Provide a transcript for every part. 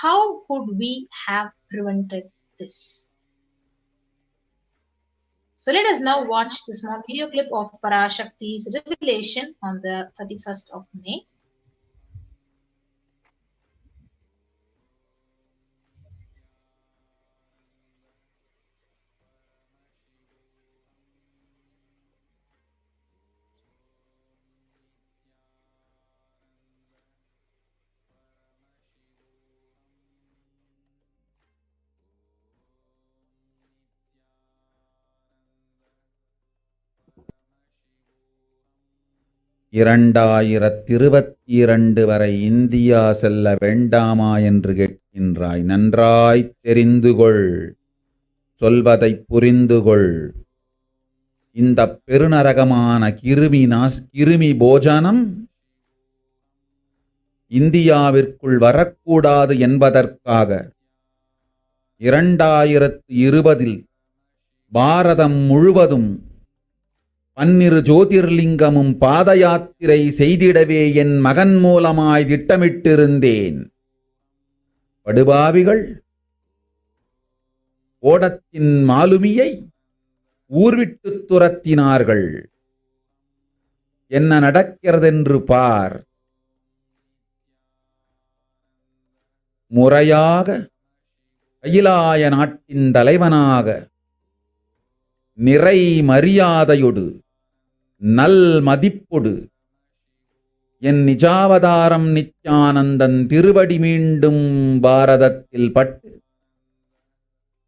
how could we have prevented this? So let us now watch the small video clip of Parashakti's revelation on the 31st of May. வரை India செல்ல வேண்டாமா என்று கேட்கின்றாய். நன்றாய்த் தெரிந்துகொள், சொல்வதைப் புரிந்துகொள். இந்த பெருநரகமான கிருமி போஜனம் இந்தியாவிற்குள் வரக்கூடாது என்பதற்காக 2020 பாரதம் முழுவதும் 12 ஜோதிர்லிங்கமும் பாத யாத்திரை செய்திடவே என் மகன் மூலமாய் திட்டமிட்டிருந்தேன். படுபாவிகள் ஓடத்தின் மாலுமியை ஊர்விட்டு துரத்தினார்கள். என்ன நடக்கிறதென்று பார். முறையாக கைலாய நாட்டின் தலைவனாக நிறை மரியாதையொடு நல் மதிப்பொடு என் நிஜாவதாரம் நித்யானந்தன் திருவடி மீண்டும் பாரதத்தில் பட்டு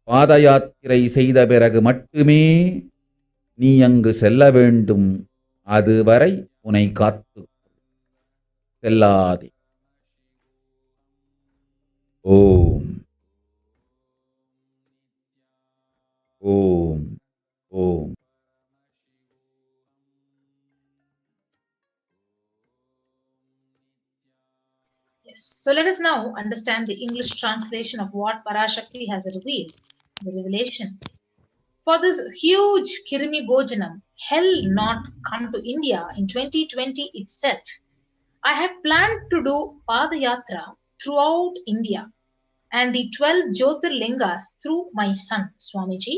பாத யாத்திரை செய்த பிறகு மட்டுமே நீ அங்கு செல்ல வேண்டும். அதுவரை உன்னை காத்து செல்லாதே. ஓம் ஓம் ஓம். Yes. So let us now understand the English translation of what Parashakti has revealed, the revelation. For this huge Kirimi Bojanam, hell not come to India in 2020 itself. I had planned to do Padayatra throughout India and the 12 Jyotirlingas through my son, Swamiji.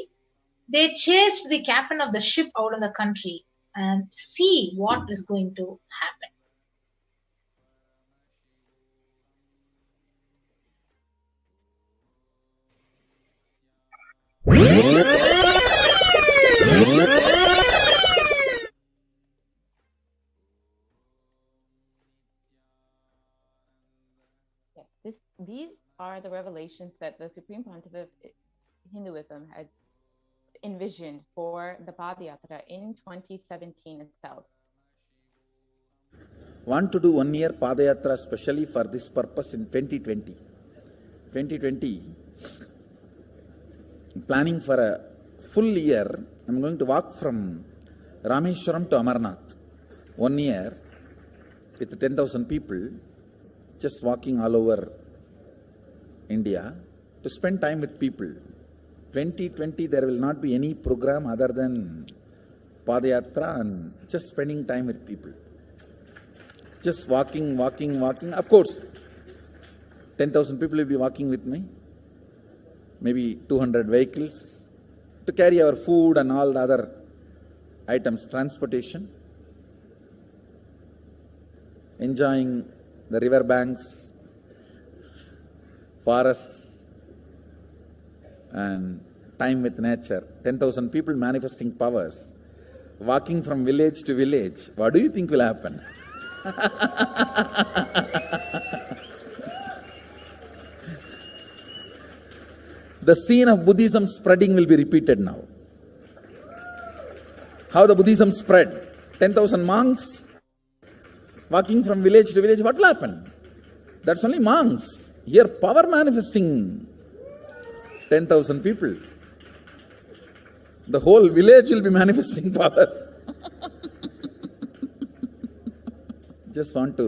They chased the captain of the ship out of the country, and see what is going to happen. These are the revelations that the Supreme Pontiff of Hinduism had envisioned for the Padayatra in 2017 itself. Want to do 1 year Padayatra specially for this purpose in 2020. 2020, planning for a full year. I'm going to walk from Rameshwaram to Amarnath. 1 year with 10,000 people, just walking all over India to spend time with people. 2020 there will not be any program other than Padayatra and just spending time with people. Just walking. Of course, 10,000 people will be walking with me. Maybe 200 vehicles to carry our food and all the other items, transportation. Enjoying the river banks, forests, and time with nature. 10,000 people manifesting powers, walking from village to village. What do you think will happen? The scene of Buddhism spreading will be repeated now. How the Buddhism spread? 10,000 monks walking from village to village. What will happen? That's only monks. Here power manifesting 10,000 people. The whole village will be manifesting powers. Just want to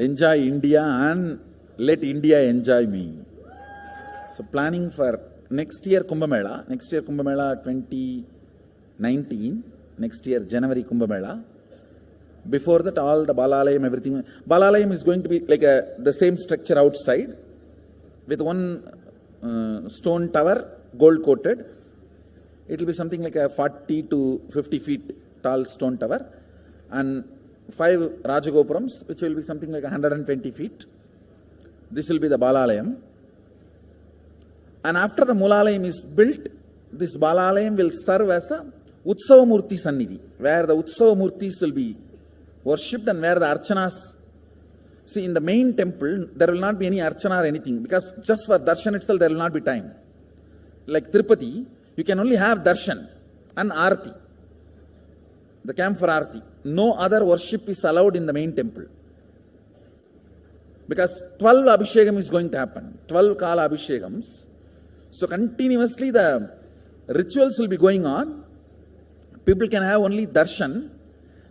enjoy India and let India enjoy me. So planning for next year Kumbh Mela 2019, next year January Kumbh Mela. Before that all the Balalayam, everything. Balalayam is going to be like the same structure outside. with one stone tower, gold coated. It will be something like a 40 to 50 feet tall stone tower, and 5 Rajagopurams, which will be something like 120 feet. This will be the Balalayam. And after the Mulalayam is built, this Balalayam will serve as a Utsava Murti Sannidhi, where the Utsava Murtis will be worshipped and where the Archanas. See, in the main temple, there will not be any Archana or anything, because just for Darshan itself, there will not be time. Like Tirupati, you can only have Darshan and Arati, the camp for Arati. No other worship is allowed in the main temple. Because 12 Abhishekam is going to happen, 12 Kala Abhishekams. So continuously the rituals will be going on. People can have only Darshan.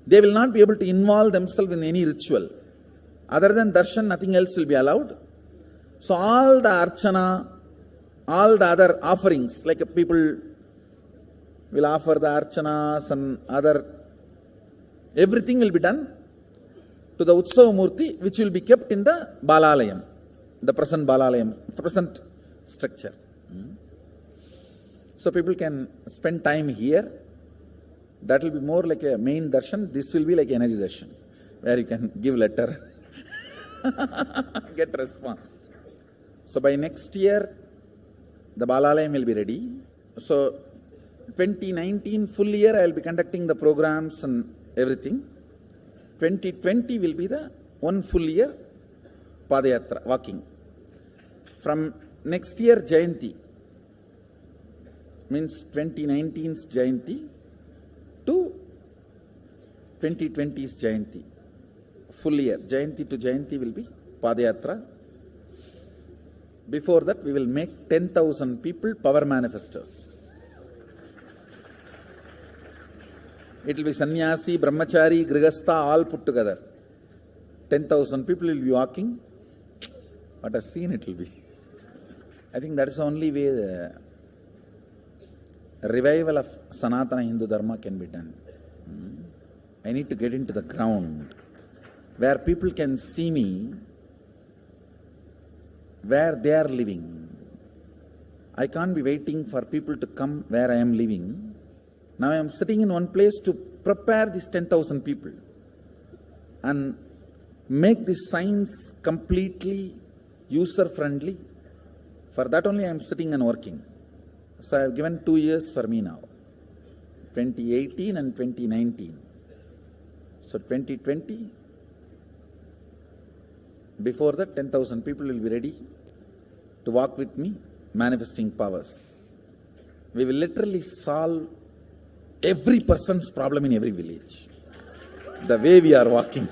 They will not be able to involve themselves in any ritual. Other than Darshan, nothing else will be allowed. So all the Archana, all the other offerings, like people will offer the Archanas and other, everything will be done to the Utsava Murti, which will be kept in the Balalayam, the present Balalayam, present structure. So people can spend time here. That will be more like a main darshan. This will be like energy darshan, where you can give letter, get response. So by next year, the Balalayam will be ready. So 2019 full year, I will be conducting the programs and everything. 2020 will be the one full year Padayatra, walking. From next year, Jayanti, means 2019's Jayanti to 2020's Jayanti. Full year, Jayanti to Jayanti will be Padayatra. Before that, we will make 10,000 people power manifestors. It will be sannyasi, brahmachari, grihastha, all put together. 10,000 people will be walking. What a scene it will be. I think that is the only way the revival of Sanatana Hindu Dharma can be done. I need to get into the ground where people can see me, where they are living. I can't be waiting for people to come where I am living. Now I am sitting in one place to prepare these 10,000 people and make this science completely user-friendly. For that only I am sitting and working. So I have given 2 years for me now, 2018 and 2019. So 2020, before that 10,000 people will be ready to walk with me, manifesting powers. We will literally solve every person's problem in every village. The way we are walking,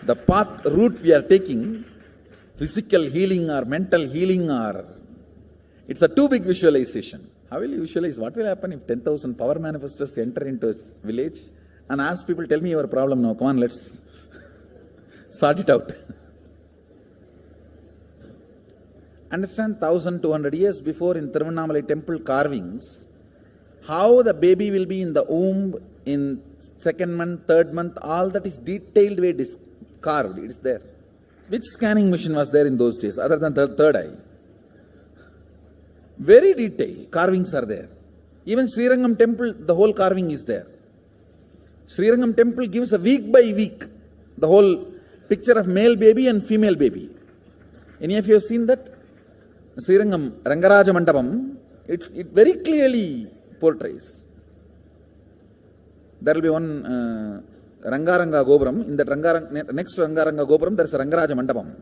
the path, route we are taking, physical healing or mental healing, or it's a too big visualization. How will you visualize? What will happen if 10,000 power manifestors enter into a village and ask people, tell me your problem now, come on, let's sort it out. Understand, 1,200 years before in Tiruvannamalai temple carvings, how the baby will be in the womb in 2nd month, 3rd month, all that is detailed way carved, it is there. Which scanning machine was there in those days other than the third eye? Very detailed carvings are there. Even Srirangam temple, the whole carving is there. Srirangam temple gives a week by week the whole picture of male baby and female baby. Any of you have seen that? Srirangam Rangaraja Mandapam, it very clearly portrays. There will be one Rangaranga Gopuram. In that next to Rangaranga Gopuram, there is a Rangaraja Mandapam.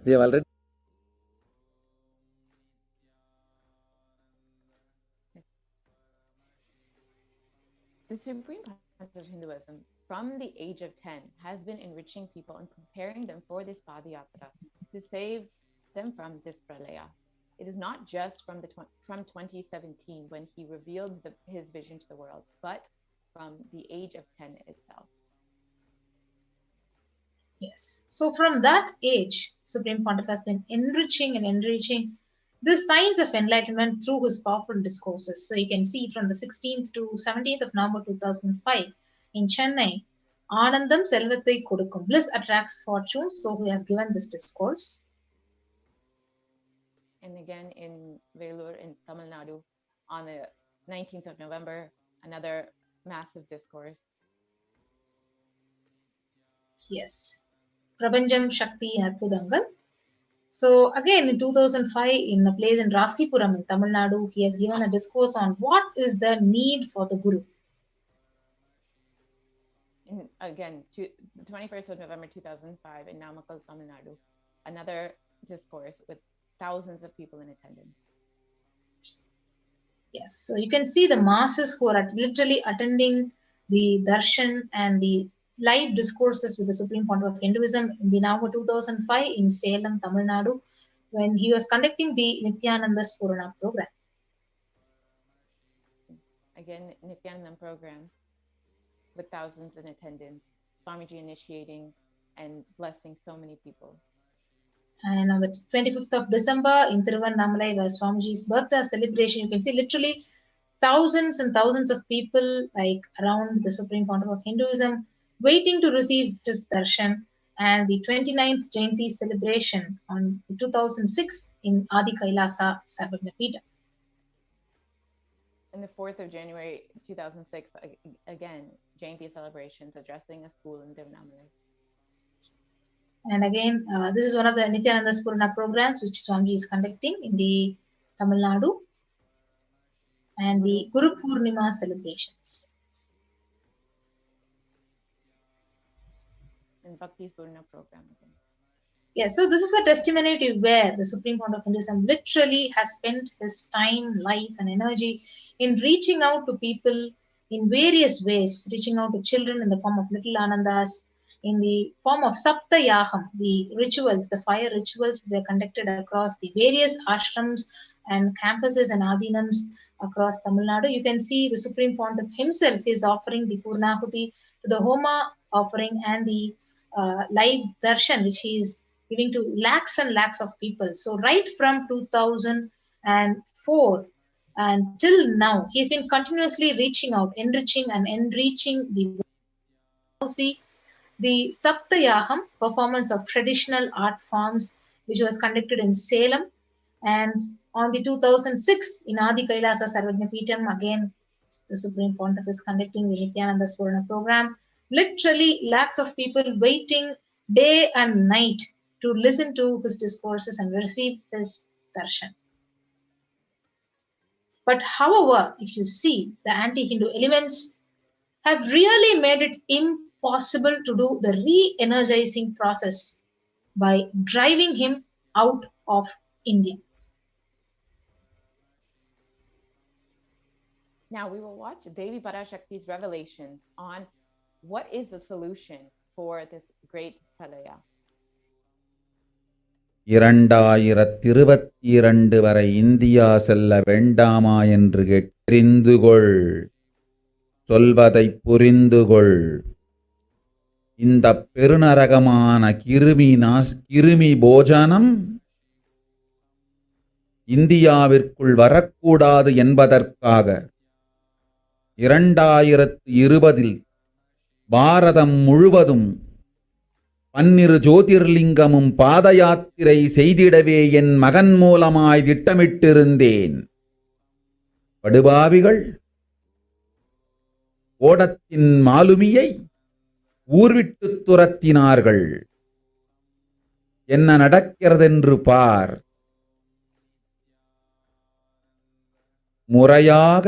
We have already. The Supreme Concept of Hinduism, from the age of 10, has been enriching people and preparing them for this Padayatra to save them from this pralaya. It is not just from 2017 when he revealed his vision to the world, but from the age of 10 itself. Yes. So from that age, Supreme Pontiff has been enriching and enriching the science of enlightenment through his powerful discourses. So you can see from the 16th to 17th of November 2005 in Chennai, Anandam Selvathai Kodukkum. Bliss attracts fortune. So he has given this discourse. And again in Vellore in Tamil Nadu on the 19th of November, another massive discourse. Yes. Prapanjam Shakti Arpudangal. So again in 2005 in a place in Rasipuram in Tamil Nadu, he has given a discourse on what is the need for the Guru. And again, the 21st of November 2005 in Namakkal, Tamil Nadu, another discourse with thousands of people in attendance. Yes, so you can see the masses who are literally attending the darshan and the live discourses with the Supreme Pontiff of Hinduism in the November 2005 in Salem, Tamil Nadu, when he was conducting the Nithyananda Purana program. Again, Nithyananda program with thousands in attendance, Swamiji initiating and blessing so many people. And on the 25th of December in Tiruvannamalai, where Swamiji's birthday celebration, you can see literally thousands and thousands of people like around the Supreme Pontiff of Hinduism waiting to receive his darshan, and the 29th Jayanti celebration on 2006 in Adi Kailasa Sarvagna. And the 4th of January 2006, again, Jayanti celebrations addressing a school in Tiruvannamalai. And again, this is one of the Nithyananda Purana programs which Swamiji is conducting in the Tamil Nadu, and the Guru Purnima celebrations. And Bhakti's Purna program again. Yeah, so this is a testimony to where the Supreme Pontiff of Hinduism literally has spent his time, life, and energy in reaching out to people in various ways, reaching out to children in the form of little Anandas, in the form of Sapta Yaham, the rituals, the fire rituals were conducted across the various ashrams and campuses and adinams across Tamil Nadu. You can see the Supreme Pontiff himself is offering the Purnahuti to the Homa offering and the live darshan, which he is giving to lakhs and lakhs of people. So right from 2004 and till now, he's been continuously reaching out, enriching and enriching the see the Saptayaham performance of traditional art forms, which was conducted in Salem, and on the 2006 in Adi Kailasa Sarvagna Peetham, again the Supreme Pontiff is conducting the Nithyananda Purana program. Literally lakhs of people waiting day and night to listen to his discourses and receive his darshan. But however, if you see, the anti-Hindu elements have really made it impossible to do the re-energizing process by driving him out of India. Now we will watch Devi Parashakti's revelations on what is the solution for this great Kalaya. 2022 வரை India செல்ல வேண்டாமா என்று தெரிந்துகொள், சொல்வதை புரிந்துகொள். இந்த பெருநரகமான கிருமி போஜனம் இந்தியாவிற்குள் வரக்கூடாது என்பதற்காக 2020 பாரதம் முழுவதும் 12 ஜோதிர்லிங்கமும் பாத யாத்திரை செய்திடவே என் மகன் மூலமாய் திட்டமிட்டிருந்தேன். படுபாவிகள் ஓடத்தின் மாலுமியை ஊர்விட்டு துரத்தினார்கள். என்ன நடக்கிறதென்று பார். முறையாக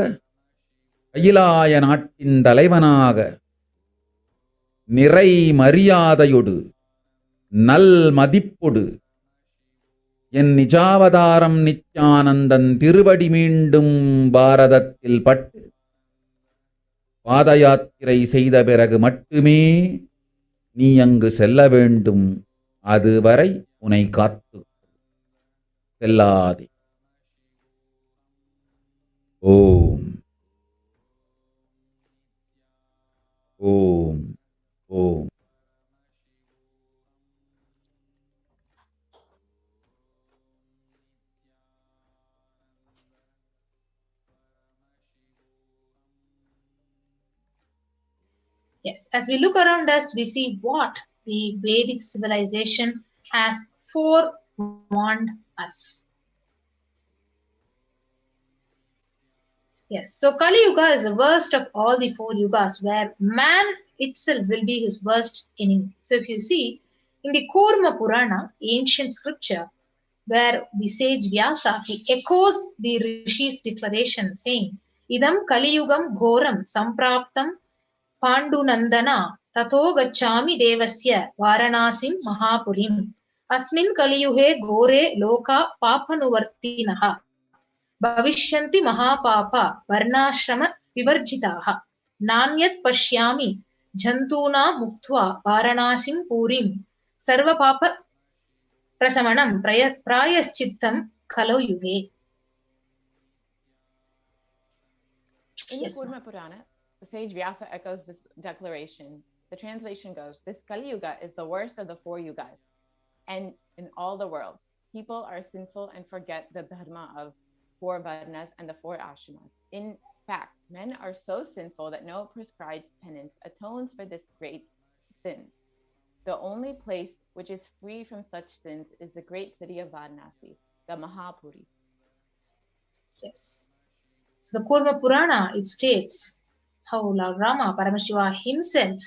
கைலாய நாட்டின் தலைவனாக நிறை மரியாதையொடு நல் மதிப்பொடு என் நிஜாவதாரம் நித்யானந்தன் திருவடி மீண்டும் பாரதத்தில் பட்டு பாத யாத்திரை செய்த பிறகு மட்டுமே நீ அங்கு செல்ல வேண்டும். அதுவரை உன்னை காத்து செல்லாதே. ஓம் ஓம் ஓம். Yes, as we look around us, we see what the Vedic civilization has forewarned us. Yes, so Kali Yuga is the worst of all the four yugas, where man itself will be his worst enemy. So if you see in the Kurma Purana, ancient scripture, where the sage Vyasa, he echoes the Rishi's declaration saying, Idam Kaliyugam Ghoram Sampraptam Pandunandana Tato Gachami Devasya Varanasim Mahapurim Asmin Kaliyuhe Gore Loka Papanuvartinaha Bhavishyanti Mahapapa Varnashrama Vivarjitaha Nanyat Pashyami Jantuna Muktva Varanasim Purim Sarva Papa Prasamanam Prayaschittam Kalo Yuge. In Yes, the Kurma Purana, the sage Vyasa echoes this declaration. The translation goes, this Kali Yuga is the worst of the four yugas. And in all the worlds, people are sinful and forget the dharma of four varnas and the four ashramas. In fact, men are so sinful that no prescribed penance atones for this great sin. The only place which is free from such sins is the great city of Varanasi, the Mahapuri. yes. So the Kurma Purana, it states how Lord Rama, Paramashiva himself,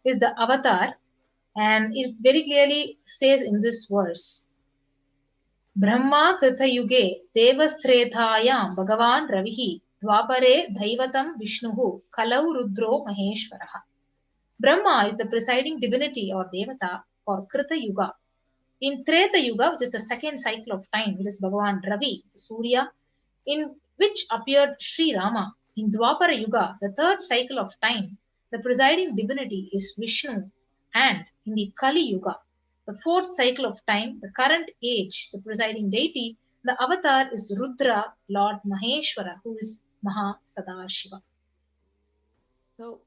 is the avatar, and it very clearly says in this verse, Brahma Krita Yuge Devasthrethayam Bhagavan Ravihi Dvapare Daivatam Vishnuhu Kalau Rudro Maheshwaraha. Brahma is the presiding divinity or Devata for Krita Yuga. In Treta Yuga, which is the second cycle of time, it is Bhagavan Ravi, the Surya, in which appeared Sri Rama. In Dwapara Yuga, the third cycle of time, the presiding divinity is Vishnu. And in the Kali Yuga, the fourth cycle of time, the current age, the presiding deity, the avatar is Rudra, Lord Maheshwara, who is Maha Sadashiva. So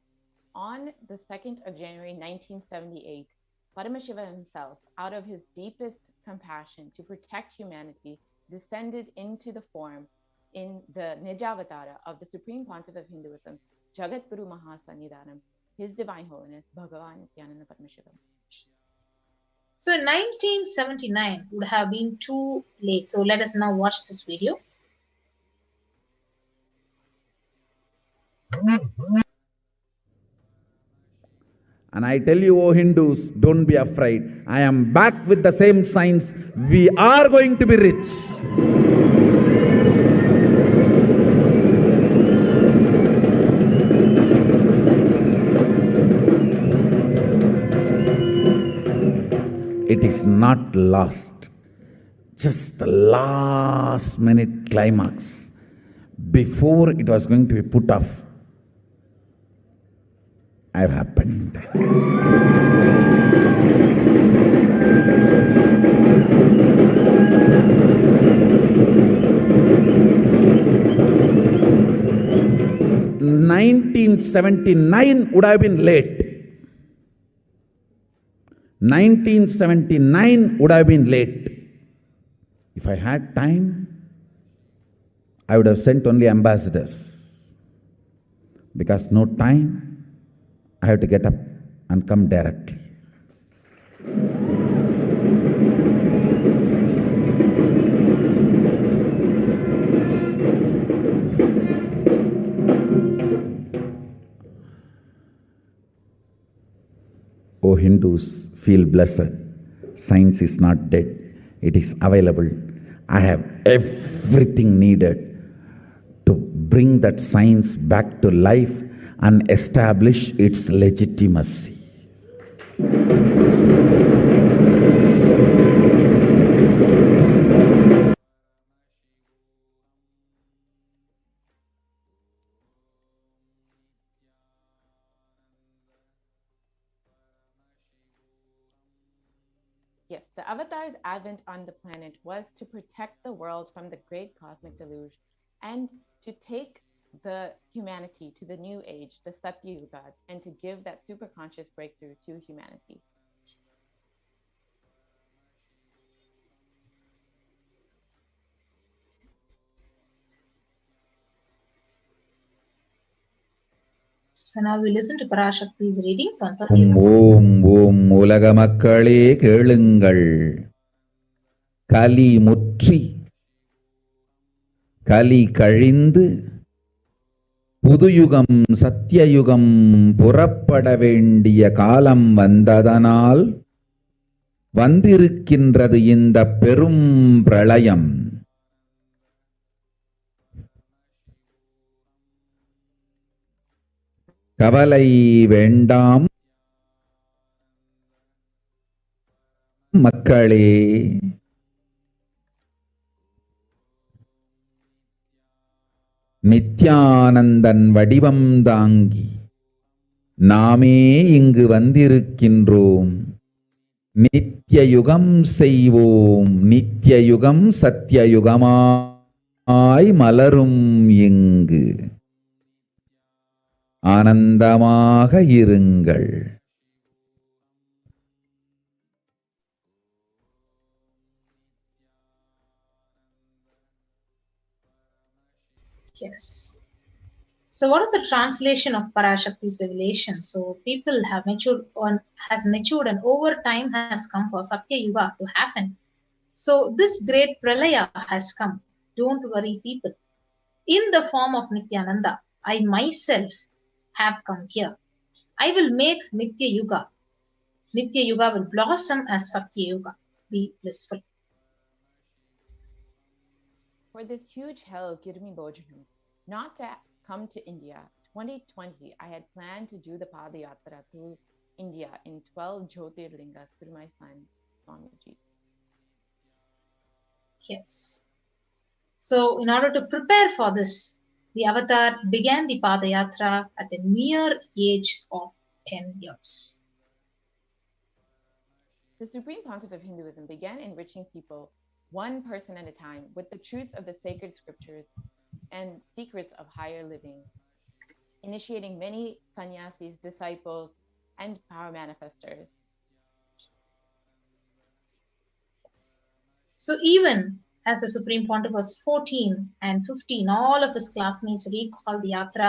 on the 2nd of January 1978, Paramashiva himself, out of his deepest compassion to protect humanity, descended into the form in the Nijavatara of the Supreme Pontiff of Hinduism, Jagat Guru Mahasannidhanam, His Divine Holiness, Bhagavan Nithyananda Paramashivam. So in 1979 would have been too late. So let us now watch this video. And I tell you, O Hindus, don't be afraid. I am back with the same signs. We are going to be rich. It is not lost. Just the last minute climax. Before it was going to be put off, I've happened. (1979) would have been late. 1979 would have been late. If I had time, I would have sent only ambassadors. Because no time, I have to get up and come directly. O Hindus, feel blessed. Science is not dead. It is available. I have everything needed to bring that science back to life and establish its legitimacy. Yes, the Avatar's advent on the planet was to protect the world from the great cosmic deluge and to take the humanity to the new age, the Satya Yuga, and to give that superconscious breakthrough to humanity. So now we listen to Parashakti's readings on 30th. ஓம் ஓம் உலக மக்களே கேளுங்கள். கலி முற்றி கலி கழிந்து புதுயுகம் சத்தியயுகம் புறப்பட வேண்டிய காலம் வந்ததனால் வந்திருக்கின்றது இந்த பெரும் பிரளயம். கவலை வேண்டாம் மக்களே. நித்யானந்தன் வடிவம் தாங்கி நாமே இங்கு வந்திருக்கின்றோம். நித்யயுகம் செய்வோம், நித்யயுகம் சத்தியயுகமாய் மலரும் இங்கு. ஆனந்தமாக இருங்கள். Yes. So what is the translation of Parashakti's revelation? So people have matured and over time has come for Satya Yuga to happen. So this great pralaya has come. Don't worry people. In the form of Nithyananda, I myself have come here. I will make Nitya Yuga. Nitya Yuga will blossom as Satya Yuga. Be blissful. For this huge hell, Kirmi Bojanam, not to come to India, 2020, I had planned to do the Padayatra through India in 12 Jyotirlingas through my son, Swamiji. Yes. So in order to prepare for this, the avatar began the Padayatra at the mere age of 10 years. The Supreme Pontiff of Hinduism began enriching people one person at a time with the truths of the sacred scriptures and secrets of higher living, initiating many sannyasis, disciples, and power manifestors. So even as the Supreme Pontiff was 14 and 15, all of his classmates recalled the yatra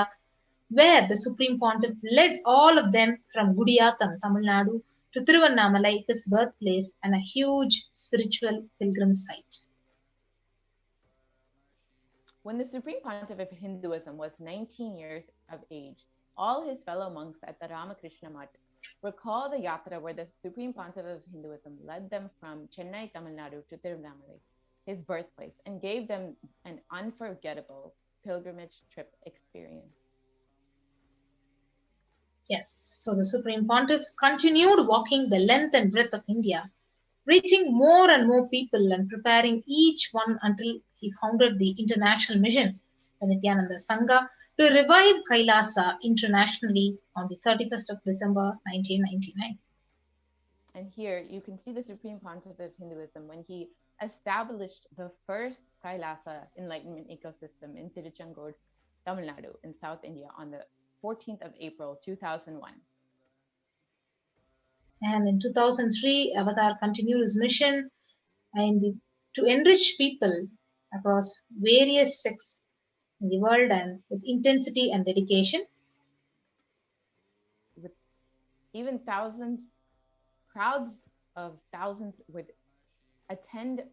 where the Supreme Pontiff led all of them from Gudiyatham, Tamil Nadu, to Tiruvannamalai, his birthplace, and a huge spiritual pilgrim site. When the Supreme Pontiff of Hinduism was 19 years of age, all his fellow monks at the Ramakrishna Mutt recall the yatra where the Supreme Pontiff of Hinduism led them from Chennai, Tamil Nadu to Tiruvannamalai, his birthplace, and gave them an unforgettable pilgrimage trip experience. Yes, so the Supreme Pontiff continued walking the length and breadth of India, reaching more and more people and preparing each one until he founded the international mission, the Nithyananda Sangha, to revive Kailasa internationally on the 31st of December 1999. And here you can see the Supreme Pontiff of Hinduism when he established the first Kailasa enlightenment ecosystem in Tiruchengood, Tamil Nadu in South India on the 14th of April 2001. And in 2003, Avatar continued his mission to enrich people across various sects in the world and with intensity and dedication. With even crowds of thousands would attend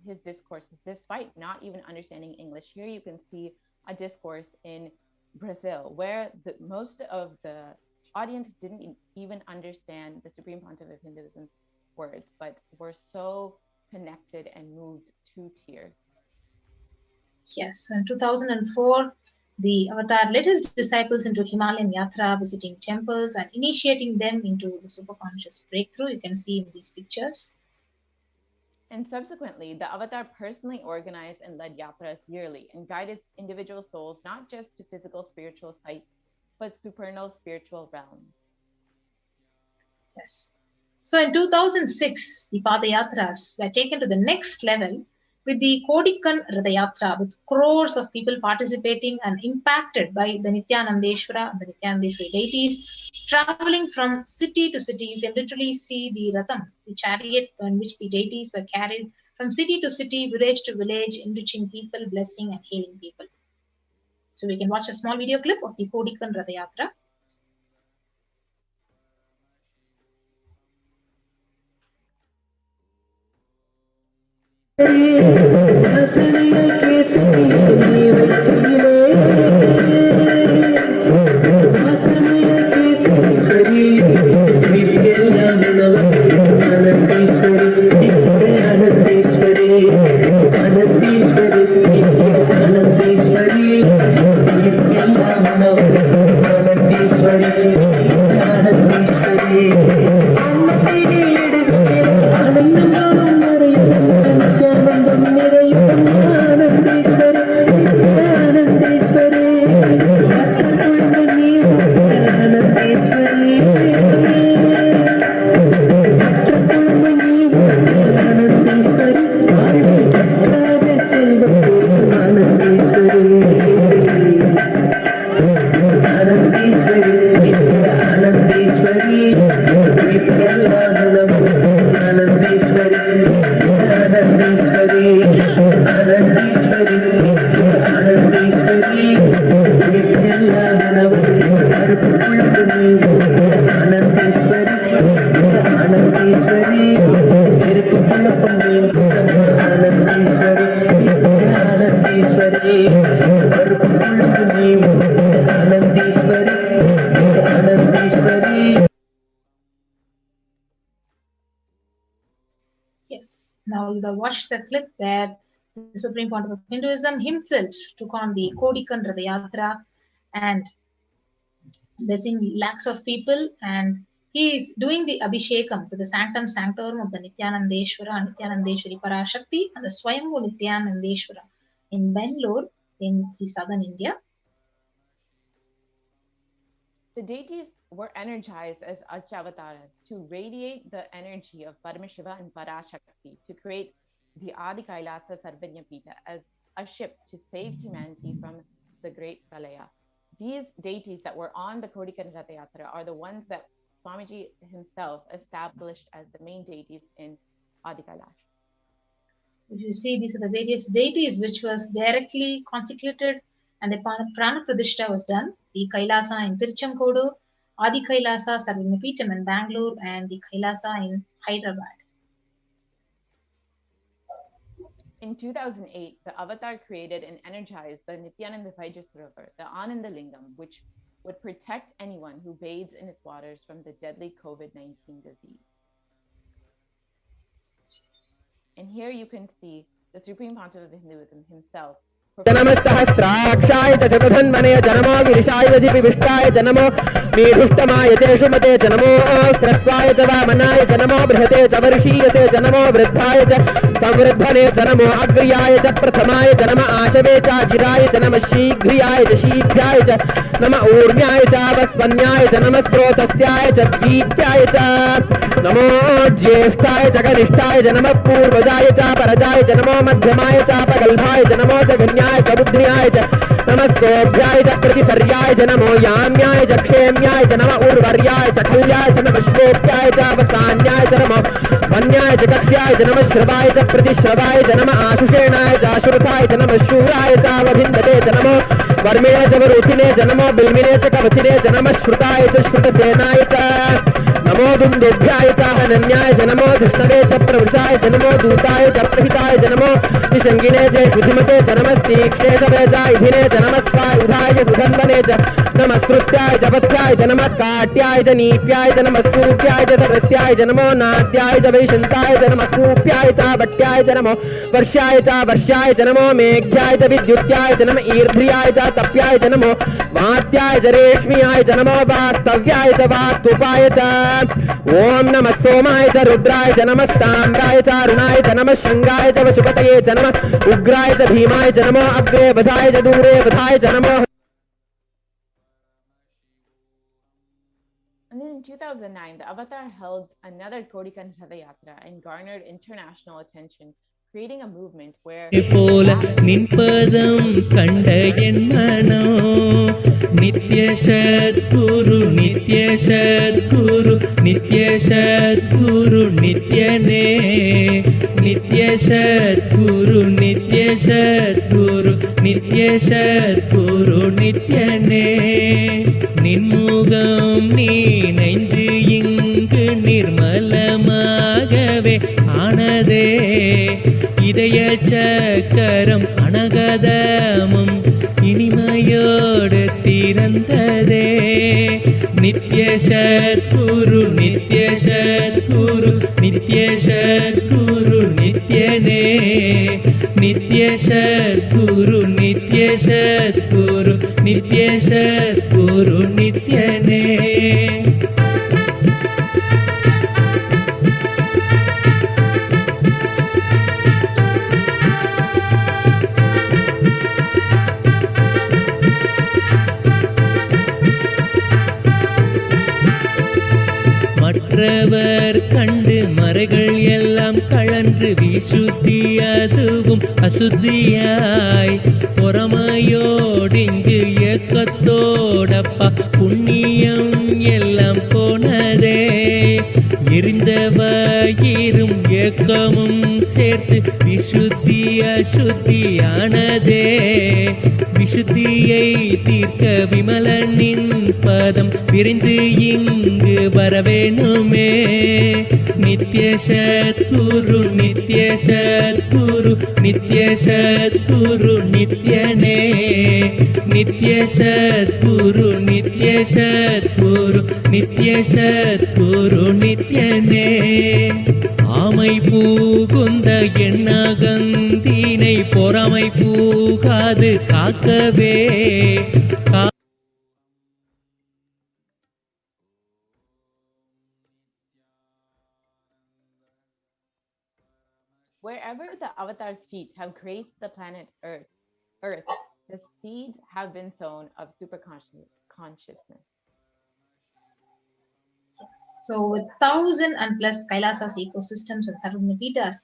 his discourses despite not even understanding English. Here you can see a discourse in Brazil where most of the audience didn't even understand the Supreme Pontiff of Hinduism's words, but were so connected and moved to tears. Yes, in 2004, the Avatar led his disciples into Himalayan Yatra, visiting temples and initiating them into the superconscious breakthrough. You can see in these pictures. And subsequently, the Avatar personally organized and led yatras yearly and guided individual souls not just to physical spiritual sites, but supernal spiritual realms. Yes. So in 2006, the Padayatras were taken to the next level with the Kodikan Radayatra, with crores of people participating and impacted by the Nithyanandeshwara and the Nithyanandeshwari deities, traveling from city to city. You can literally see the Ratham, the chariot in which the deities were carried from city to city, village to village, enriching people, blessing and healing people. So we can watch a small video clip of the Kodikan Radayatra. Yes, now you have watched the clip where the Supreme Pontiff of Hinduism himself took on the Kodikan Ratha Yatra and blessing lakhs of people, and he is doing the Abhishekam to the Sanctum Sanctorum of the Nithyanandeshwara, Nithyanandeshwari Parashakti and the Swayambhu Nithyanandeshwara in Bangalore in the southern India. The deities were energized as Achavataras to radiate the energy of Paramashiva and Parashakti to create the Adi Kailasa Sarvanyapita as a ship to save humanity from the great Pralaya. These deities that were on the Kodikan Ratha Yatra are the ones that Swamiji himself established as the main deities in Adi Kailash. So you see, these are the various deities which was directly consecrated and the Prana Pradishta was done. The Kailasa in Tirchankodu, Adi Kailasa Sarvanyapitham in Bangalore, and the Kailasa in Hyderabad. In 2008, the Avatar created and energized the Nithyananda River, the Ananda Lingam, which would protect anyone who bathes in its waters from the deadly COVID-19 disease. And here you can see the Supreme Pontiff of Hinduism himself. जनमसहस्राक्षाय च जगधन्मने जनमो गिरिशाय जिपिविष्टाय जनमो मेढुष्टमाय च शुमते जनमो स्रस्वाय च वामनाय जनमो बृहते च वर्षीयते जनमो वृद्धाय च संवृद्धने जनमो अग्र्याय च प्रथमाय जनम आशवे च जिराय च नमः शीघ्रियाय च शीघ्राय च नमः ऊर्म्याय च वस्वन्याय च नमः स्रोतस्याय च दीप्याय च नमो ज्येष्ठाय च कनिष्ठाय च नमः पूर्वजाय च परजाय च नमो मध्यमाय च अपगल्भाय च नमो जगन्याय च बुद्ध्याय च नमः सोभ्याय च प्रतिसर्याय च नमो याम्याय च क्षेम्याय च नमः उर्वर्याय च खल्याय च नमः श्वोप्याय च अवसान्याय च नमो वन्याय च कक्ष्याय च नमः श्रवाय च प्रतिश्रवाय च नमः आशुषेणाय च आशुरथाय च नमः शूराय च अवभिन्दते च नमो वर्मिणे च वरुथिने च नमो बिल्मिने च कवचिने च नमः श्रुताय च श्रुतसेनाय च नमो दुन्दुभ्याय च हनन्याय च नमो धृष्णवे च प्रवृषाय च नमो दूताय च प्रहिताय च नमो निषङ्गिने च शुधिमते च नमस्तीक्षे च वेजायुधिने च नमस्वायुधाय च सुधन्वने च नमस्कृत्याय च पथ्याय च नमः काट्याय च नीप्याय च नमः सूप्याय च सरस्याय च नमो नाद्याय च वैशन्ताय च नमः कूप्याय च वट्याय च नमो वर्ष्याय च नमो मेघ्याय च विद्युत्याय च नमः ईर्ध्याय च तप्याय च नमो वात्याय च रेश्म्याय च नमो वास्तव्याय च वास्तुपाय च ओम नमः सोमाय च रुद्राय च नमः ताम्राय च अरुणाय च नमः शृंगाय च वशुपतये च नमः उग्राय च भीमाय च नमो अग्रे वधाय च दूरे वधाय च नमो. And then in 2009, the Avatar held another Kodikan Ratha Yatra and garnered international attention, creating a movement where போல நின்பதம் கண்ட என் மனோ நித்ய சத்குரு நித்ய சத்குரு நித்ய சத்குரு நித்யனே நித்ய சத்குரு நித்ய சத்குரு நித்ய சத்குரு நித்யனே நின்முகம் நீனைந்து இங்கு நிர்மலமாகவே ஆனதே இதய சக்கரம் அனகதமும் இனிமையோடு திறந்ததே. நித்ய சத்குரு நித்ய சத்குரு நித்ய சத்குரு நித்யனே. நித்ய சத்குரு நித்ய சத்குரு நித்ய சத்குரு நித்யனே. மற்றவர் கண்டு மறைகள் எல்லாம் கழன்று விசுத்தி அதுவும் அசுத்தியாய் பொறாமையோடிங்கு ஏக்கத்தோடப்பா புண்ணியம் எல்லாம் போனதே. எரிந்தவயிரும் ஏக்கமும் சேர்த்து விசுத்தி அசுத்தியானதே. விசுத்தியை தீர்க்க விமலனின் பதம் விரைந்து இங்கு வரவேணுமே. நித்ய சத்குரு நித்ய சத்குரு நித்ய சத்குரு நித்யனே. நித்ய சத்குரு நித்ய சத்குரு நித்ய சத்குரு நித்யனே. ஆமை பூகுந்த எண்ணகந்தினை பொறாமை பூகாது காக்கவே. Wherever the avatar's feet have graced the planet Earth, the seeds have been sown of super consciousness. So with 1,000 and plus Kailasas, ecosystems and Sarvagnapitas,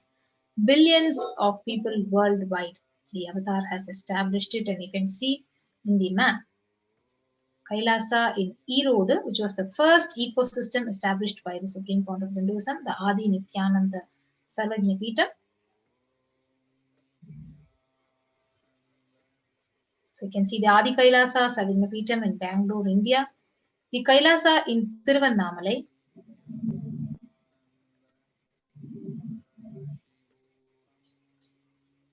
billions of people worldwide, the avatar has established it, and you can see in the map Kailasa in Erode, which was the first ecosystem established by the Supreme Founder of Hinduism, the Adi Nithyananda Paramashivam. So you can see the Adi Kailasa Sarvagnapitam in Bangalore, India. The Kailasa in Tiruvannamalai.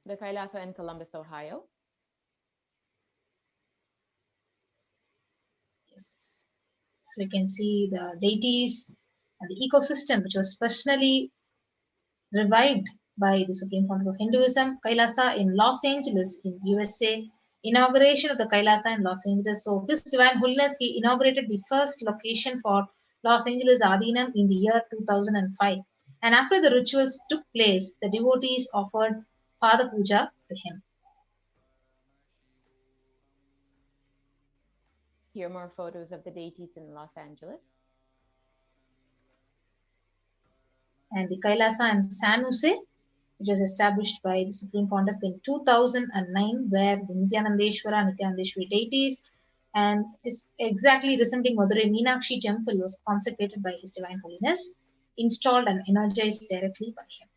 The Kailasa in Columbus, Ohio. Yes. So we can see the deities and the ecosystem which was personally revived by the Supreme Founder of Hinduism. Kailasa in Los Angeles in USA. Inauguration of the Kailasa in Los Angeles. So His Divine Holiness, he inaugurated the first location for Los Angeles Adinam in the year 2005. And after the rituals took place, the devotees offered Pada Puja to him. Here are more photos of the deities in Los Angeles. And the Kailasa in San Jose, which was established by the Supreme Pontiff in 2009, where the Nithyanandeshwari deities and is exactly resembling Madurai Meenakshi temple was consecrated by His Divine Holiness, installed and energized directly by him.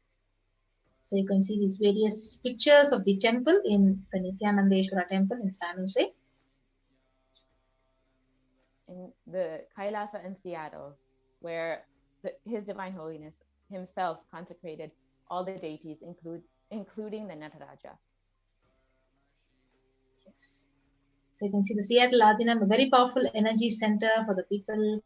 So you can see these various pictures of the temple in the Nithyanandeshwara temple in San Jose. In the Kailasa in Seattle, where His Divine Holiness himself consecrated all the deities, including the Nataraja. Yes. So you can see the Seattle Adinam, a very powerful energy center for the people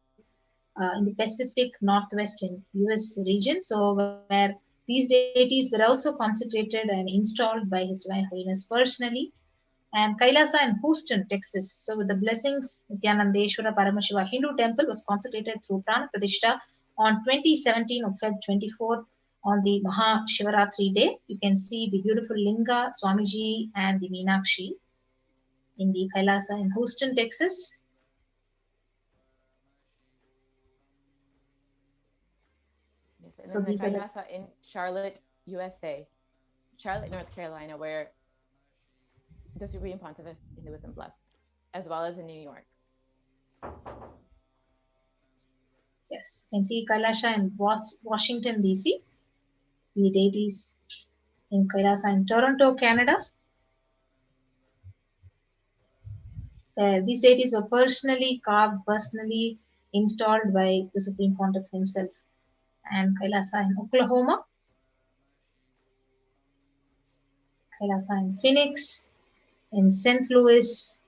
in the Pacific Northwest in US region. So where these deities were also consecrated and installed by His Divine Holiness personally. And Kailasa in Houston, Texas. So with the blessings, Nithyanandeshwara Paramashiva Hindu temple was consecrated through Prana Pradishta on 2017 of Feb 24th on the Maha Shivaratri day. You can see the beautiful Linga, Swamiji and the Meenakshi in the Kailasa in Houston, Texas. Yes, and So then these the are the Kailasa in Charlotte, USA, Charlotte, North Carolina, where the Supreme Pontiff of Hinduism blessed, as well as in New York. Yes, you can see Kailasa in Washington, D.C. The deities in Kailasa in Toronto, Canada. These deities were personally carved, personally installed by the Supreme Pontiff himself. And Kailasa in Oklahoma. Kailasa in Phoenix, in St. Louis,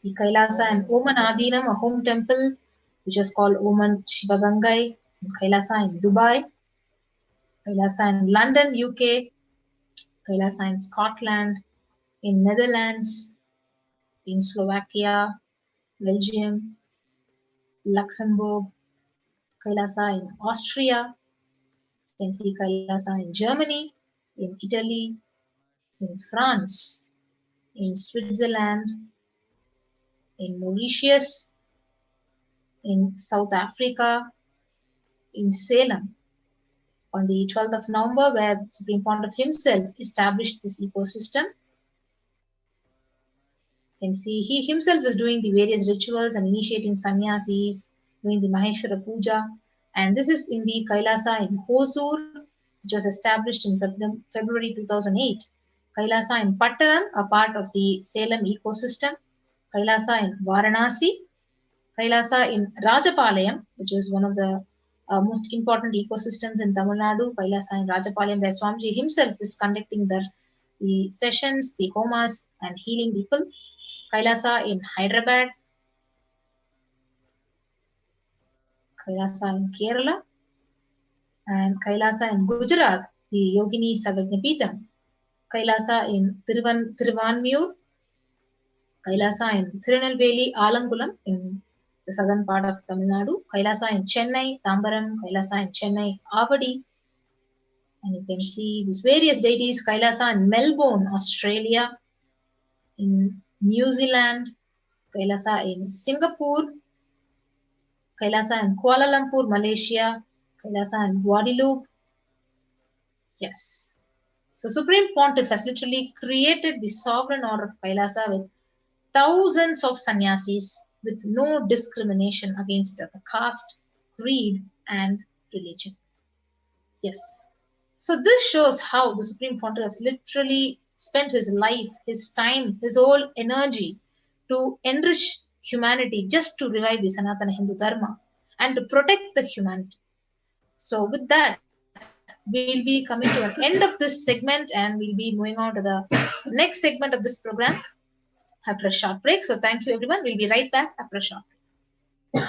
the Kailasa in Oman Adinam, a home temple, which was called Oman Shivagangai, Kailasa in Dubai, Kailasa in London, UK, Kailasa in Scotland, in Netherlands, in Slovakia, Belgium, Luxembourg, Kailasa in Austria, you can see Kailasa in Germany, in Italy, in France, in Switzerland, in Mauritius, in South Africa, in Salem, on the 12th of November, where the Supreme Pontiff himself established this ecosystem. You can see he himself is doing the various rituals and initiating sannyasis, doing the Maheshwara Puja. And this is in the Kailasa in Hosur, which was established in February 2008. Kailasa in Pattanam, a part of the Salem ecosystem. Kailasa in Varanasi. Kailasa in Rajapalayam, which is one of the most important ecosystems in Tamil Nadu. Kailasa in Rajapalayam, where Swamiji himself is conducting the sessions, the homas, and healing people. Kailasa in Hyderabad. Kailasa in Kerala. And Kailasa in Gujarat, the Yogini Savagnapitam. Kailasa in Thiruvanmiyur. Kailasa in Tirunelveli, Alangulam in the southern part of Tamil Nadu. Kailasa in Chennai, Tambaram. Kailasa in Chennai, Avadi. And you can see these various deities. Kailasa in Melbourne, Australia. In New Zealand. Kailasa in Singapore. Kailasa in Kuala Lumpur, Malaysia. Kailasa in Guadeloupe. Yes. So Supreme Pontiff has literally created the sovereign order of Kailasa with thousands of sannyasis with no discrimination against the caste, creed, and religion. Yes. So this shows how the Supreme Pontiff has literally spent his life, his time, his whole energy to enrich humanity just to revive the Sanatana Hindu Dharma and to protect the humanity. So with that, we'll be coming to an end of this segment and we'll be moving on to the next segment of this program after a short break. So thank you everyone. We'll be right back after a short break.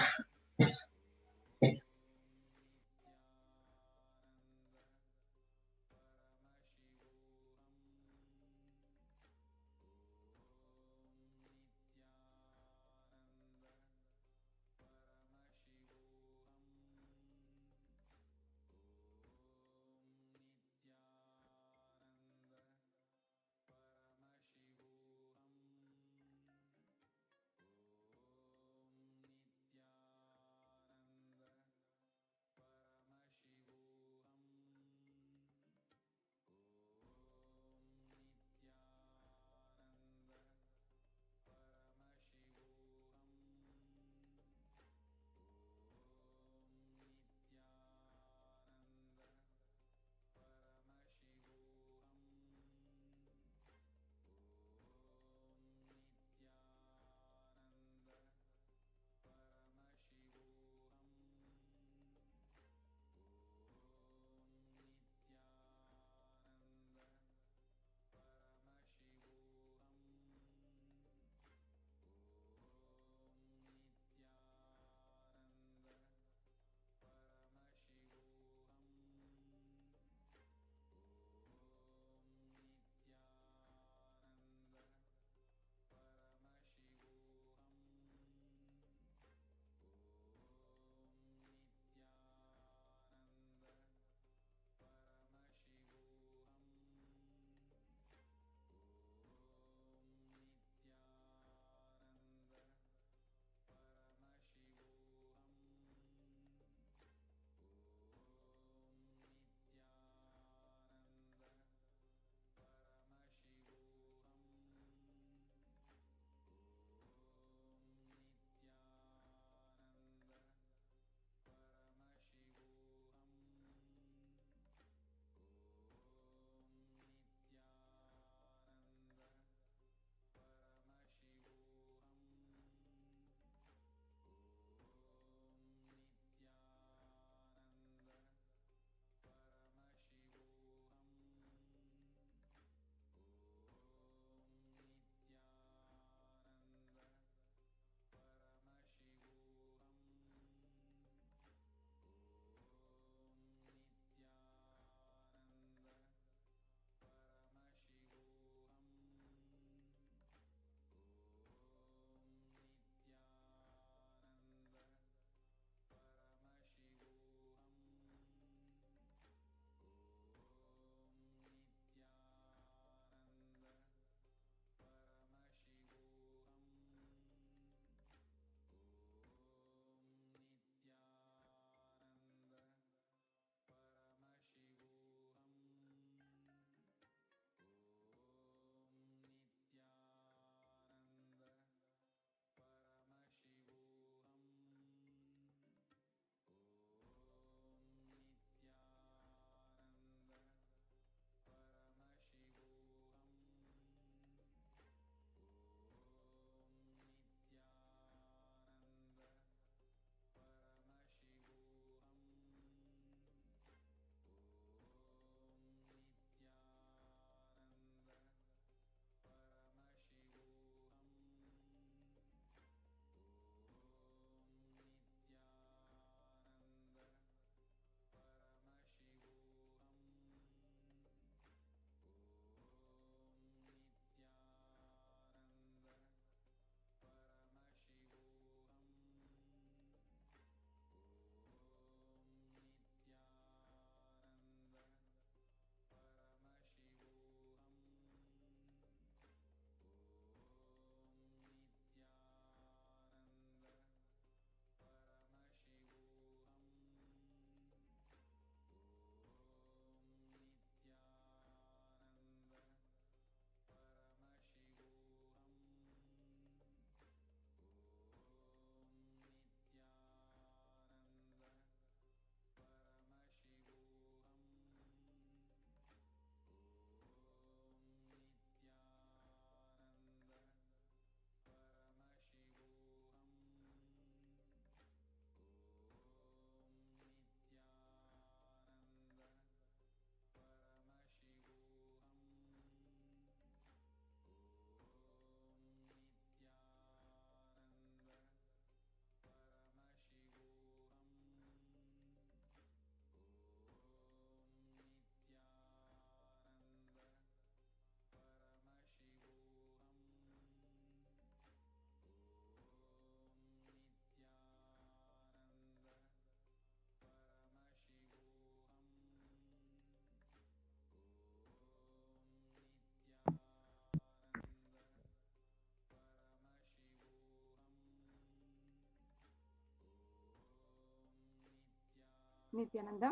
Nithyananda.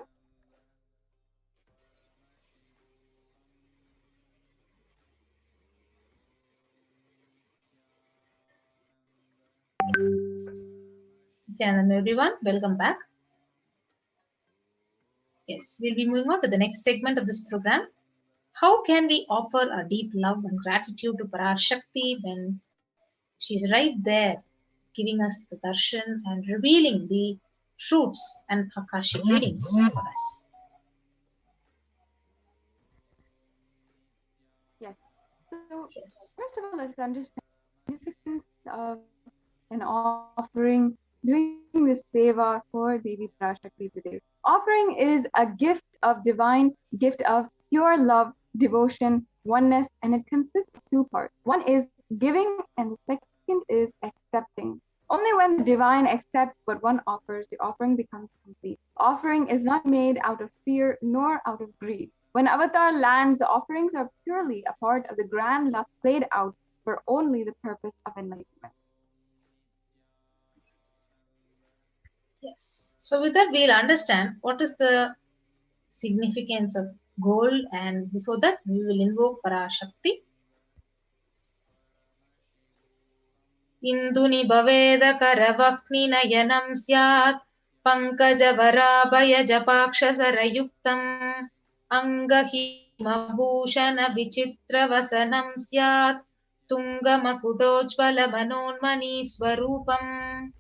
Nithyananda, everyone, welcome back. Yes, we'll be moving on to the next segment of this program. How can we offer our deep love and gratitude to Parashakti when she's right there giving us the darshan and revealing the truths and Akashic readings for us? Yes. So, Yes. first of all, let's understand the significance of an offering, doing this seva for Devi Parashakti today. Offering is a gift of divine, gift of pure love, devotion, oneness, and it consists of two parts. One is giving, and the second is accepting. Only when the divine accepts what one offers, the offering becomes complete. Offering is not made out of fear nor out of greed. When Avatar lands, the offerings are purely a part of the grand love played out for only the purpose of enlightenment. Yes. So with that, we'll understand what is the significance of gold, and before that, we will invoke Parashakti. Induni bhaveda karavakni nayanam syat pankajavarabayajapakshasarayuktam angahimabhushana vichitravasanam syat tungamakutojvala swarupam.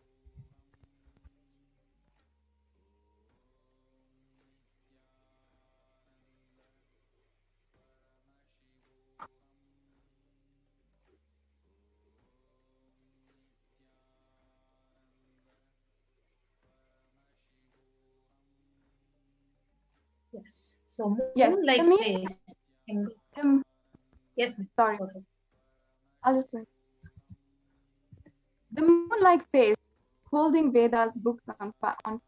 Yes. So Yes, moon-like the meaning face. Yes, ma'am. sorry, Go ahead. I'll just like the moon-like face holding Veda's books on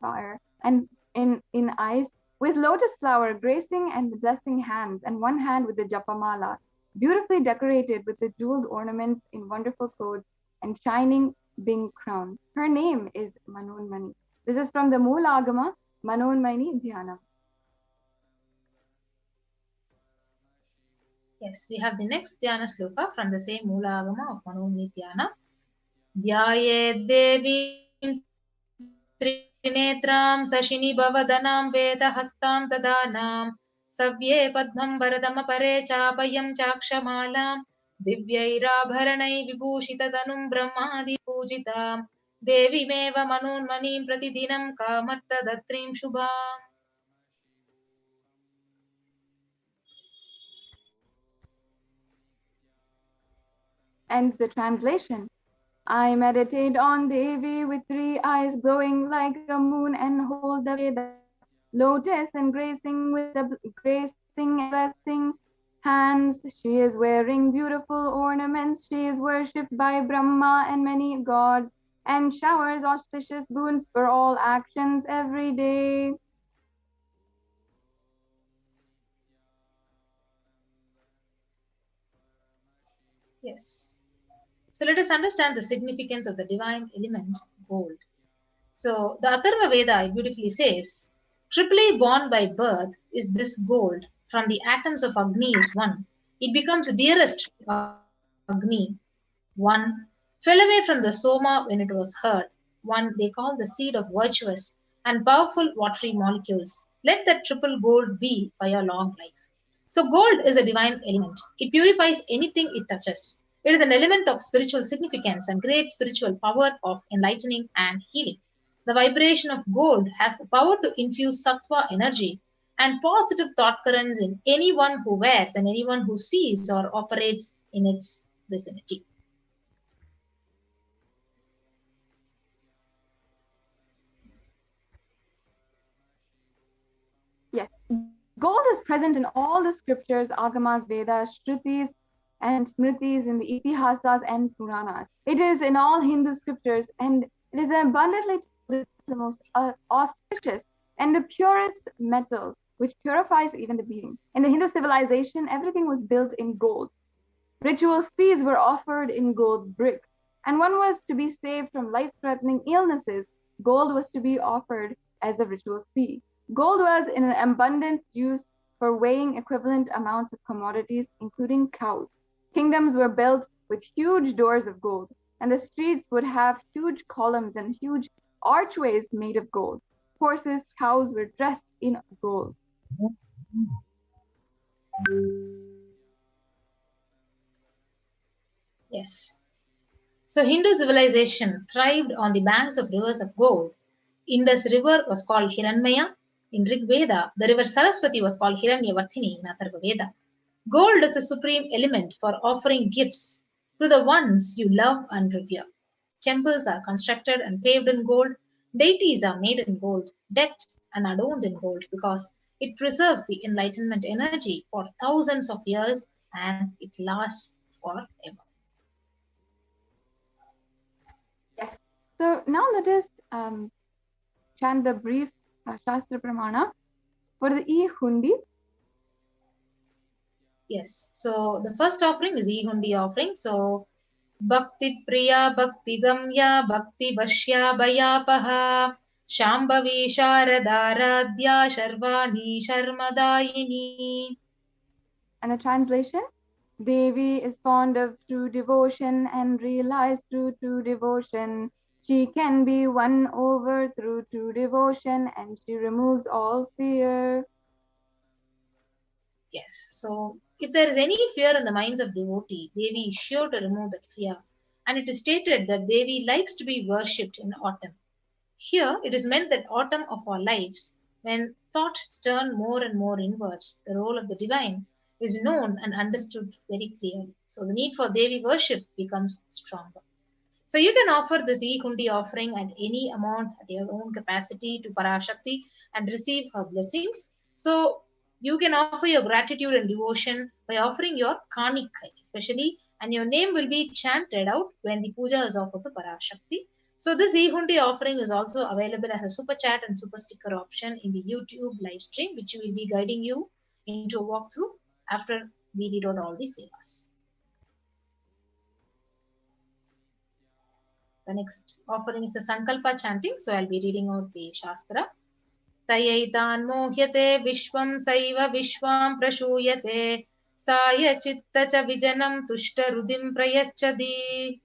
fire and in eyes with lotus flower gracing and the blessing hands, and one hand with the japamala, beautifully decorated with the jeweled ornaments in wonderful clothes and shining Bing crown. Her name is Manonmani. This is from the Moola Agama, Manonmani Dhyanam. Yes, we have the next Dhyana sloka from the same Moola Agama of Manonmani Dhyana. Dhyaye Devim Trinetram Sashini Bhavadhanam Veda Hastam Dadanam Savye Padmam Varadamapare Chapayam Chakshamalam Divyairabharanai Vibhushitadanum Brahmadi Pujitam Devi Meva Manonmanim Pratidinam Kamarta Datrim Shubham. And the translation. I meditate on Devi with 3 eyes glowing like a moon and hold the Vedas, lotus and gracing with the gracing and blessing hands. She is wearing beautiful ornaments. She is worshipped by Brahma and many gods and showers auspicious boons for all actions every day. Yes. So let us understand the significance of the divine element gold. So the Atharva Veda beautifully says, triply born by birth is this gold. From the atoms of Agni is one. It becomes dearest to Agni. One fell away from the Soma when it was heard. One they call the seed of virtuous and powerful watery molecules. Let that triple gold be for your long life. So gold is a divine element. It purifies anything it touches. It is an element of spiritual significance and great spiritual power of enlightening and healing. The vibration of gold has the power to infuse sattva energy and positive thought currents in anyone who wears and anyone who sees or operates in its vicinity. Yes, gold is present in all the scriptures, Agamas, Vedas, Shrutis, and Smritis, in the Itihasas and Puranas. It is in all Hindu scriptures, and it is abundantly the most auspicious and the purest metal, which purifies even the being. In the Hindu civilization, everything was built in gold. Ritual feasts were offered in gold bricks, and one was to be saved from life-threatening illnesses. Gold was to be offered as a ritual fee. Gold was in an abundance used for weighing equivalent amounts of commodities, including cows. Kingdoms were built with huge doors of gold, and the streets would have huge columns and huge archways made of gold. Horses, cows were dressed in gold. Yes. So Hindu civilization thrived on the banks of rivers of gold. Indus River was called Hiranmaya. In Rig Veda, the river Saraswati was called Hiranyavarthini in Atharva Veda. Gold is the supreme element for offering gifts to the ones you love and revere. Temples are constructed and paved in gold. Deities are made in gold, decked and adorned in gold because it preserves the enlightenment energy for thousands of years and it lasts forever. Yes. So now let us chant the brief Shastra Pramana for the E-Hundi. Yes. So the first offering is E-Hundi offering. So Bhakti Priya Bhakti Gamya Bhakti Bhashya Bhayapaha Shambhavi Sharadaradhya Sharvani Sharmadayini. And the translation: Devi is fond of true devotion and realized through true devotion. She can be won over through true devotion and she removes all fear. Yes. So if there is any fear in the minds of devotee, Devi is sure to remove that fear. And it is stated that Devi likes to be worshipped in autumn. Here it is meant that autumn of our lives, when thoughts turn more and more inwards, the role of the divine is known and understood very clearly. So the need for Devi worship becomes stronger. So you can offer this E-Hundi offering at any amount at your own capacity to Parashakti and receive her blessings. So you can offer your gratitude and devotion by offering your Kanikai especially, and your name will be chanted out when the puja is offered to Parashakti. So this E-Hundi offering is also available as a super chat and super sticker option in the YouTube live stream, which will be guiding you into a walkthrough after we read out all the sevas. The next offering is the Sankalpa chanting. So I'll be reading out the Shastra. Tayaitan mohyate vishwam saiva vishwam prashuyate saya chitta cha vijanam tushta rudim prayaschadi.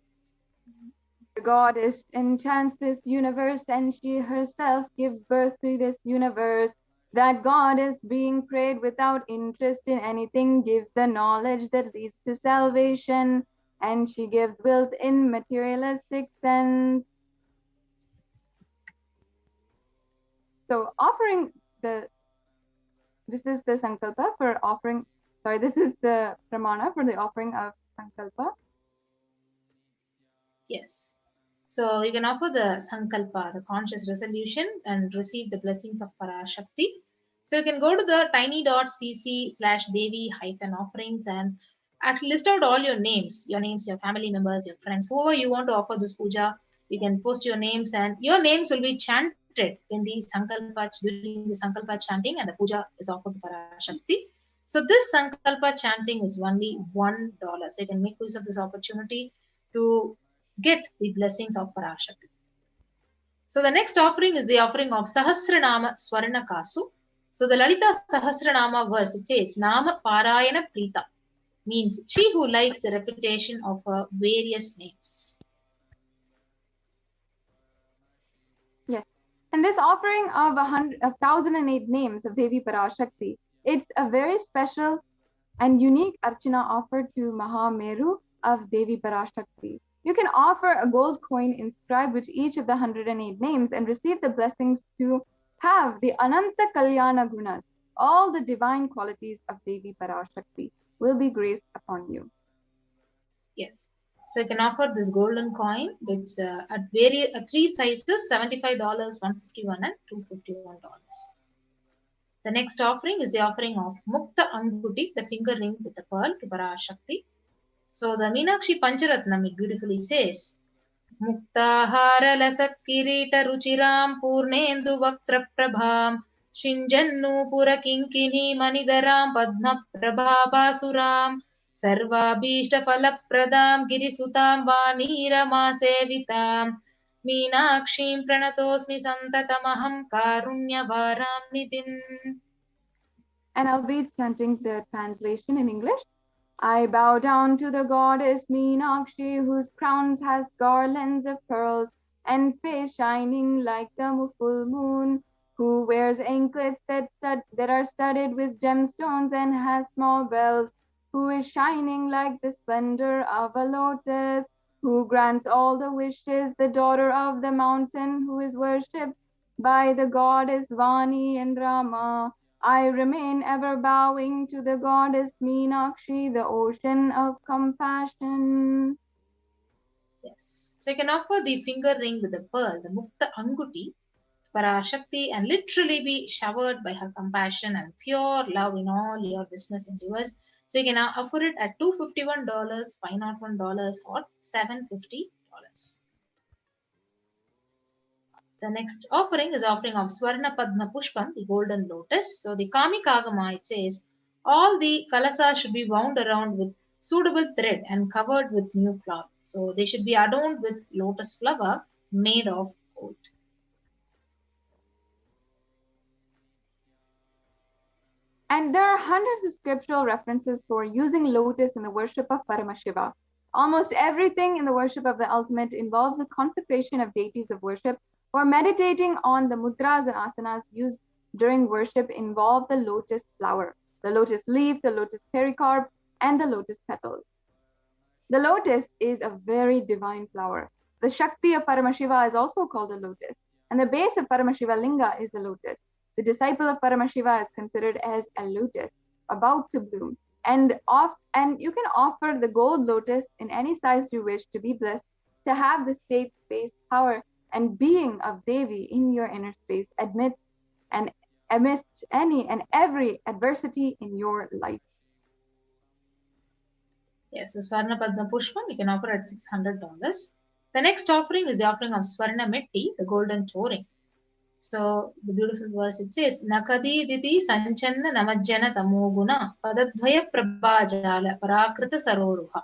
The goddess enchants this universe and she herself gives birth to this universe. That goddess, being prayed without interest in anything, gives the knowledge that leads to salvation, and she gives wealth in materialistic sense. So this is the Sankalpa for offering, this is the Pramana for the offering of Sankalpa. Yes. So you can offer the Sankalpa, the conscious resolution, and receive the blessings of Parashakti. So you can go to the tiny.cc/Devi-offerings and actually list out all your names, your family members, your friends, whoever you want to offer this puja. You can post your names and your names will be chanted in the Sankalpa during the Sankalpa chanting and the puja is offered to Parashakti. So this Sankalpa chanting is only $1. So you can make use of this opportunity to get the blessings of Parashakti. So the next offering is the offering of Sahasranama Swarnakasu. So the Lalita Sahasranama verse, it says, Nama Parayana Prita, means she who likes the repetition of her various names. Yes. And this offering of 1,008 names of Devi Parashakti, it's a very special and unique Archana offered to Mahameru of Devi Parashakti. You can offer a gold coin inscribed with each of the 108 names and receive the blessings to have the Ananta Kalyana Gunas. All the divine qualities of Devi Parashakti will be graced upon you. Yes. So you can offer this golden coin, which at three sizes, $75, $151, and $251. The next offering is the offering of Mukta Anguti, the finger ring with a pearl, to Parashakti. So the Meenakshi Pancharatnam, it beautifully says, Muktahara lasat kirita ruchiram purnendu vaktra prabham shinjannu pura kinkini manidaram padma prabhabasuram sarva bhishta phalapradam girisutam vanirama sevitam Meenakshim pranatosmi santatamaham karunyavaram nidhim. And I'll be chanting the translation in English. I bow down to the goddess Meenakshi, whose crowns has garlands of pearls and face shining like the full moon, who wears anklets that are studded with gemstones and has small bells, who is shining like the splendor of a lotus, who grants all the wishes, the daughter of the mountain, who is worshipped by the goddess Vani and Rama. I remain ever bowing to the goddess Meenakshi, the ocean of compassion. Yes. So you can offer the finger ring with the pearl, the Mukta Anguti, Parashakti, and literally be showered by her compassion and pure love in all your business endeavors. So you can now offer it at $251, $501, or $750. The next offering is offering of Swarna Padma Pushpam, the golden lotus. So the Kamika Agama, it says, all the Kailasa should be wound around with suitable thread and covered with new cloth. So they should be adorned with lotus flower made of gold. And there are hundreds of scriptural references for using lotus in the worship of Paramashiva. Almost everything in the worship of the ultimate involves a consecration of deities of worship, or meditating on the mudras and asanas used during worship involve the lotus flower, the lotus leaf, the lotus pericarp, and the lotus petals. The lotus is a very divine flower. The Shakti of Paramashiva is also called a lotus, and the base of Paramashiva Linga is a lotus. The disciple of Paramashiva is considered as a lotus, about to bloom. And you can offer the gold lotus in any size you wish to be blessed, to have the state-based power and being of Devi in your inner space amidst any and every adversity in your life. Yes, so Swarna Padma Pushpam you can offer at $600. The next offering is the offering of Swarna Metti, the golden touring. So the beautiful verse, it says, Nakadi diti sanchanna namajjana tamoguna padadvaya prabhajala parakrita saroruha.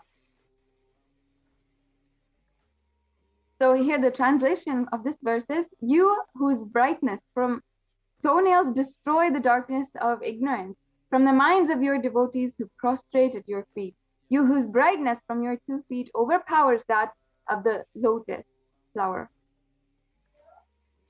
So here the translation of this verse is, you whose brightness from toenails destroy the darkness of ignorance, from the minds of your devotees who prostrate at your feet, you whose brightness from your 2 feet overpowers that of the lotus flower.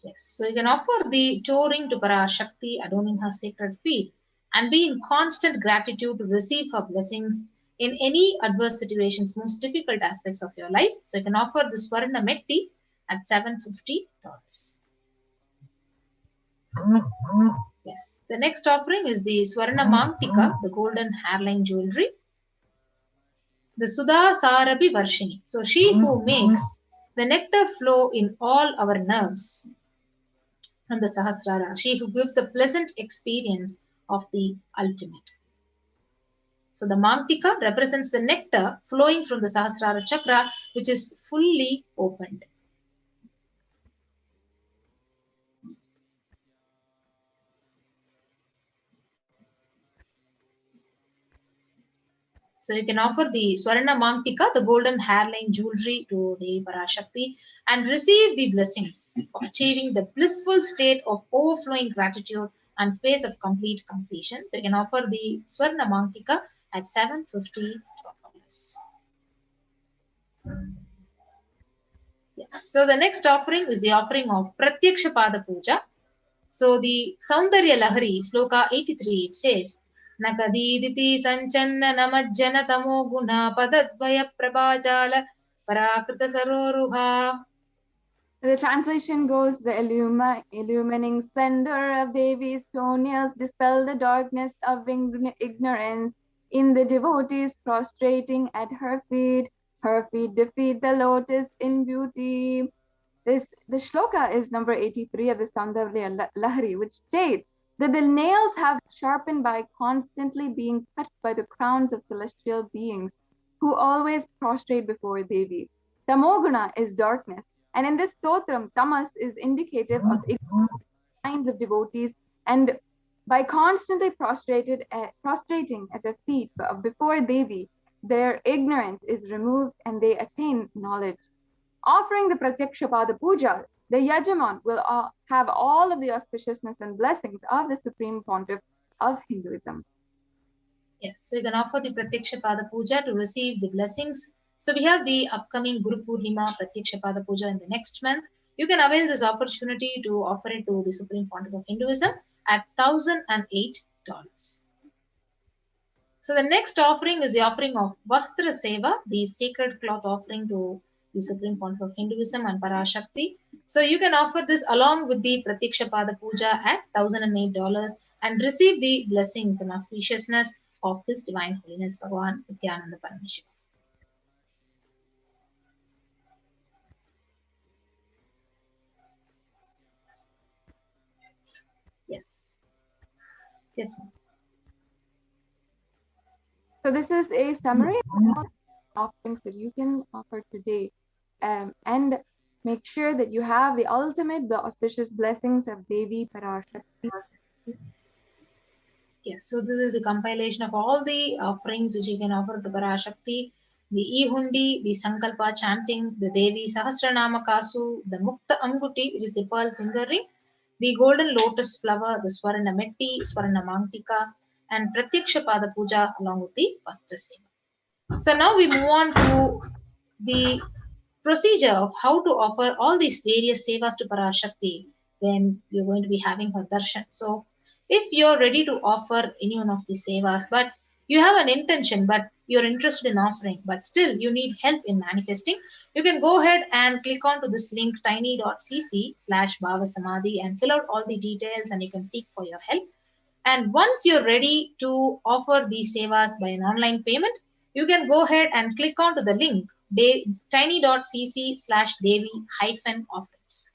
Yes, so you can offer the touring to Parashakti, adorning her sacred feet, and be in constant gratitude to receive her blessings in any adverse situations, most difficult aspects of your life. So you can offer the Swarna Metti at $750. Yes, the next offering is the Swarna Mangtika, the golden hairline jewelry. The Sudha Sarabi Varshini. So she who makes the nectar flow in all our nerves from the Sahasrara, she who gives a pleasant experience of the ultimate. So the Mangtika represents the nectar flowing from the Sahasrara chakra, which is fully opened. So you can offer the Swarna Mangtika, the golden hairline jewelry, to the Parashakti and receive the blessings of achieving the blissful state of overflowing gratitude and space of complete completion. So you can offer the Swarna Mangtika at $750. Yes. So the next offering is the offering of Pratyaksha Pada Puja. So the Saundarya Lahari, Sloka 83, it says, Nakadiditi sanchanna namajjana tamo guna padadvaya prabhajala parakrita saroruha. The translation goes, the illumining splendor of Devi's toenails dispel the darkness of ignorance in the devotees prostrating at her feet. Her feet defeat the lotus in beauty. The shloka is number 83 of the Saundarya Lahari, which states that the nails have sharpened by constantly being touched by the crowns of celestial beings who always prostrate before Devi. Tamoguna is darkness, and in this stotram, tamas is indicative of kinds of devotees, and by constantly prostrating at the feet before Devi, their ignorance is removed and they attain knowledge. Offering the Pratyakshapada Puja, the Yajaman will have all of the auspiciousness and blessings of the Supreme Pontiff of Hinduism. Yes, so you can offer the Pratyakshapada Puja to receive the blessings. So we have the upcoming Guru Purnima Pratyakshapada Puja in the next month. You can avail this opportunity to offer it to the Supreme Pontiff of Hinduism at $1,008. So the next offering is the offering of Vastra Seva, the sacred cloth offering to the Supreme Pontiff of Hinduism and Parashakti. So you can offer this along with the Pratyakshapada Puja at $1,008 and receive the blessings and auspiciousness of His Divine Holiness Bhagavan Nithyananda Paramashivam. Yes. Yes, ma'am. So this is a summary of offerings that you can offer today, and make sure that you have the auspicious blessings of Devi Parashakti. Yes, so this is the compilation of all the offerings which you can offer to Parashakti, the E-Hundi, the Sankalpa chanting, the Devi Sahasranama Kasu, the Mukta Anguti, which is the pearl finger ring, the golden lotus flower, the Swarna Metti, Swarna Mangtika, and Pratyakshapada Puja along with the Vastra Seva. So now we move on to the procedure of how to offer all these various sevas to Parashakti when you're going to be having her darshan. So if you're ready to offer any one of these sevas, but you have an intention, but you're interested in offering, but still you need help in manifesting, you can go ahead and click onto this link tiny.cc/Bhavasamadhi and fill out all the details and you can seek for your help. And once you're ready to offer these sevas by an online payment, you can go ahead and click onto the link tiny.cc/Devi-offerings.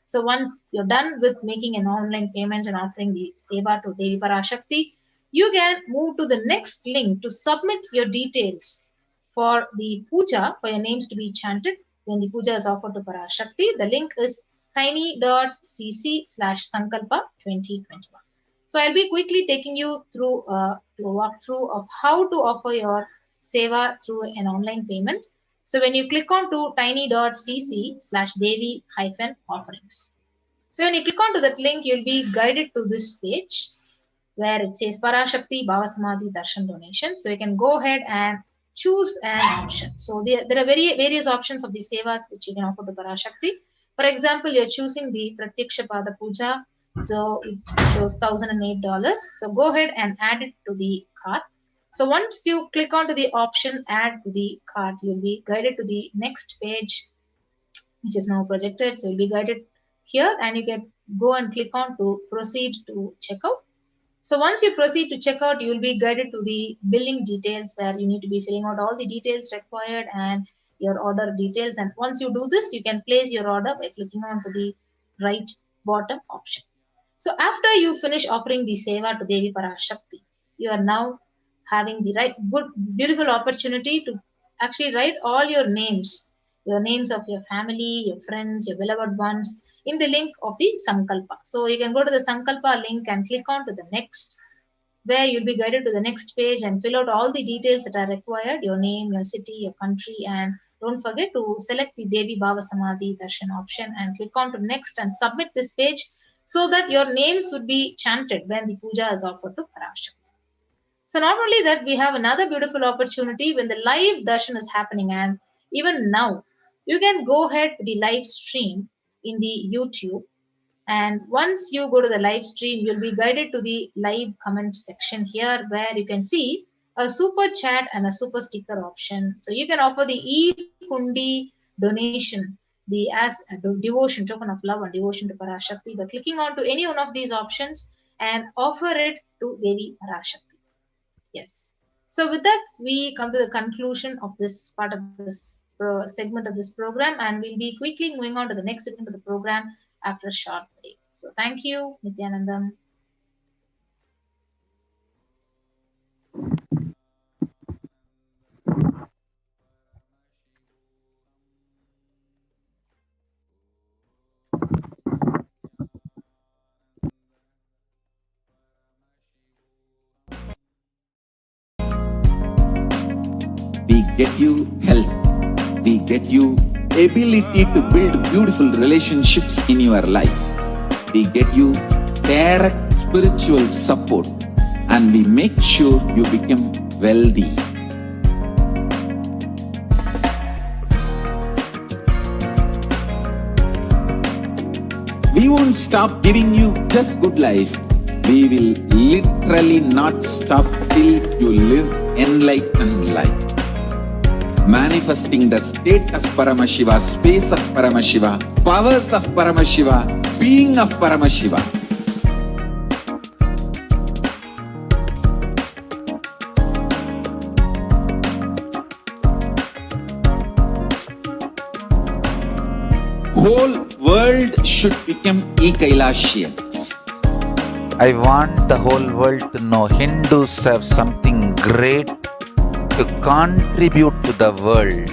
So once you're done with making an online payment and offering the seva to Devi Parashakti, you can move to the next link to submit your details for the puja, for your names to be chanted when the puja is offered to Parashakti. The link is tiny.cc/Sankalpa 2021. So I'll be quickly taking you through a walkthrough of how to offer your seva through an online payment. So when you click on to tiny.cc/Devi-offerings. So when you click onto that link, you'll be guided to this page where it says Parashakti Bhavasamadhi Darshan donation. So you can go ahead and choose an option. So there are various options of the sevas which you can offer to Parashakti. For example, you're choosing the Pratyakshapada Puja. So it shows $1,008. So go ahead and add it to the cart. So once you click onto the option add to the cart, you'll be guided to the next page, which is now projected. So you'll be guided here and you can go and click on to proceed to checkout. So once you proceed to checkout, you will be guided to the billing details where you need to be filling out all the details required and your order details. And once you do this, you can place your order by clicking on to the right bottom option. So after you finish offering the seva to Devi Parashakti, you are now having the beautiful opportunity to actually write all your names of your family, your friends, your beloved ones in the link of the Sankalpa. So you can go to the Sankalpa link and click on to the next, where you'll be guided to the next page and fill out all the details that are required, your name, your city, your country, and don't forget to select the Devi Bhavasamadhi Darshan option and click on to next and submit this page so that your names would be chanted when the puja is offered to Parashakti. So not only that, we have another beautiful opportunity when the live darshan is happening, and even now you can go ahead with the live stream in the YouTube. And once you go to the live stream, you'll be guided to the live comment section here where you can see a super chat and a super sticker option. So you can offer the e-hundi donation, as a devotion, token of love and devotion to Parashakti by clicking on to any one of these options and offer it to Devi Parashakti. Yes. So with that, we come to the conclusion of this part of this segment of this program, and we'll be quickly moving on to the next segment of the program after a short break. So thank you, Nithyanandam. We get you help. We get you ability to build beautiful relationships in your life. We get you direct spiritual support and we make sure you become wealthy. We won't stop giving you just good life. We will literally not stop till you live enlightened life. Manifesting the state of Paramashiva, space of Paramashiva, powers of Paramashiva, being of Paramashiva. Whole world should become Kailasians. I want the whole world to know Hindus have something great to contribute to the world.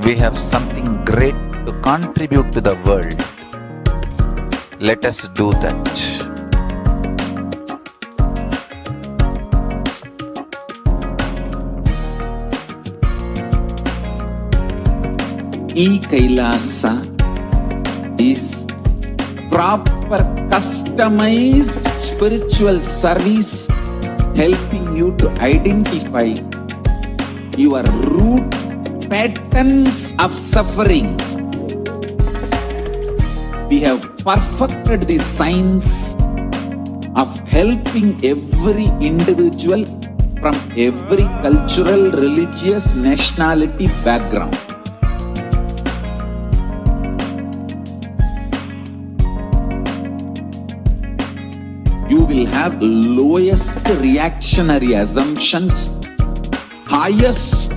We have something great to contribute to the world. Let us do that. Kailasa is proper customized spiritual service helping you to identify your root patterns of suffering. We have perfected the science of helping every individual from every cultural, religious, nationality background. You will have lowest reactionary assumptions, highest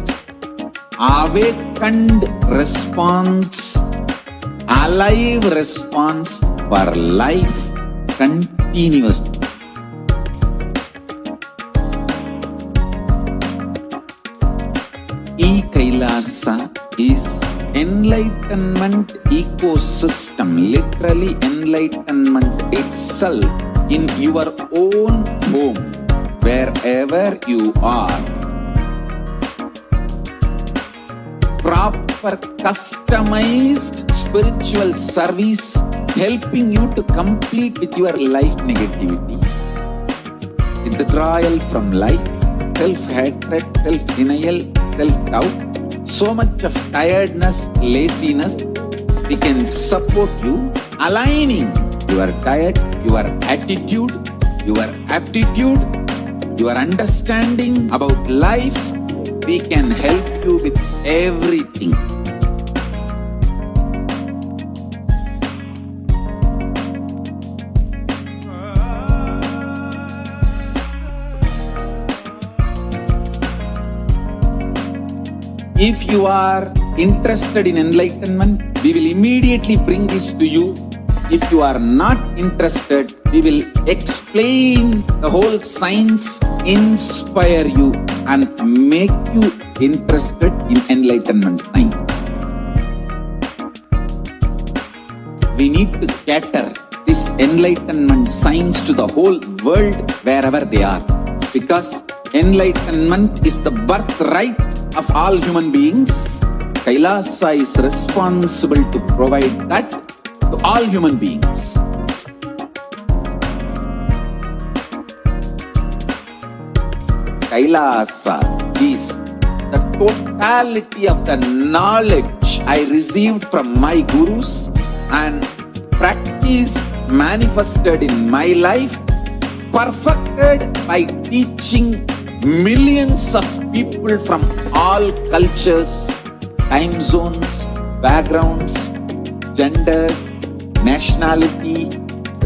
awakened response, alive response for life continuously. Kailasa is enlightenment ecosystem, literally enlightenment itself in your own home, wherever you are. Proper customized spiritual service helping you to complete with your life negativity, withdrawal from life, self-hatred, self-denial, self-doubt, so much of tiredness, laziness. We can support you aligning your diet, your attitude, your aptitude, your understanding about life. We can help you with everything. If you are interested in enlightenment, we will immediately bring this to you. If you are not interested, we will explain the whole science, inspire you and make you interested in enlightenment time. We need to cater this enlightenment science to the whole world wherever they are, because enlightenment is the birthright of all human beings. Kailasa is responsible to provide that to all human beings. Kailasa is the totality of the knowledge I received from my gurus and practice manifested in my life, perfected by teaching millions of people from all cultures, time zones, backgrounds, genders, nationality,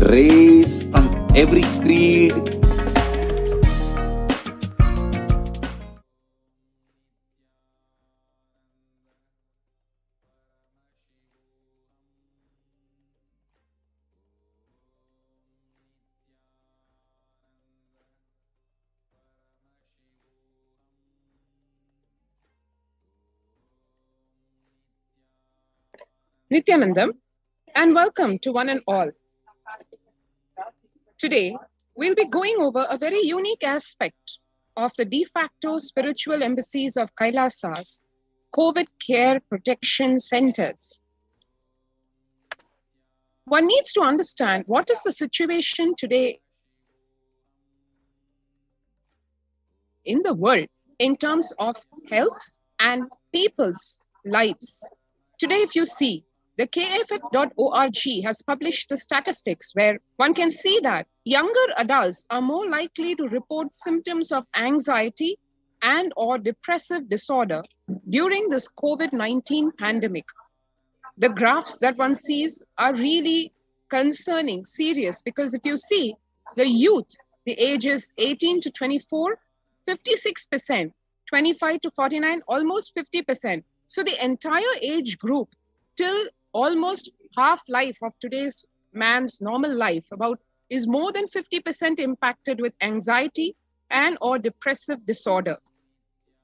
race, from every creed. Nithyanandam, and welcome to one and all. Today, we'll be going over a very unique aspect of the de facto spiritual embassies of Kailasas, COVID care protection centers. One needs to understand what is the situation today in the world in terms of health and people's lives. Today, if you see, the KFF.org has published the statistics where one can see that younger adults are more likely to report symptoms of anxiety and or depressive disorder during this COVID-19 pandemic. The graphs that one sees are really concerning, serious, because if you see the youth, the ages 18 to 24, 56%, 25 to 49, almost 50%. So the entire age group till almost half life of today's man's normal life is more than 50% impacted with anxiety and or depressive disorder,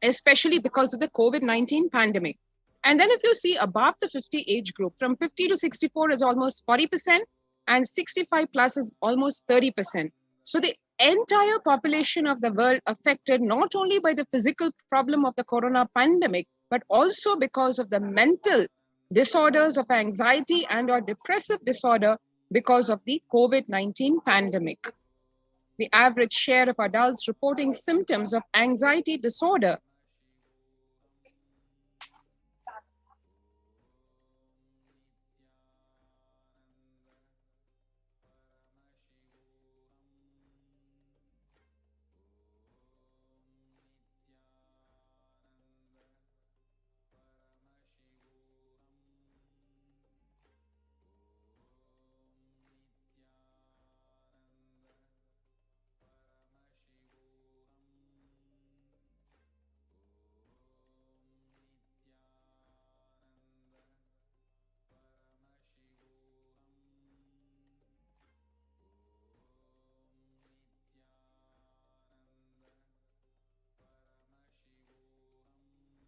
especially because of the COVID-19 pandemic. And then if you see above the 50 age group, from 50 to 64 is almost 40%, and 65 plus is almost 30%. So the entire population of the world affected not only by the physical problem of the corona pandemic, but also because of the mental disorders of anxiety and or depressive disorder because of the COVID-19 pandemic. The average share of adults reporting symptoms of anxiety disorder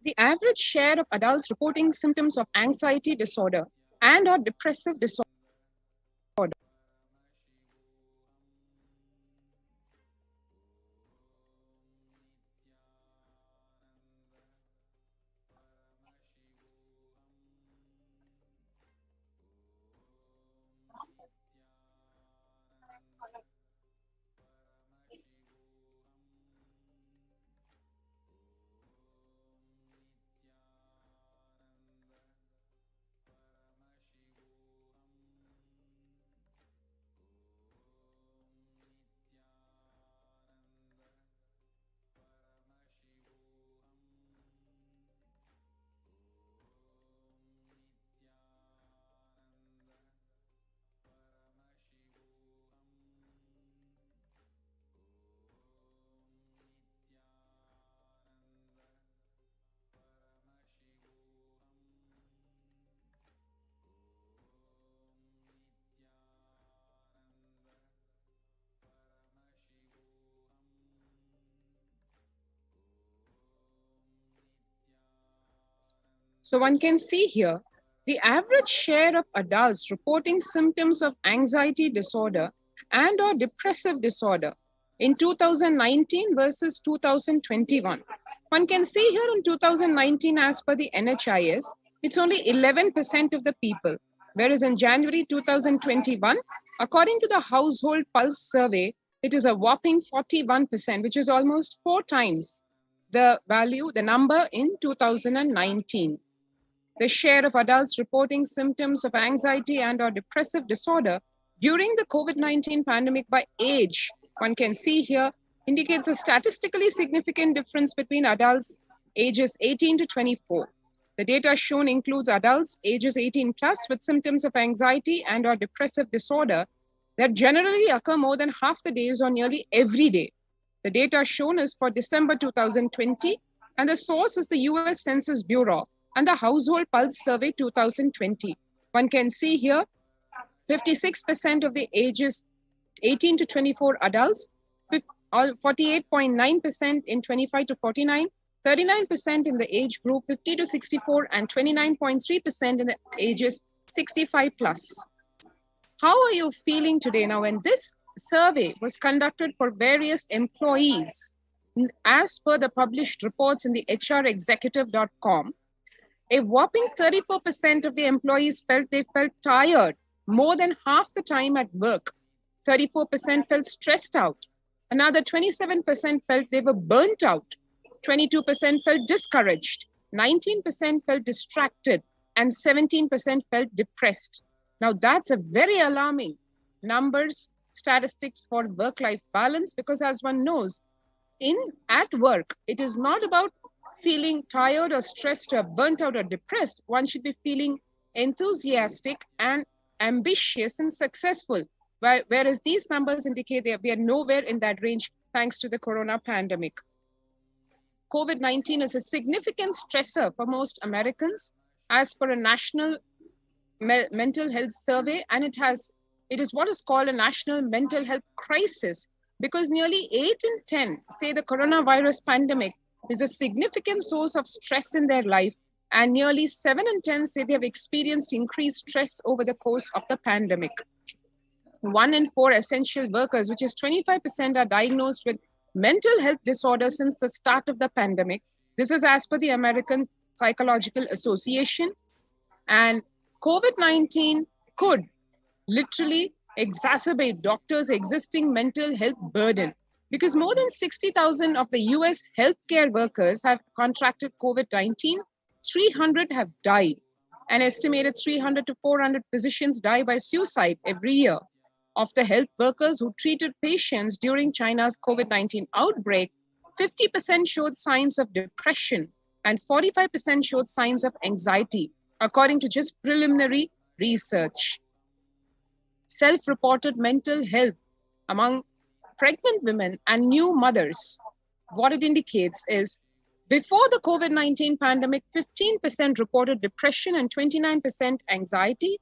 the average share of adults reporting symptoms of anxiety disorder and or depressive disorder So one can see here, the average share of adults reporting symptoms of anxiety disorder and or depressive disorder in 2019 versus 2021. One can see here in 2019, as per the NHIS, it's only 11% of the people, whereas in January 2021, according to the Household Pulse Survey, it is a whopping 41%, which is almost 4 times the number in 2019. The share of adults reporting symptoms of anxiety and or depressive disorder during the COVID-19 pandemic by age, one can see here, indicates a statistically significant difference between adults ages 18 to 24. The data shown includes adults ages 18 plus with symptoms of anxiety and or depressive disorder that generally occur more than half the days or nearly every day. The data shown is for December 2020, and the source is the US Census Bureau and the Household Pulse Survey 2020. One can see here, 56% of the ages 18 to 24 adults, 48.9% in 25 to 49, 39% in the age group 50 to 64, and 29.3% in the ages 65 plus. How are you feeling today now? And this survey was conducted for various employees. As per the published reports in the hrexecutive.com, a whopping 34% of the employees felt they felt tired more than half the time at work. 34% felt stressed out. Another 27% felt they were burnt out. 22% felt discouraged. 19% felt distracted. And 17% felt depressed. Now that's a very alarming numbers, statistics for work-life balance, because as one knows, at work, it is not about feeling tired or stressed or burnt out or depressed. One should be feeling enthusiastic and ambitious and successful. Whereas these numbers indicate that we are nowhere in that range thanks to the corona pandemic. COVID-19 is a significant stressor for most Americans as per a national mental health survey, and it is what is called a national mental health crisis, because nearly 8 in 10 say the coronavirus pandemic is a significant source of stress in their life, and nearly 7 in 10 say they have experienced increased stress over the course of the pandemic. 1 in 4 essential workers, which is 25%, are diagnosed with mental health disorders since the start of the pandemic. This is as per the American Psychological Association. And COVID-19 could literally exacerbate doctors' existing mental health burden, because more than 60,000 of the US healthcare workers have contracted COVID-19. 300 have died. An estimated 300 to 400 physicians die by suicide every year. Of the health workers who treated patients during China's COVID-19 outbreak, 50% showed signs of depression and 45% showed signs of anxiety, according to just preliminary research. Self-reported mental health among pregnant women and new mothers, what it indicates is, before the COVID-19 pandemic, 15% reported depression and 29% anxiety.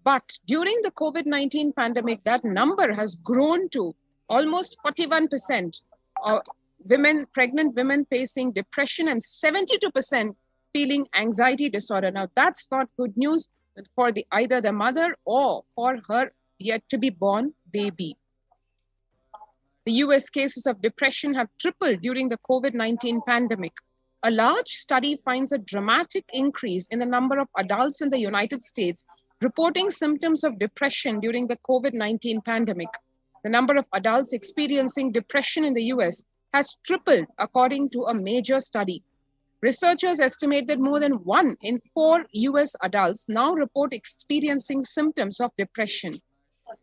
But during the COVID-19 pandemic, that number has grown to almost 41% of pregnant women facing depression and 72% feeling anxiety disorder. Now, that's not good news for either the mother or for her yet to be born baby. The US cases of depression have tripled during the COVID-19 pandemic. A large study finds a dramatic increase in the number of adults in the United States reporting symptoms of depression during the COVID-19 pandemic. The number of adults experiencing depression in the US has tripled, according to a major study. Researchers estimate that more than 1 in 4 US adults now report experiencing symptoms of depression.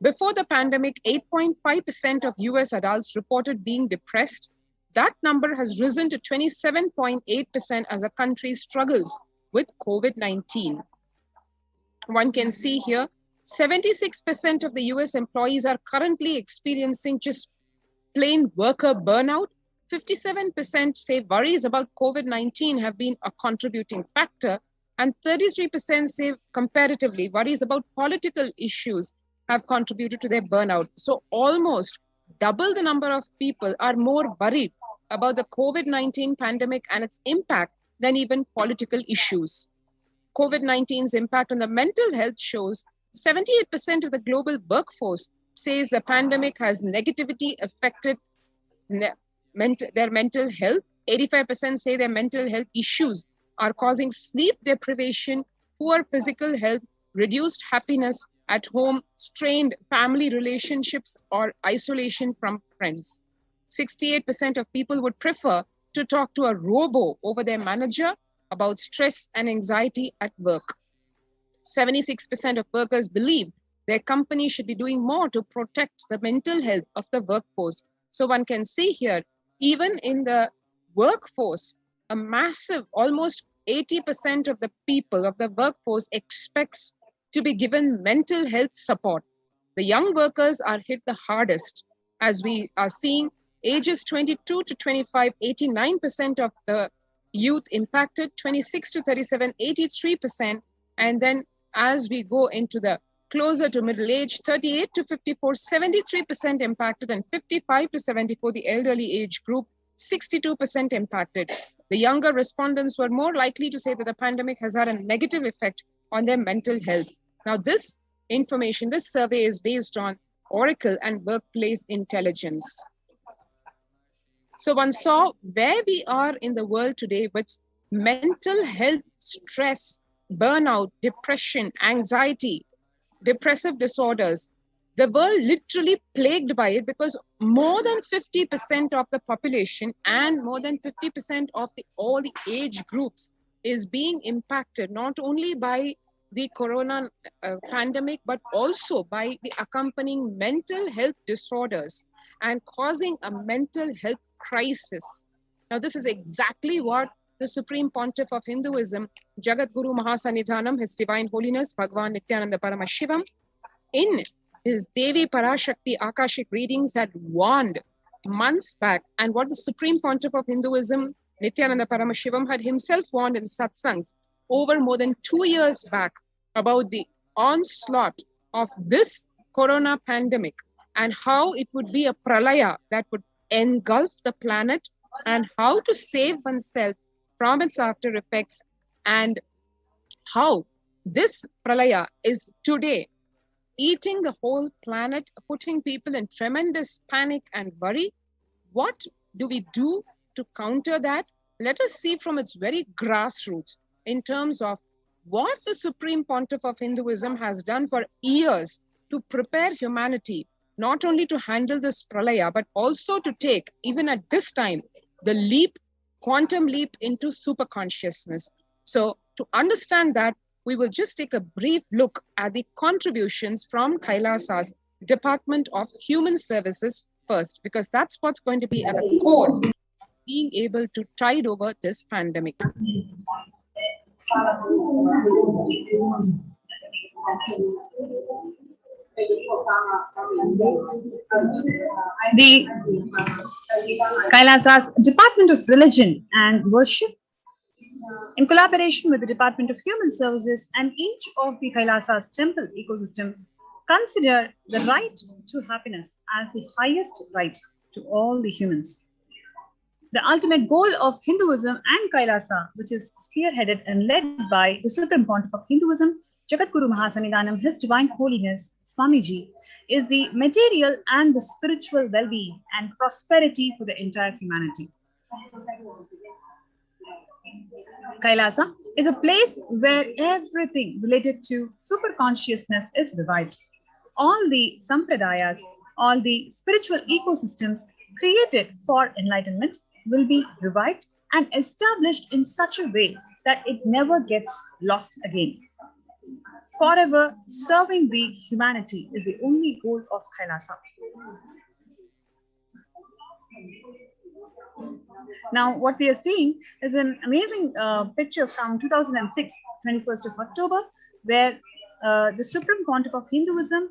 Before the pandemic, 8.5% of US adults reported being depressed. That number has risen to 27.8% as the country struggles with COVID-19. One can see here, 76% of the US employees are currently experiencing just plain worker burnout. 57% say worries about COVID-19 have been a contributing factor, and 33% say comparatively worries about political issues have contributed to their burnout. So almost double the number of people are more worried about the COVID-19 pandemic and its impact than even political issues. COVID-19's impact on the mental health shows 78% of the global workforce says the pandemic has negatively affected their mental health. 85% say their mental health issues are causing sleep deprivation, poor physical health, reduced happiness at home, strained family relationships, or isolation from friends. 68% of people would prefer to talk to a robo over their manager about stress and anxiety at work. 76% of workers believe their company should be doing more to protect the mental health of the workforce. So one can see here, even in the workforce, a massive, almost 80% of the people of the workforce expects to be given mental health support. The young workers are hit the hardest. As we are seeing, ages 22 to 25, 89% of the youth impacted, 26 to 37, 83%. And then as we go into the closer to middle age, 38 to 54, 73% impacted, and 55 to 74, the elderly age group, 62% impacted. The younger respondents were more likely to say that the pandemic has had a negative effect on their mental health. Now, this information, this survey is based on oracle and workplace intelligence. So one saw where we are in the world today with mental health, stress, burnout, depression, anxiety, depressive disorders. The world literally plagued by it because more than 50% of the population and more than 50% of all the age groups is being impacted not only by the corona pandemic, but also by the accompanying mental health disorders and causing a mental health crisis. Now, this is exactly what the Supreme Pontiff of Hinduism, Jagat Guru Mahasannidhanam, His Divine Holiness, Bhagavan Nithyananda Paramashivam, in his Devi Parashakti Akashic readings had warned months back, and what the Supreme Pontiff of Hinduism, Nithyananda Paramashivam, had himself warned in satsangs over more than 2 years back about the onslaught of this corona pandemic and how it would be a pralaya that would engulf the planet, and how to save oneself from its after effects, and how this pralaya is today eating the whole planet, putting people in tremendous panic and worry. What do we do to counter that? Let us see from its very grassroots in terms of what the Supreme Pontiff of Hinduism has done for years to prepare humanity, not only to handle this pralaya, but also to take, even at this time, the leap, quantum leap into super consciousness. So to understand that, we will just take a brief look at the contributions from Kailasa's Department of Human Services first, because that's what's going to be at the core of being able to tide over this pandemic. The Kailasa's Department of Religion and Worship, in collaboration with the Department of Human Services and each of the Kailasa's temple ecosystem, consider the right to happiness as the highest right to all the humans. The ultimate goal of Hinduism and Kailasa, which is spearheaded and led by the Supreme Pontiff of Hinduism, Jagat Guru Mahasannidhanam, His Divine Holiness, Swamiji, is the material and the spiritual well-being and prosperity for the entire humanity. Kailasa is a place where everything related to super consciousness is revived. All the sampradayas, all the spiritual ecosystems created for enlightenment will be revived and established in such a way that it never gets lost again. Forever serving the humanity is the only goal of Kailasa. Now, what we are seeing is an amazing picture from 2006, 21st of October, where the Supreme Pontiff of Hinduism,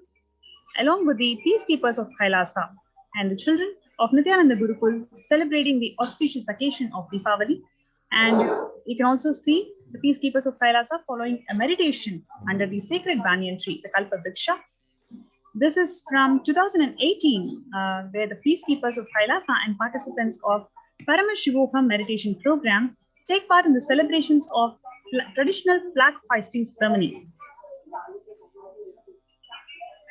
along with the peacekeepers of Kailasa and the children of Nithyananda Gurukul, celebrating the auspicious occasion of Deepavali. And you can also see the peacekeepers of Kailasa following a meditation under the sacred banyan tree, the Kalpa Vriksha. This is from 2018, where the peacekeepers of Kailasa and participants of Paramashivoham meditation program take part in the celebrations of traditional flag hoisting ceremony.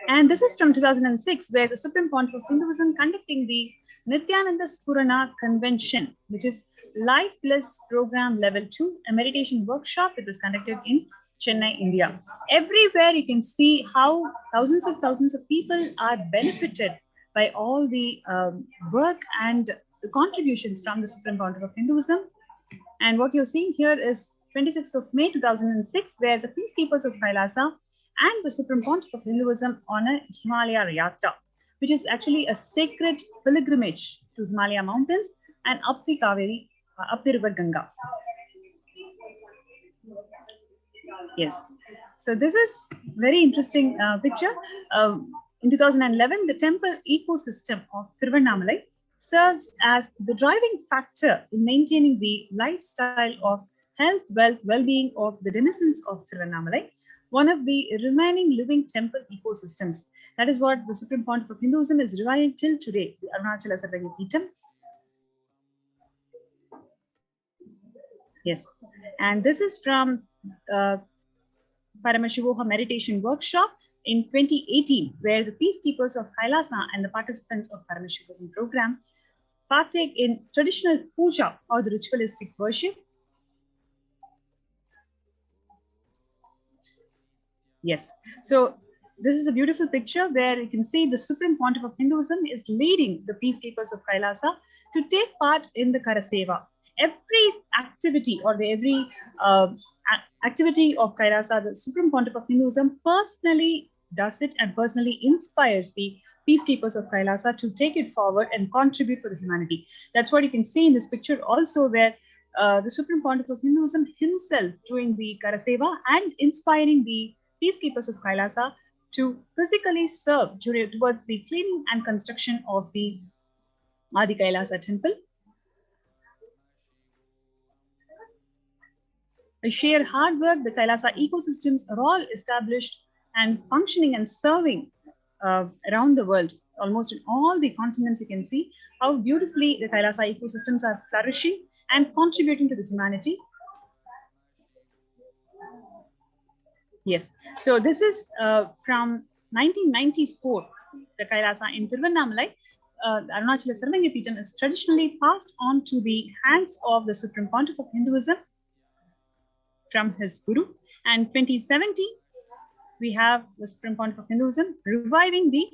And this is from 2006, where the Supreme Pontiff of Hinduism conducting the Nithyananda Spurana Convention, which is Life Bliss Program Level 2, a meditation workshop that was conducted in Chennai, India. Everywhere you can see how thousands of people are benefited by all the work and the contributions from the Supreme Pontiff of Hinduism. And what you're seeing here is 26th of May 2006, where the peacekeepers of Kailasa and the Supreme Pontiff of Hinduism on a Himalaya Yatra, which is actually a sacred pilgrimage to Himalaya mountains and up the Kaveri, up the river Ganga. Yes, so this is very interesting picture. In 2011, the temple ecosystem of Tiruvannamalai serves as the driving factor in maintaining the lifestyle of health, wealth, well-being of the denizens of Tiruvannamalai, one of the remaining living temple ecosystems. That is what the Supreme Pontiff of Hinduism is reviving till today, the Arunachala Sarvagya Peetham. Yes, and this is from Paramashivoham meditation workshop, in 2018, where the peacekeepers of Kailasa and the participants of Paramashivoham program partake in traditional puja or the ritualistic worship. Yes, so this is a beautiful picture where you can see the Supreme Pontiff of Hinduism is leading the peacekeepers of Kailasa to take part in the Karaseva. Every activity or every activity of Kailasa, the Supreme Pontiff of Hinduism personally does it and personally inspires the peacekeepers of Kailasa to take it forward and contribute for the humanity. That's what you can see in this picture also, where the Supreme Pontiff of Hinduism himself doing the Karaseva and inspiring the peacekeepers of Kailasa to physically serve towards the cleaning and construction of the Adi Kailasa temple. By sheer hard work, the Kailasa ecosystems are all established and functioning and serving around the world. Almost in all the continents, you can see how beautifully the Kailasa ecosystems are flourishing and contributing to the humanity. Yes, so this is from 1994. The Kailasa in Tiruvannamalai, Arunachala Sarangangapeetham is traditionally passed on to the hands of the Supreme Pontiff of Hinduism from his Guru. And 2017, we have the Supreme Pontiff of Hinduism reviving the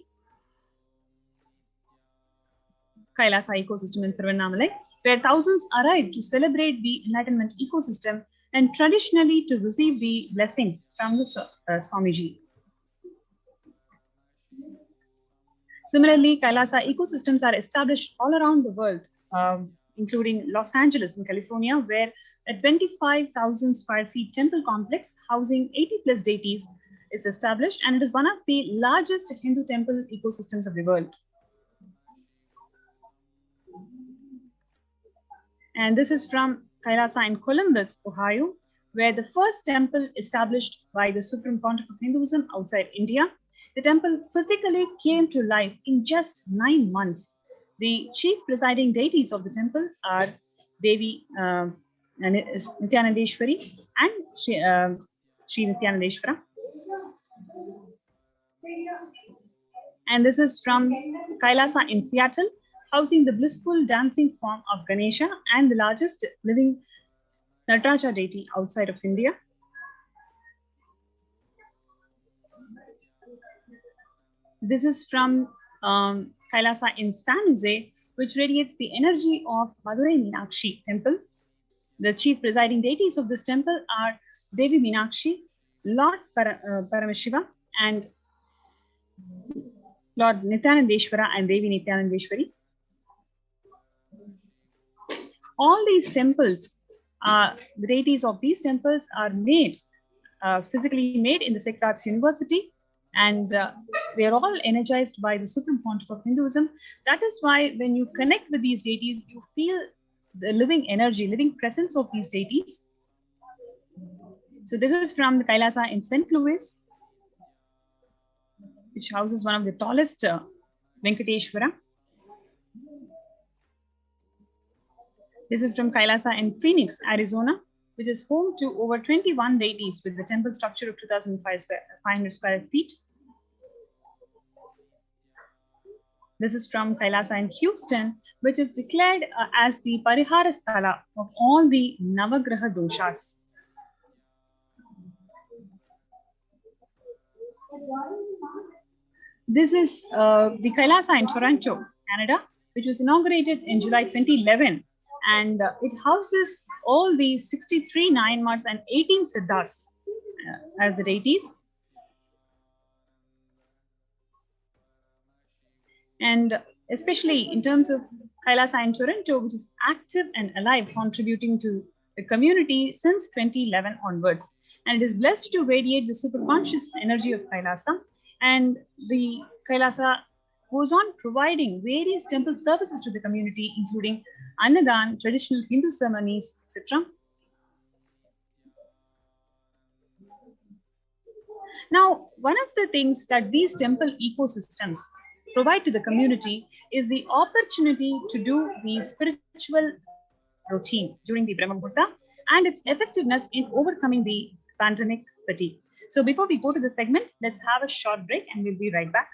Kailasa ecosystem in Tiruvannamalai, where thousands arrive to celebrate the enlightenment ecosystem and traditionally to receive the blessings from the Swamiji. Similarly, Kailasa ecosystems are established all around the world, including Los Angeles in California, where a 25,000 square feet temple complex housing 80 plus deities is established, and it is one of the largest Hindu temple ecosystems of the world. And this is from Kailasa in Columbus, Ohio, where the first temple established by the Supreme Pontiff of Hinduism outside India. The temple physically came to life in just 9 months. The chief presiding deities of the temple are Devi Nithyanandeshwari and Sri Nithyanandeshwara. And this is from Kailasa in Seattle, housing the blissful dancing form of Ganesha and the largest living Nataraja deity outside of India. This is from Kailasa in San Jose, which radiates the energy of Madurai Meenakshi temple. The chief presiding deities of this temple are Devi Meenakshi, Lord Paramashiva, and Lord Nithyanandeshwara and Devi Nithyanandeshwari. All these temples, the deities of these temples are made, physically made in the Sacred Arts University, and they are all energized by the Supreme Pontiff of Hinduism. That is why when you connect with these deities, you feel the living energy, living presence of these deities. So this is from the Kailasa in St. Louis, which houses one of the tallest Venkateshwara. This is from Kailasa in Phoenix, Arizona, which is home to over 21 deities with the temple structure of 2,500 square feet. This is from Kailasa in Houston, which is declared as the Parihara Sthala of all the Navagraha doshas. This is the Kailasa in Toronto, Canada, which was inaugurated in July 2011. And it houses all the 63 Nayanmars and 18 Siddhas as the deities. And especially in terms of Kailasa in Toronto, which is active and alive, contributing to the community since 2011 onwards. And it is blessed to radiate the superconscious energy of Kailasa. And the Kailasa goes on providing various temple services to the community, including Annadan, traditional Hindu ceremonies, etc. Now, one of the things that these temple ecosystems provide to the community is the opportunity to do the spiritual routine during the Brahma Muhurta and its effectiveness in overcoming the pandemic fatigue. So before we go to the segment, let's have a short break and we'll be right back.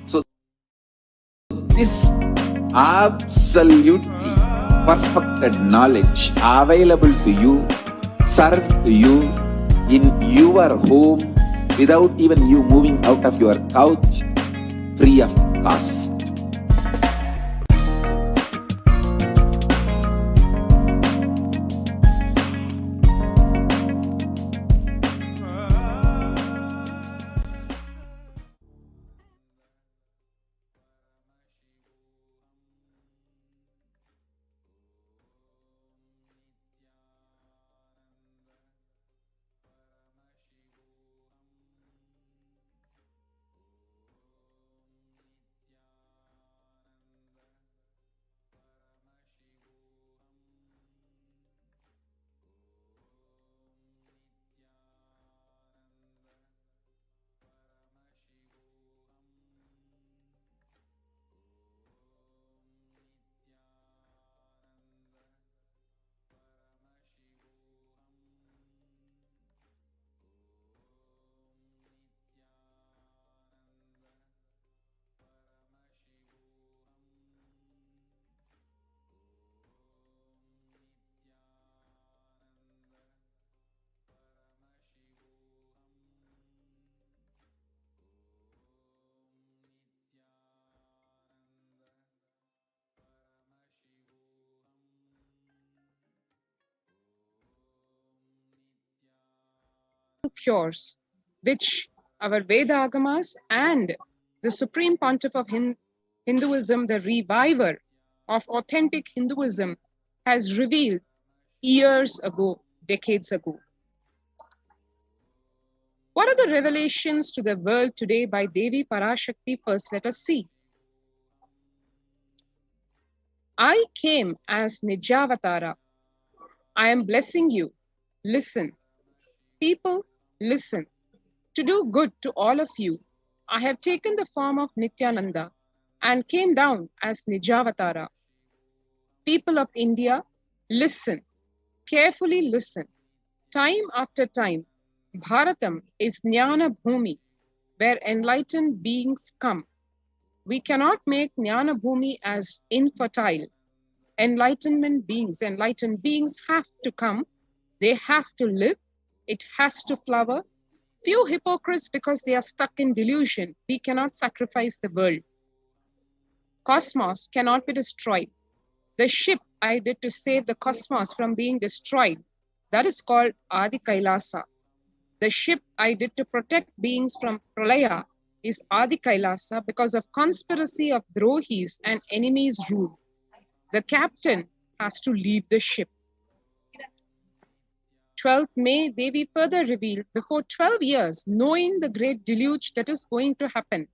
So this absolutely perfected knowledge available to you, served to you in your home without even you moving out of your couch, free of cost. Cures, which our Veda Agamas and the Supreme Pontiff of Hinduism, the reviver of authentic Hinduism, has revealed years ago, decades ago. What are the revelations to the world today by Devi Parashakti? First, let us see. I came as Nijavatara. I am blessing you. Listen. People, listen. To do good to all of you, I have taken the form of Nithyananda and came down as Nijavatara. People of India, listen. Carefully listen. Time after time, Bharatam is Jnana Bhumi, where enlightened beings come. We cannot make Jnana Bhumi as infertile. Enlightened beings have to come. They have to live. It has to flower. Few hypocrites because they are stuck in delusion. We cannot sacrifice the world. Cosmos cannot be destroyed. The ship I did to save the cosmos from being destroyed, that is called Adi Kailasa. The ship I did to protect beings from Pralaya is Adi Kailasa because of conspiracy of Drohis and enemies' rule. The captain has to leave the ship. 12th May, Devi further revealed, before 12 years, knowing the great deluge that is going to happen,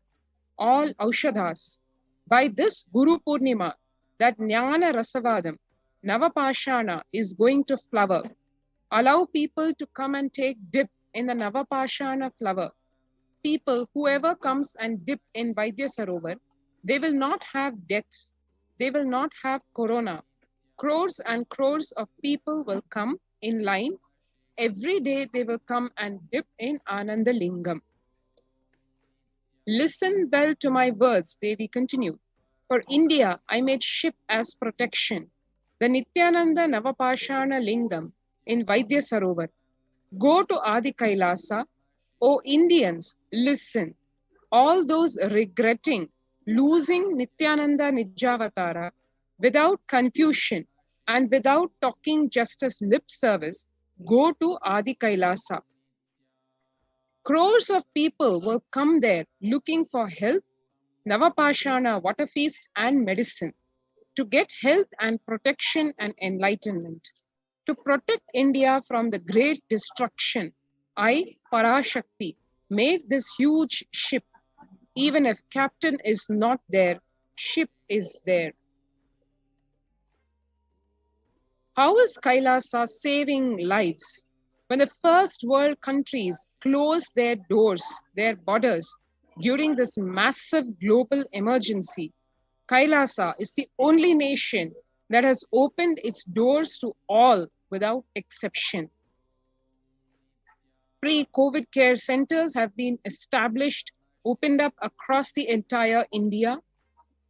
all Aushadhas, by this Guru Purnima, that Jnana Rasavadam, Navapashana is going to flower. Allow people to come and take dip in the Navapashana flower. People, whoever comes and dip in Vaidya Sarovar, they will not have deaths. They will not have corona. Crores and crores of people will come in line. Every day they will come and dip in Ananda Lingam. Listen well to my words, Devi continued. For India, I made ship as protection. The Nithyananda Navapashana Lingam in Vaidya Sarovar. Go to Adi Kailasa. O Indians, listen. All those regretting losing Nithyananda Nijavatara without confusion and without talking just as lip service, go to Adi Kailasa. Crores of people will come there looking for health, Navapashana water feast and medicine to get health and protection and enlightenment. To protect India from the great destruction, I, Parashakti, made this huge ship. Even if captain is not there, ship is there. How is Kailasa saving lives? When the first world countries closed their doors, their borders, during this massive global emergency, Kailasa is the only nation that has opened its doors to all without exception. Pre-COVID care centers have been established, opened up across the entire India.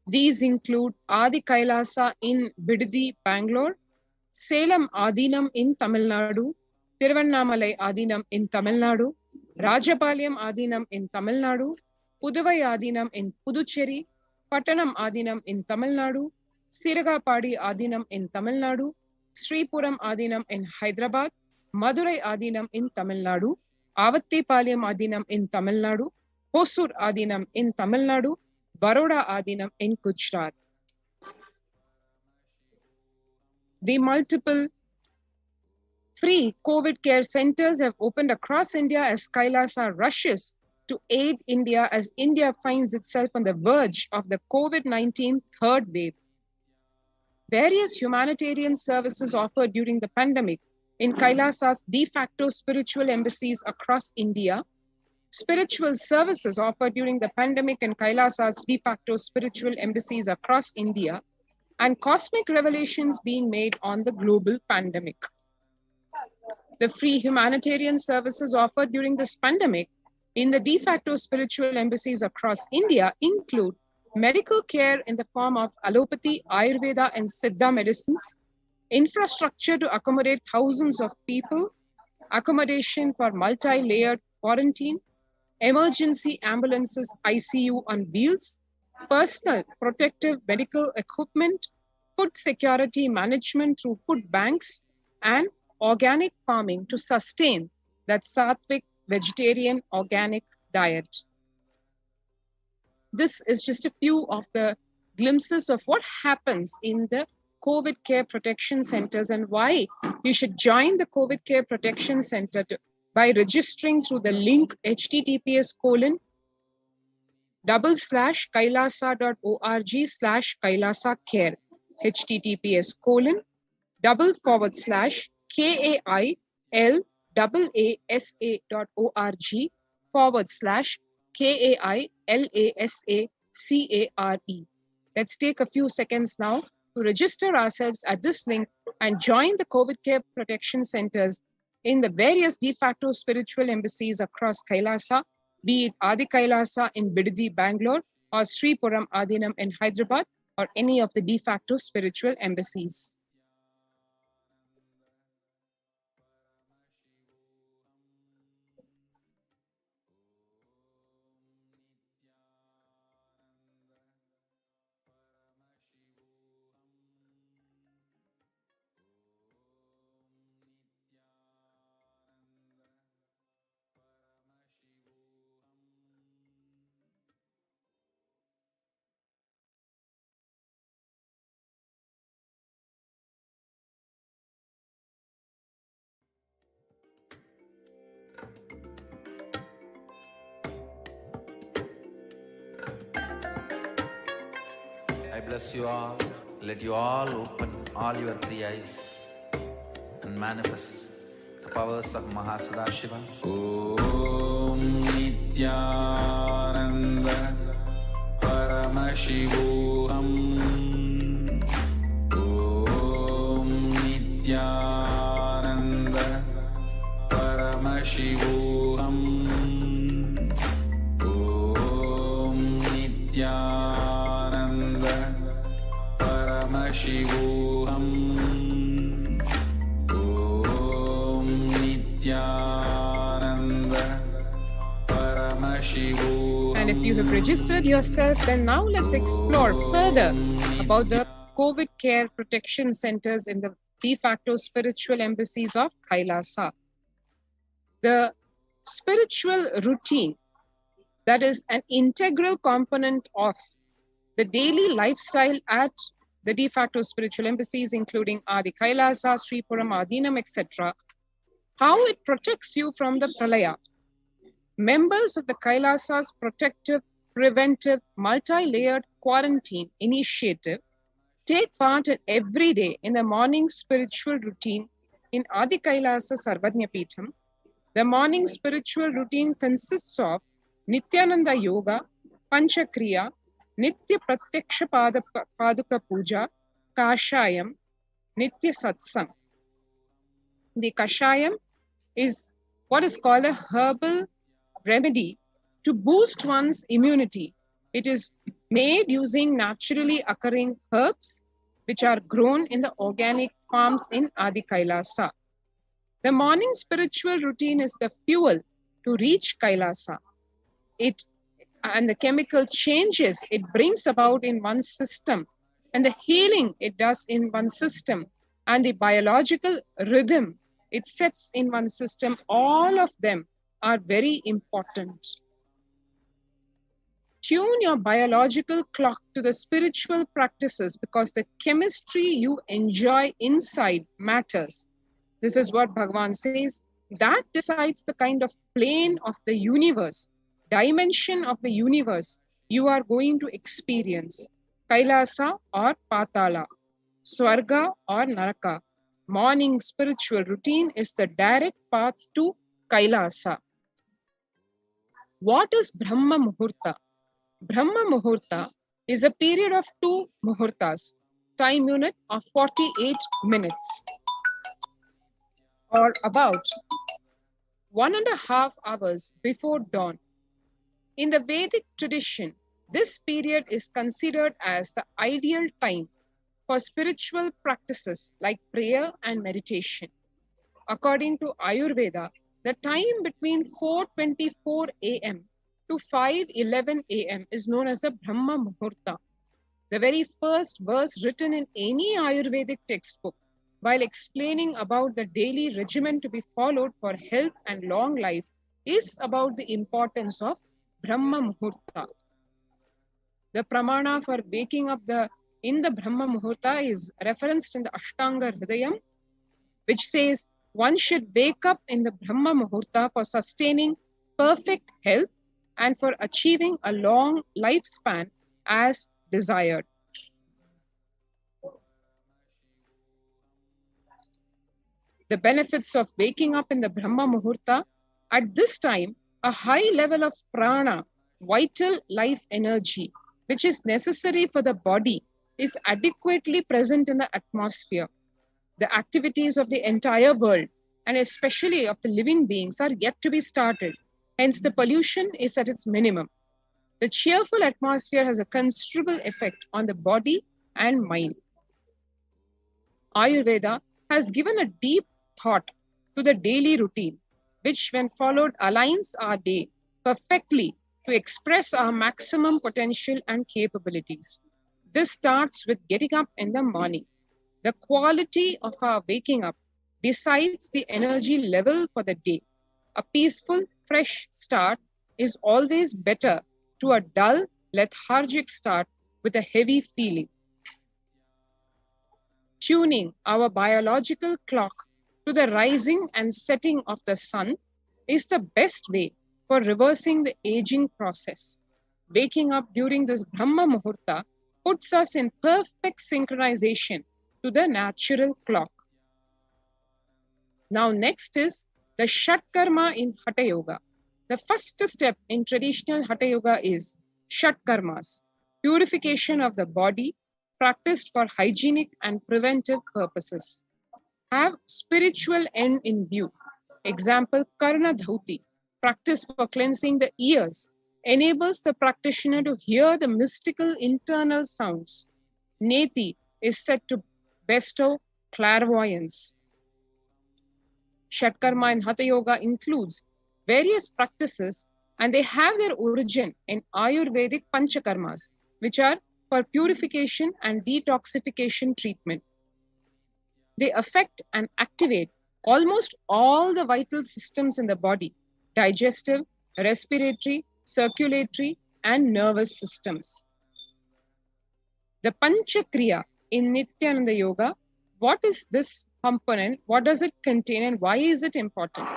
These include Adi Kailasa in Bidadi, Bangalore, Salem Adinam in Tamil Nadu, Tiruvannamalai Adinam in Tamil Nadu, Rajapalayam Adinam in Tamil Nadu, Puduvai Adinam in Puducherry, Pattanam Adinam in Tamil Nadu, Siragapadi Adinam in Tamil Nadu, Sripuram Adinam in Hyderabad, Madurai Adinam in Tamil Nadu, Avattipalayam Adinam in Tamil Nadu, Hosur Adinam in Tamil Nadu, Baroda Adinam in Gujarat. The multiple free COVID care centers have opened across India as Kailasa rushes to aid India as India finds itself on the verge of the COVID-19 third wave. Various humanitarian services offered during the pandemic in Kailasa's de facto spiritual embassies across India, spiritual services offered during the pandemic in Kailasa's de facto spiritual embassies across India, and cosmic revelations being made on the global pandemic. The free humanitarian services offered during this pandemic in the de facto spiritual embassies across India include medical care in the form of allopathy, Ayurveda, and Siddha medicines, infrastructure to accommodate thousands of people, accommodation for multi-layered quarantine, emergency ambulances, ICU on wheels, personal protective medical equipment, food security management through food banks, and organic farming to sustain that sattvic vegetarian organic diet. This is just a few of the glimpses of what happens in the COVID care protection centers and why you should join the COVID care protection center by registering through the link https://kailasa.org/Kailasa care, https://kailasa.org/KAILASACARE. Let's take a few seconds now to register ourselves at this link and join the COVID care protection centers in the various de facto spiritual embassies across Kailasa, be it Adi Kailasa in Bidadi, Bangalore, or Sripuram Adinam in Hyderabad, or any of the de facto spiritual embassies. I bless you all. Let you all open all your three eyes and manifest powers of Mahasadashiva. Om Nithyananda Paramashivoham. Om Nithyananda Paramashivoham. Om Nithyananda Paramashivoham. Om Nithyananda Paramashivoham. And if you have registered yourself, then now let's explore further about the COVID care protection centers in the de facto spiritual embassies of Kailasa. The spiritual routine that is an integral component of the daily lifestyle at the de facto spiritual embassies, including Adi Kailasa, Sripuram, Adinam, etc., how it protects you from the pralaya. Members of the Kailasa's protective, preventive, multi-layered quarantine initiative take part every day in the morning spiritual routine in Adi Kailasa Sarvajna Peetham. The morning spiritual routine consists of Nithyananda Yoga, Panchakriya, Nitya Pratyaksha Paduka Puja, Kashayam, Nitya Satsang. The Kashayam is what is called a herbal remedy to boost one's immunity. It is made using naturally occurring herbs which are grown in the organic farms in Adi Kailasa. The morning spiritual routine is the fuel to reach Kailasa. And the chemical changes it brings about in one's system, and the healing it does in one's system, and the biological rhythm it sets in one's system, all of them are very important. Tune your biological clock to the spiritual practices because the chemistry you enjoy inside matters. This is what Bhagavan says. That decides the kind of plane of the universe, dimension of the universe you are going to experience. Kailasa or Patala, Swarga or Naraka. Morning spiritual routine is the direct path to Kailasa. What is Brahma Muhurta? Brahma Muhurta is a period of 2 Muhurtas, time unit of 48 minutes, or about 1.5 hours before dawn. In the Vedic tradition, this period is considered as the ideal time for spiritual practices like prayer and meditation. According to Ayurveda, the time between 4:24 a.m. to 5:11 a.m. is known as the Brahma Muhurta. The very first verse written in any Ayurvedic textbook while explaining about the daily regimen to be followed for health and long life is about the importance of Brahma Muhurta. The pramana for waking up in the Brahma Muhurta is referenced in the Ashtanga Hridayam, which says one should wake up in the Brahma Muhurta for sustaining perfect health and for achieving a long lifespan as desired. The benefits of waking up in the Brahma Muhurta: at this time, a high level of prana, vital life energy, which is necessary for the body, is adequately present in the atmosphere. The activities of the entire world, and especially of the living beings, are yet to be started. Hence, the pollution is at its minimum. The cheerful atmosphere has a considerable effect on the body and mind. Ayurveda has given a deep thought to the daily routine, which when followed aligns our day perfectly to express our maximum potential and capabilities. This starts with getting up in the morning. The quality of our waking up decides the energy level for the day. A peaceful, fresh start is always better to a dull, lethargic start with a heavy feeling. Tuning our biological clock to the rising and setting of the sun is the best way for reversing the aging process. Waking up during this Brahma Muhurta puts us in perfect synchronization to the natural clock. Now next is the Shatkarma in Hatha Yoga. The first step in traditional Hatha Yoga is Shatkarmas, purification of the body, practiced for hygienic and preventive purposes. Have spiritual end in view. Example, Karna Dhauti, practice for cleansing the ears, enables the practitioner to hear the mystical internal sounds. Neti is said to bestow clairvoyance. Shatkarma in Hatha Yoga includes various practices, and they have their origin in Ayurvedic Panchakarmas, which are for purification and detoxification treatment. They affect and activate almost all the vital systems in the body: digestive, respiratory, circulatory, and nervous systems. The Panchakriya in Nithyananda Yoga, what is this component? What does it contain and why is it important?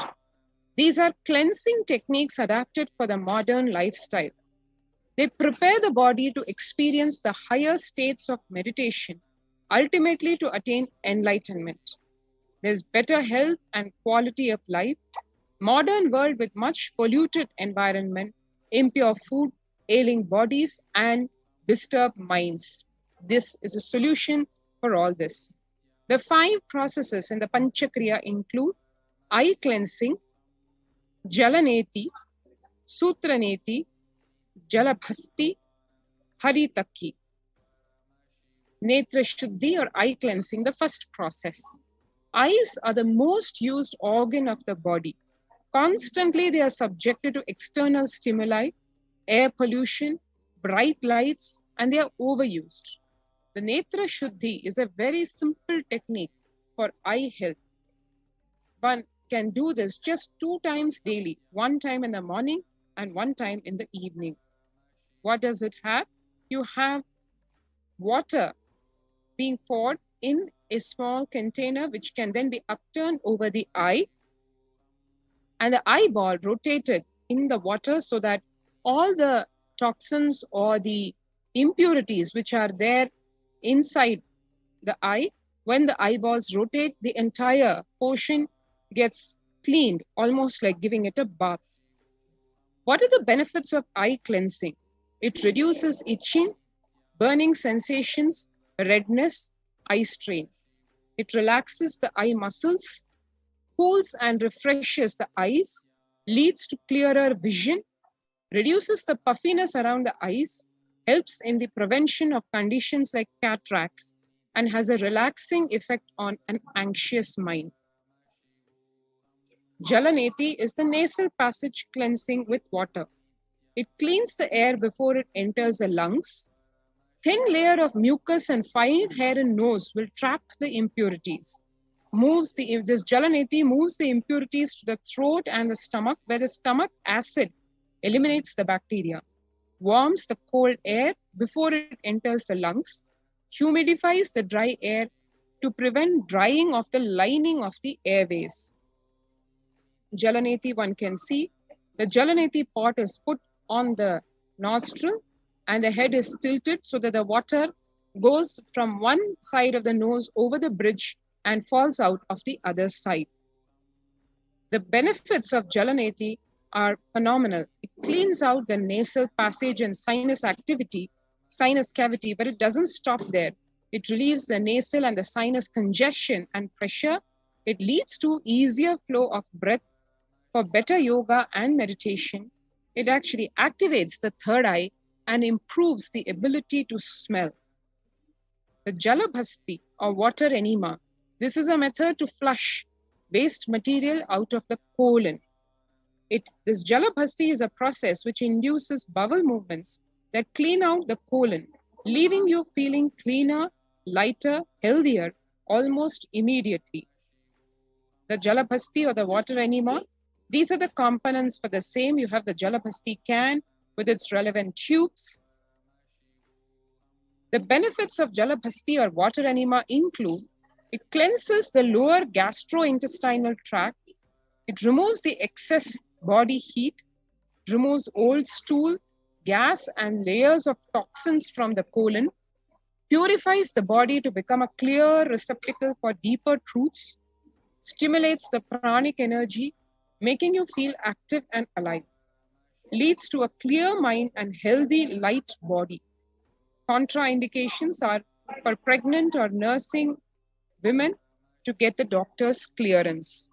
These are cleansing techniques adapted for the modern lifestyle. They prepare the body to experience the higher states of meditation, ultimately to attain enlightenment. There's better health and quality of life. Modern world with much polluted environment, impure food, ailing bodies, and disturbed minds. This is a solution for all this. The 5 processes in the Panchakriya include eye cleansing, Jalaneti, Sutraneti, Jalabhasti, Haritakki. Netra Shuddhi or eye cleansing, the first process. Eyes are the most used organ of the body. Constantly they are subjected to external stimuli, air pollution, bright lights, and they are overused. The Netra Shuddhi is a very simple technique for eye health. One can do this just 2 times daily, 1 time in the morning and 1 time in the evening. What does it have? You have water being poured in a small container, which can then be upturned over the eye, and the eyeball rotated in the water so that all the toxins or the impurities which are there inside the eye, when the eyeballs rotate, the entire portion gets cleaned, almost like giving it a bath. What are the benefits of eye cleansing? It reduces itching, burning sensations, redness, eye strain. It relaxes the eye muscles, cools and refreshes the eyes, leads to clearer vision, reduces the puffiness around the eyes, helps in the prevention of conditions like cataracts, and has a relaxing effect on an anxious mind. Jalaneti is the nasal passage cleansing with water. It cleans the air before it enters the lungs. Thin layer of mucus and fine hair and nose will trap the impurities. This Jalaneti moves the impurities to the throat and the stomach, where the stomach acid eliminates the bacteria, warms the cold air before it enters the lungs, humidifies the dry air to prevent drying of the lining of the airways. Jalaneti, one can see, the Jalaneti pot is put on the nostril and the head is tilted so that the water goes from one side of the nose over the bridge and falls out of the other side. The benefits of Jalaneti are phenomenal. It cleans out the nasal passage and sinus cavity, but it doesn't stop there. It relieves the nasal and the sinus congestion and pressure. It leads to easier flow of breath for better yoga and meditation. It actually activates the third eye and improves the ability to smell. The Jalabhasti or water enema, this is a method to flush waste material out of the colon. This Jalabhasti is a process which induces bowel movements that clean out the colon, leaving you feeling cleaner, lighter, healthier almost immediately. The Jalabhasti or the water enema, these are the components for the same. You have the Jalabhasti can with its relevant tubes. The benefits of Jalabhasti or water enema include: it cleanses the lower gastrointestinal tract, it removes the excess body heat, removes old stool, gas, and layers of toxins from the colon, purifies the body to become a clear receptacle for deeper truths, stimulates the pranic energy, making you feel active and alive. Leads to a clear mind and healthy, light body. Contraindications are for pregnant or nursing women to get the doctor's clearance.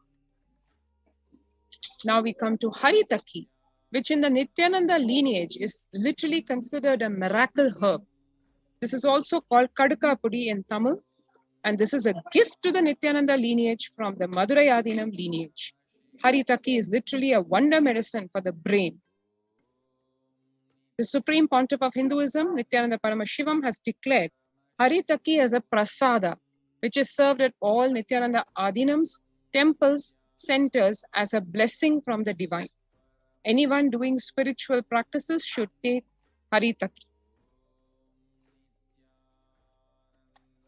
Now we come to Haritaki, which in the Nithyananda lineage is literally considered a miracle herb. This is also called Kadaka Pudi in Tamil, and this is a gift to the Nithyananda lineage from the Madurai Adinam lineage. Haritaki is literally a wonder medicine for the brain. The Supreme Pontiff of Hinduism, Nithyananda Paramashivam, has declared Haritaki as a prasada, which is served at all Nithyananda Adinams, temples, centers as a blessing from the divine. Anyone doing spiritual practices should take Haritaki.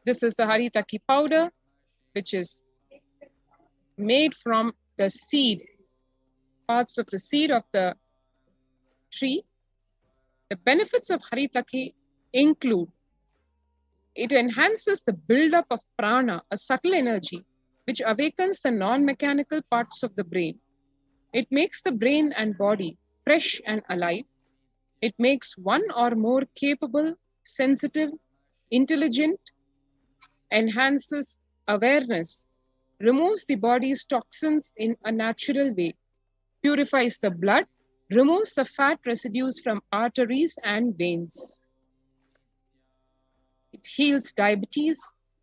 This is the Haritaki powder, which is made from the seed, parts of the seed of the tree. The benefits of Haritaki include it enhances the buildup of prana, a subtle energy, which awakens the non-mechanical parts of the brain. It makes the brain and body fresh and alive. It makes one or more capable, sensitive, intelligent, enhances awareness, removes the body's toxins in a natural way, purifies the blood, removes the fat residues from arteries and veins. It heals diabetes,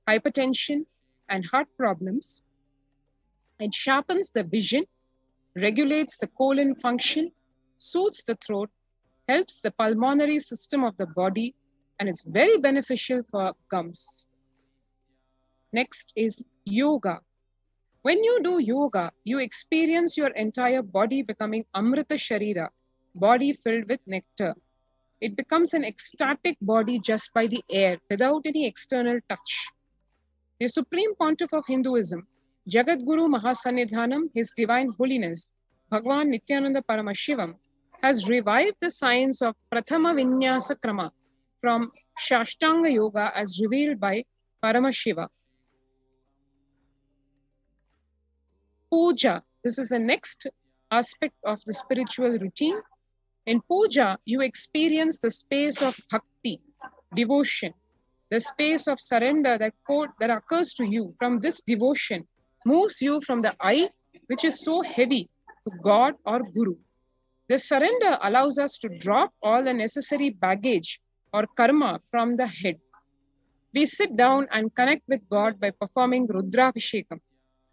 hypertension, and heart problems. It sharpens the vision, regulates the colon function, soothes the throat, helps the pulmonary system of the body, and is very beneficial for gums. Next is yoga. When you do yoga, you experience your entire body becoming Amrita Sharira, body filled with nectar. It becomes an ecstatic body just by the air, without any external touch. The Supreme Pontiff of Hinduism, Jagadguru Mahasannidhanam, His Divine Holiness, Bhagavan Nithyananda Paramashivam, has revived the science of Prathama Vinyasa Krama from Shashtanga Yoga as revealed by Paramashiva. Puja, this is the next aspect of the spiritual routine. In puja, you experience the space of bhakti, devotion, the space of surrender that occurs to you from this devotion moves you from the I, which is so heavy, to God or Guru. This surrender allows us to drop all the necessary baggage or karma from the head. We sit down and connect with God by performing Rudrabhishekam.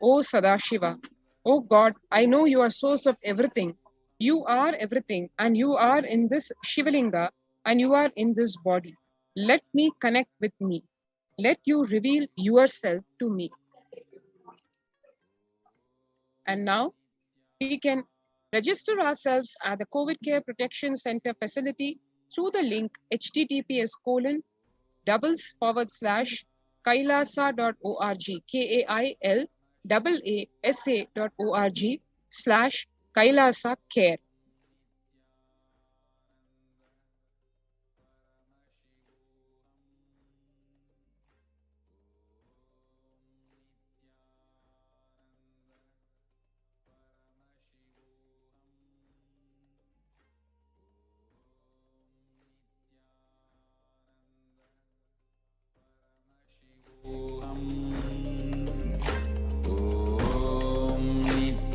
O Sadashiva, O God, I know you are source of everything. You are everything, and you are in this Shivalinga, and you are in this body. Let me connect with me. Let you reveal yourself to me. And now we can register ourselves at the COVID Care Protection Center facility through the link https://kailasa.org, KAILASA.org/Kailasa Care.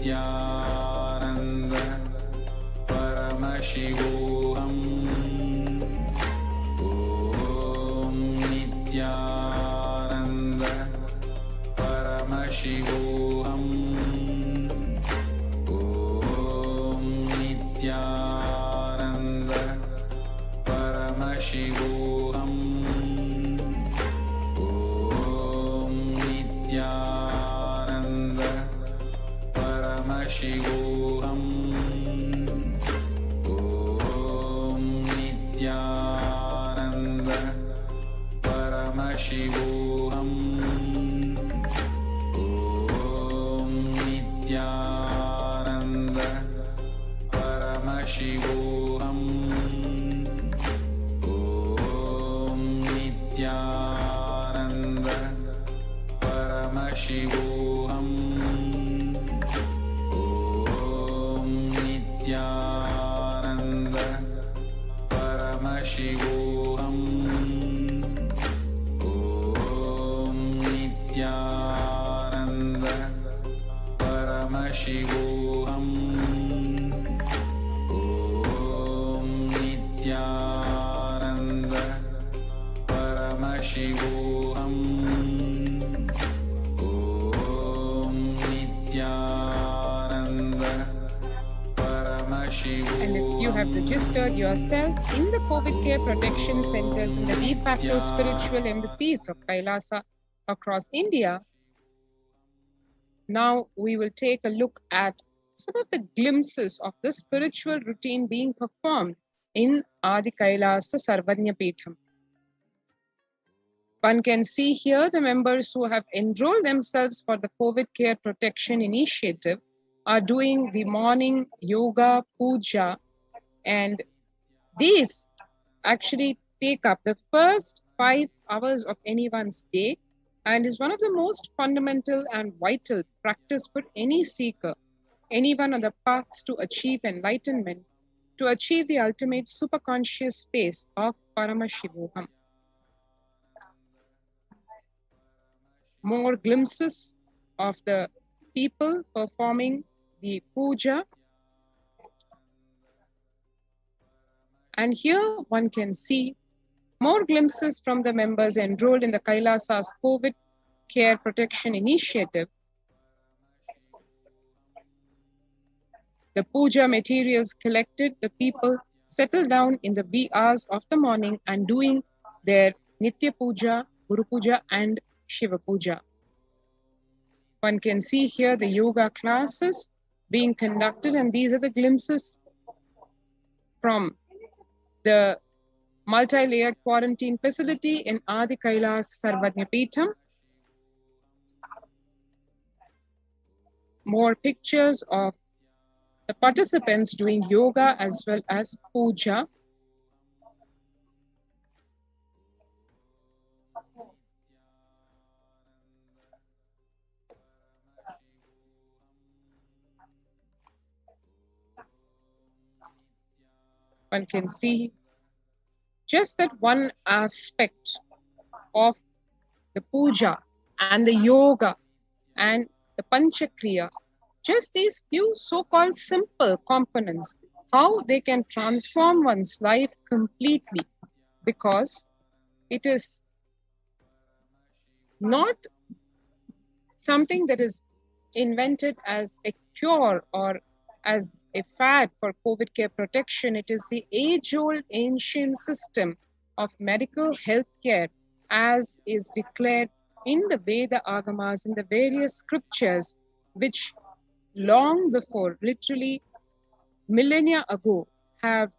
Nithyananda Paramashivoham. Om Nithyananda Paramashivoham. Om Nithyananda Paramashivoham. Om Nithyananda Paramashivoham. Om Nithyananda Paramashivoham. Om Nithyananda Paramashivoham. Om Nithyananda Paramashivoham. Paramashivoham. Om Nithyananda Paramashivoham. Om Nithyananda Paramashivoham. Om Nithyananda Paramashivoham. And if you have registered yourself in the COVID care protection centers in the de facto spiritual embassies of Kailasa across India, now we will take a look at some of the glimpses of the spiritual routine being performed in Adi Kailasa Sarvanya Peetham. One can see here the members who have enrolled themselves for the COVID care protection initiative are doing the morning yoga, puja, and these actually take up the first 5 hours of anyone's day and is one of the most fundamental and vital practice for any seeker, anyone on the path to achieve enlightenment, to achieve the ultimate superconscious space of Paramashivoham. More glimpses of the people performing the puja. And here one can see more glimpses from the members enrolled in the Kailasa's COVID Care Protection Initiative. The puja materials collected, the people settle down in the wee hours of the morning and doing their Nitya Puja, Guru Puja and Shiva Puja. One can see here the yoga classes being conducted, and these are the glimpses from the multi-layered quarantine facility in Adi Kailasa Sarvanya Peetham. More pictures of the participants doing yoga as well as puja. One can see just that one aspect of the puja and the yoga and the panchakriya, just these few so-called simple components, how they can transform one's life completely, because it is not something that is invented as a cure or as a fad for COVID care protection. It is the age-old ancient system of medical health care as is declared in the Veda Agamas, in the various scriptures, which long before, literally millennia ago, have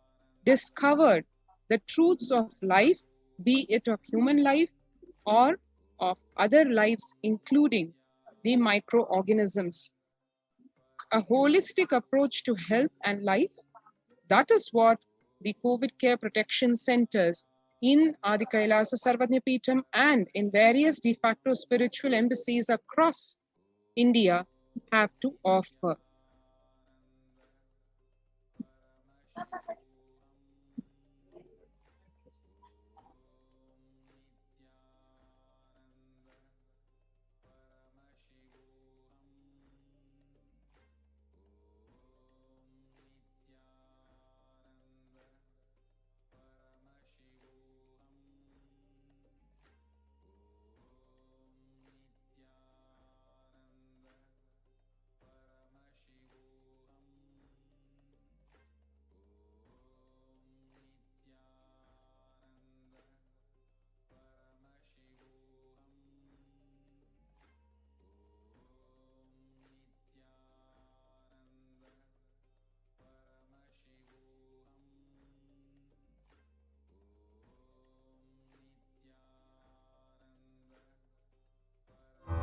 discovered the truths of life, be it of human life or of other lives, including the microorganisms. A holistic approach to health and life, that is what the COVID care protection centers in Adi Kailasa Sarvanya Peetham and in various de facto spiritual embassies across India have to offer.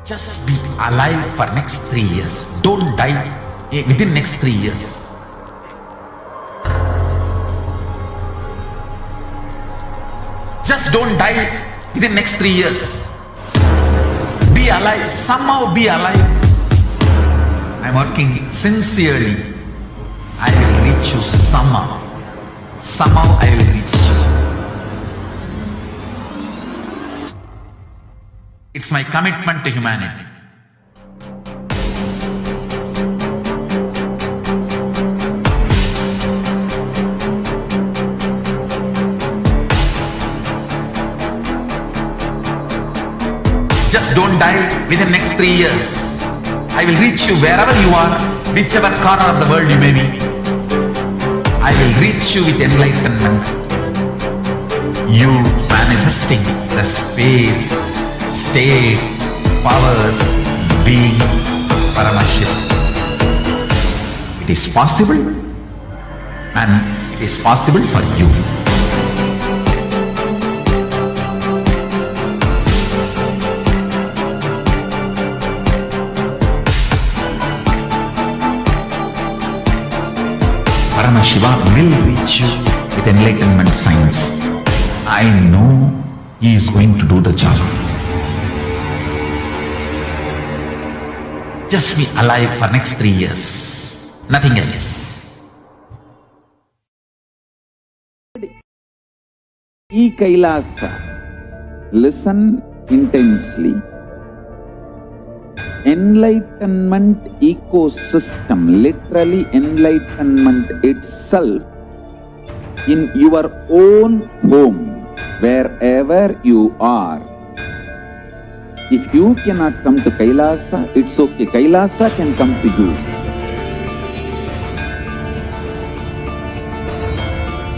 Just be alive for next 3 years. Don't die within next 3 years. Just don't die within next 3 years. Be alive. Somehow be alive. I'm working sincerely. I will reach you somehow. somehow I will reach you. It's my commitment to humanity. Just don't die within the next 3 years. I will reach you wherever you are, whichever corner of the world you may be. I will reach you with enlightenment. You manifesting the space, state, powers, being Paramashivoham. It is possible, and it is possible for you. Paramashivoham will reach you with enlightenment science. I know he is going to do the job. Just be alive for next 3 years. Nothing else. Kailasa. Listen intensely. Enlightenment ecosystem, literally enlightenment itself, in your own home, wherever you are. If you cannot come to Kailasa, it's okay. Kailasa can come to you.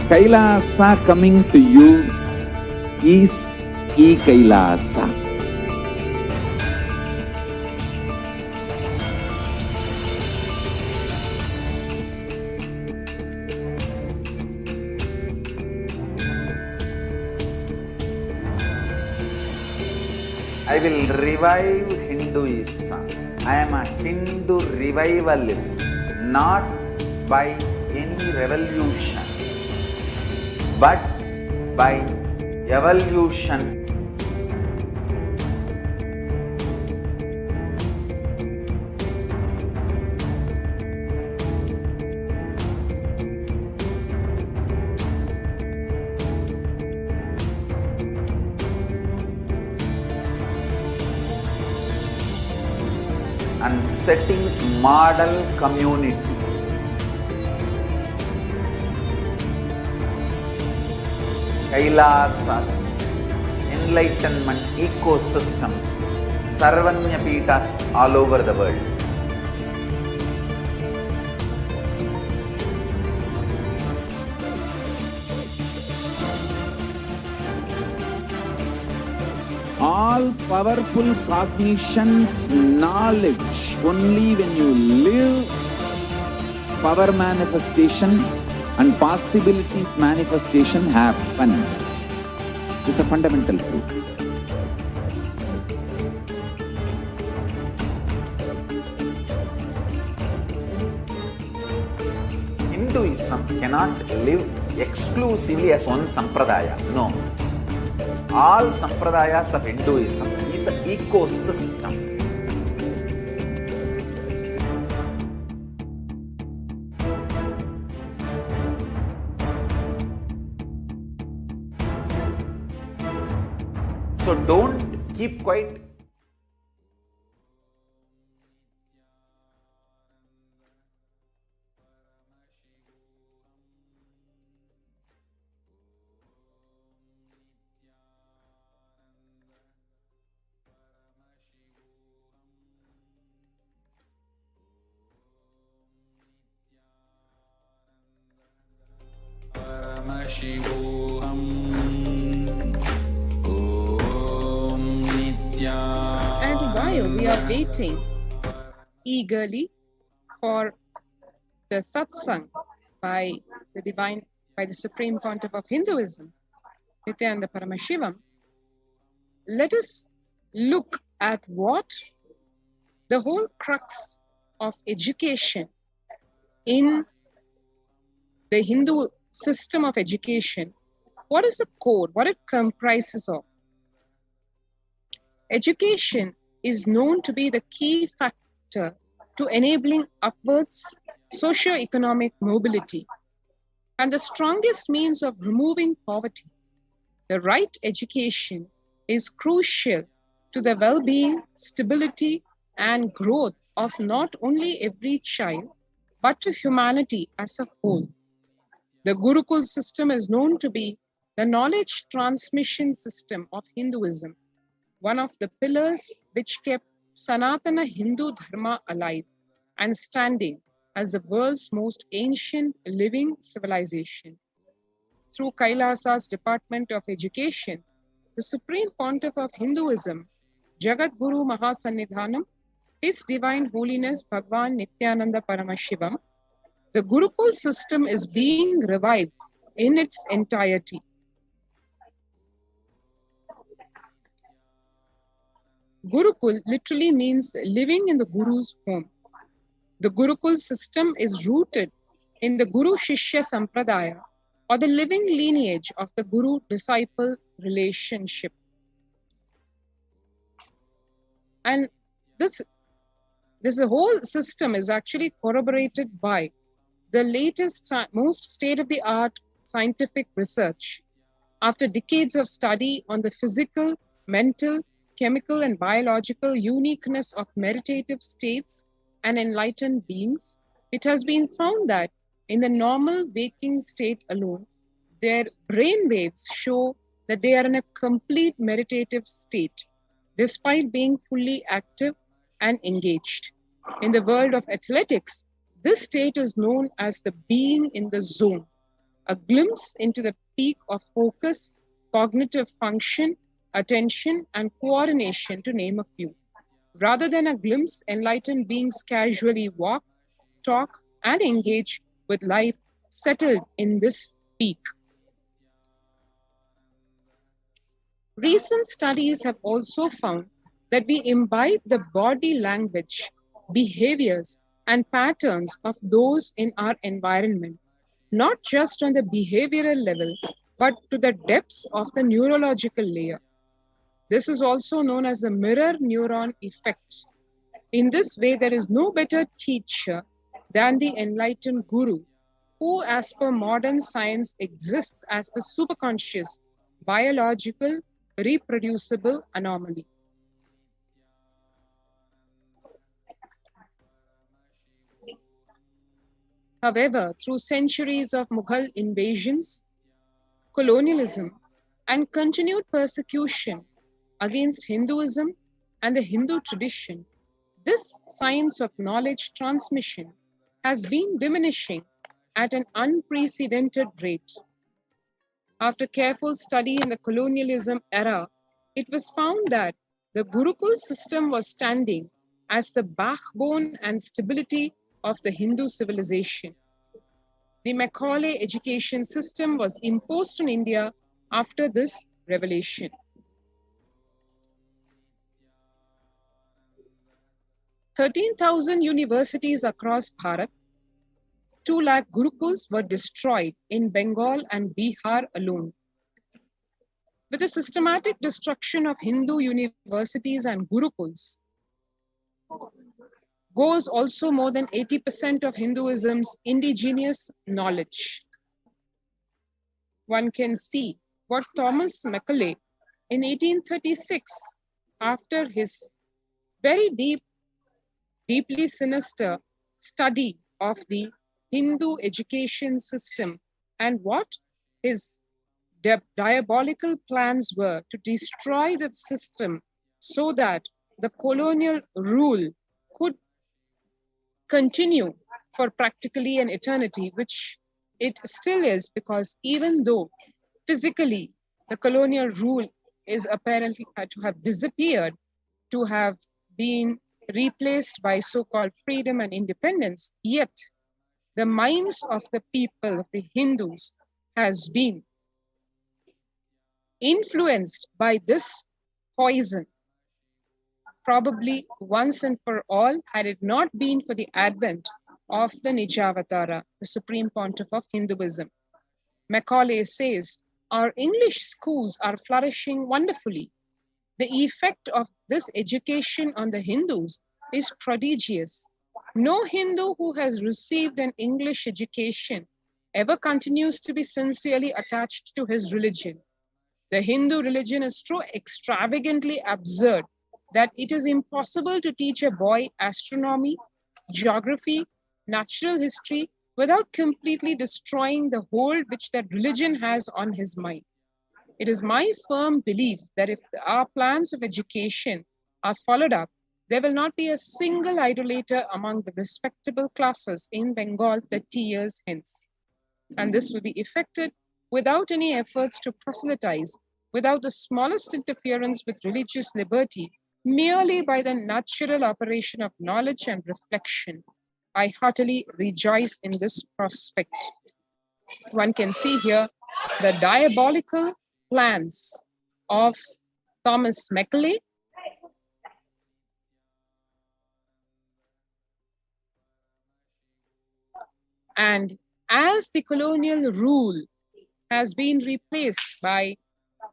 Kailasa coming to you is Kailasa. I will revive Hinduism. I am a Hindu revivalist, not by any revolution, but by evolution. And setting model community. Kailasa, enlightenment ecosystems, Sarvanya Pitas all over the world. All powerful cognition, knowledge, only when you live, power manifestation and possibilities manifestation happens. It's a fundamental truth. Hinduism cannot live exclusively as one sampradaya. No. All sampradayas of Hinduism is an ecosystem. So don't keep quiet. Paramashivoham. Om Nithyananda. And while we are waiting eagerly for the satsang by the Supreme Pontiff of Hinduism, Nithyananda Paramashivam, let us look at what the whole crux of education in the Hindu system of education, what is the core, what it comprises of. Education is known to be the key factor to enabling upwards socio-economic mobility. and the strongest means of removing poverty. The right education is crucial to the well-being, stability, and growth of not only every child, but to humanity as a whole. The Gurukul system is known to be the knowledge transmission system of Hinduism, one of the pillars which kept Sanatana Hindu Dharma alive and standing as the world's most ancient living civilization. Through Kailasa's Department of Education, the Supreme Pontiff of Hinduism, Jagat Guru Mahasannidhanam, His Divine Holiness Bhagwan Nithyananda Paramashivam, the Gurukul system is being revived in its entirety. Gurukul literally means living in the Guru's home. The Gurukul system is rooted in the Guru Shishya Sampradaya, or the living lineage of the Guru-disciple relationship. And this whole system is actually corroborated by the latest, most state-of-the-art scientific research. After decades of study on the physical, mental, chemical, and biological uniqueness of meditative states and enlightened beings, it has been found that in the normal waking state alone, their brain waves show that they are in a complete meditative state, despite being fully active and engaged. In the world of athletics, this state is known as the being in the zone, a glimpse into the peak of focus, cognitive function, attention, and coordination, to name a few. Rather than a glimpse, enlightened beings casually walk, talk, and engage with life settled in this peak. Recent studies have also found that we imbibe the body language, behaviors, and patterns of those in our environment, not just on the behavioral level, but to the depths of the neurological layer. This is also known as the mirror neuron effect. In this way, there is no better teacher than the enlightened Guru, who, as per modern science, exists as the superconscious, biological, reproducible anomaly. However, through centuries of Mughal invasions, colonialism, and continued persecution against Hinduism and the Hindu tradition, this science of knowledge transmission has been diminishing at an unprecedented rate. After careful study in the colonialism era, it was found that the Gurukul system was standing as the backbone and stability of the Hindu civilization. The Macaulay education system was imposed on India after this revelation. "13,000 universities across Bharat, 2 lakh Gurukuls were destroyed in Bengal and Bihar alone. With the systematic destruction of Hindu universities and Gurukuls, goes also more than 80% of Hinduism's indigenous knowledge. One can see what Thomas Macaulay in 1836, after his very deeply sinister study of the Hindu education system and what his diabolical plans were to destroy the system so that the colonial rule could continue for practically an eternity, which it still is, because even though physically the colonial rule is apparently to have disappeared, to have been replaced by so-called freedom and independence, yet the minds of the people, of the Hindus, has been influenced by this poison, probably once and for all, had it not been for the advent of the Nijavatara, the Supreme Pontiff of Hinduism. Macaulay says, "Our English schools are flourishing wonderfully. The effect of this education on the Hindus is prodigious. No Hindu who has received an English education ever continues to be sincerely attached to his religion. The Hindu religion is so extravagantly absurd that it is impossible to teach a boy astronomy, geography, natural history without completely destroying the hold which that religion has on his mind. It is my firm belief that if our plans of education are followed up, there will not be a single idolater among the respectable classes in Bengal 30 years hence. And this will be effected without any efforts to proselytize, without the smallest interference with religious liberty, merely by the natural operation of knowledge and reflection. I heartily rejoice in this prospect. One can see here the diabolical plans of Thomas Macaulay, and as the colonial rule has been replaced by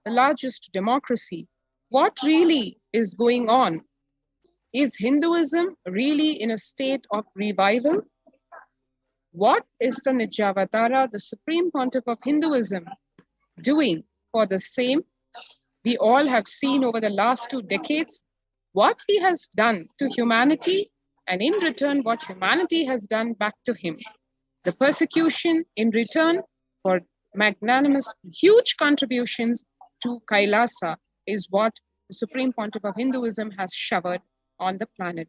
the largest democracy, what really is going on? Is Hinduism really in a state of revival? What is the Nijavatara, the Supreme Pontiff of Hinduism, doing for the same? We all have seen over the last 2 decades what he has done to humanity, and in return, what humanity has done back to him. The persecution in return for magnanimous, huge contributions to Kailasa is what the Supreme Pontiff of Hinduism has showered on the planet.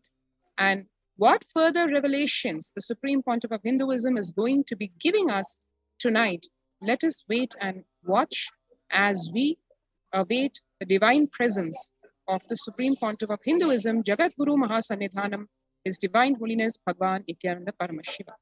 And what further revelations the Supreme Pontiff of Hinduism is going to be giving us tonight, let us wait and watch as we await the divine presence of the Supreme Pontiff of Hinduism, Jagat Guru Mahasannidhanam, His Divine Holiness Bhagavan Nithyananda Paramashivam.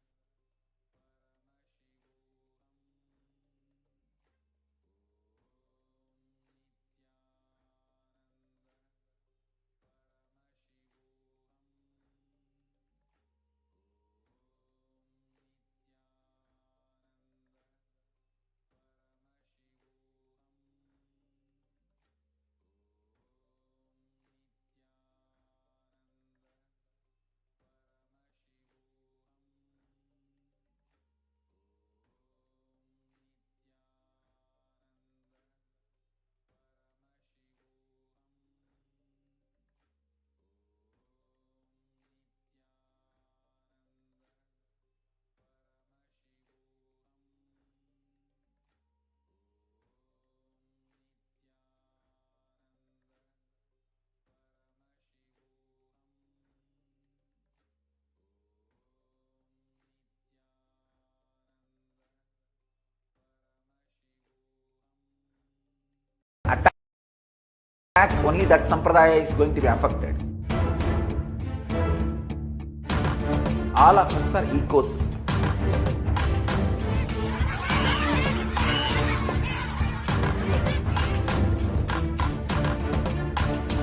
Only that sampradaya is going to be affected. All of us are ecosystem.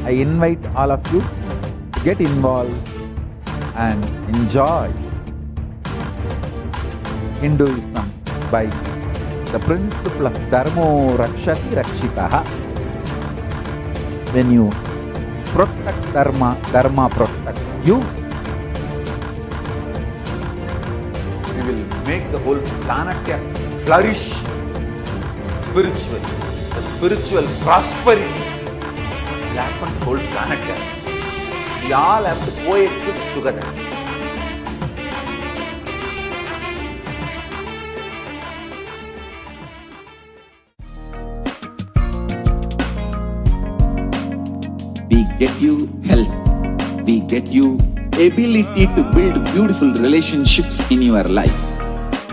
I invite all of you to get involved and enjoy Hinduism by the principle of Dharmo Rakshati Rakshitaha. When you protect Dharma, Dharma protects you. We will make the whole planet flourish spiritually. The spiritual prosperity will happen to the whole planet. We all have to coexist together. We get you health. We get you ability to build beautiful relationships in your life.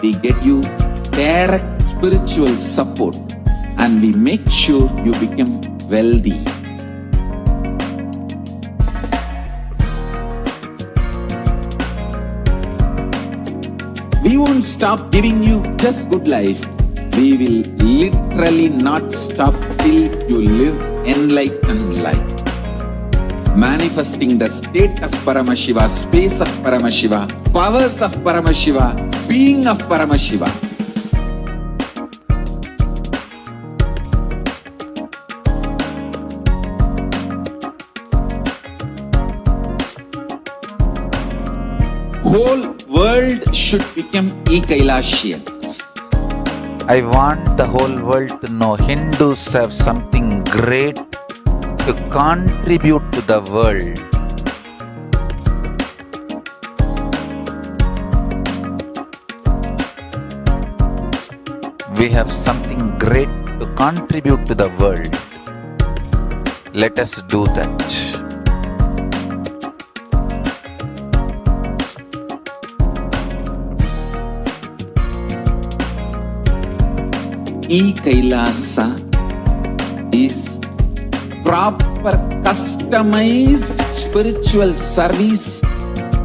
We get you direct spiritual support, and we make sure you become wealthy. We won't stop giving you just good life. We will literally not stop till you live enlightened life. Manifesting the state of Paramashiva, space of Paramashiva, powers of Paramashiva, being of Paramashiva. Whole world should become e-Kailasians. I want the whole world to know Hindus have something great to contribute to the world. We have something great to contribute to the world. Let us do that. Kailasa is proper customized spiritual service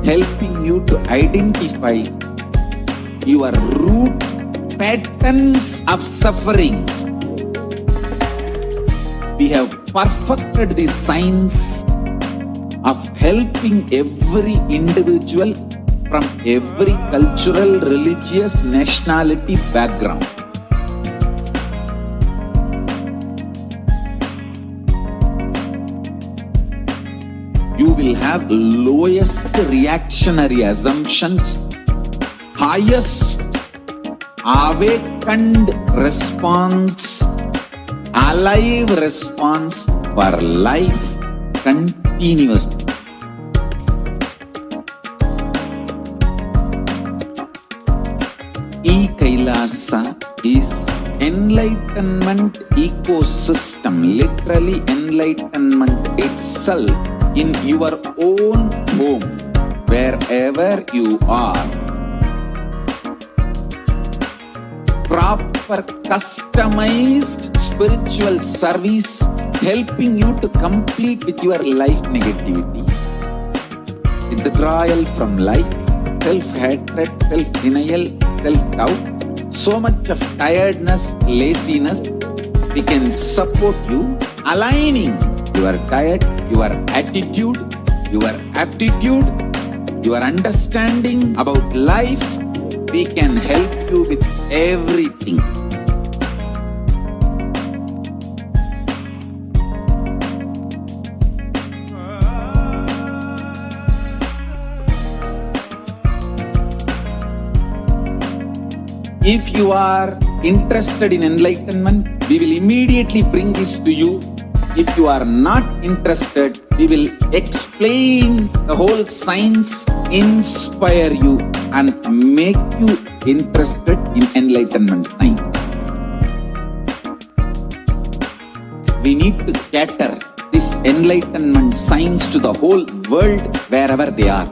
helping you to identify your root patterns of suffering. We have perfected the science of helping every individual from every cultural, religious, nationality background. You will have lowest reactionary assumptions, highest awakened response, alive response for life continuously. Kailasa is enlightenment ecosystem, literally enlightenment itself in your own home, wherever you are. Proper customized spiritual service helping you to complete with your life negativity. Withdrawal from life, self-hatred, self-denial, self-doubt, so much of tiredness, laziness. We can support you aligning your diet, your attitude, your aptitude, your understanding about life. We can help you with everything. If you are interested in enlightenment, we will immediately bring this to you. If you are not interested, we will explain the whole science, inspire you and make you interested in enlightenment time. We need to cater this enlightenment science to the whole world wherever they are,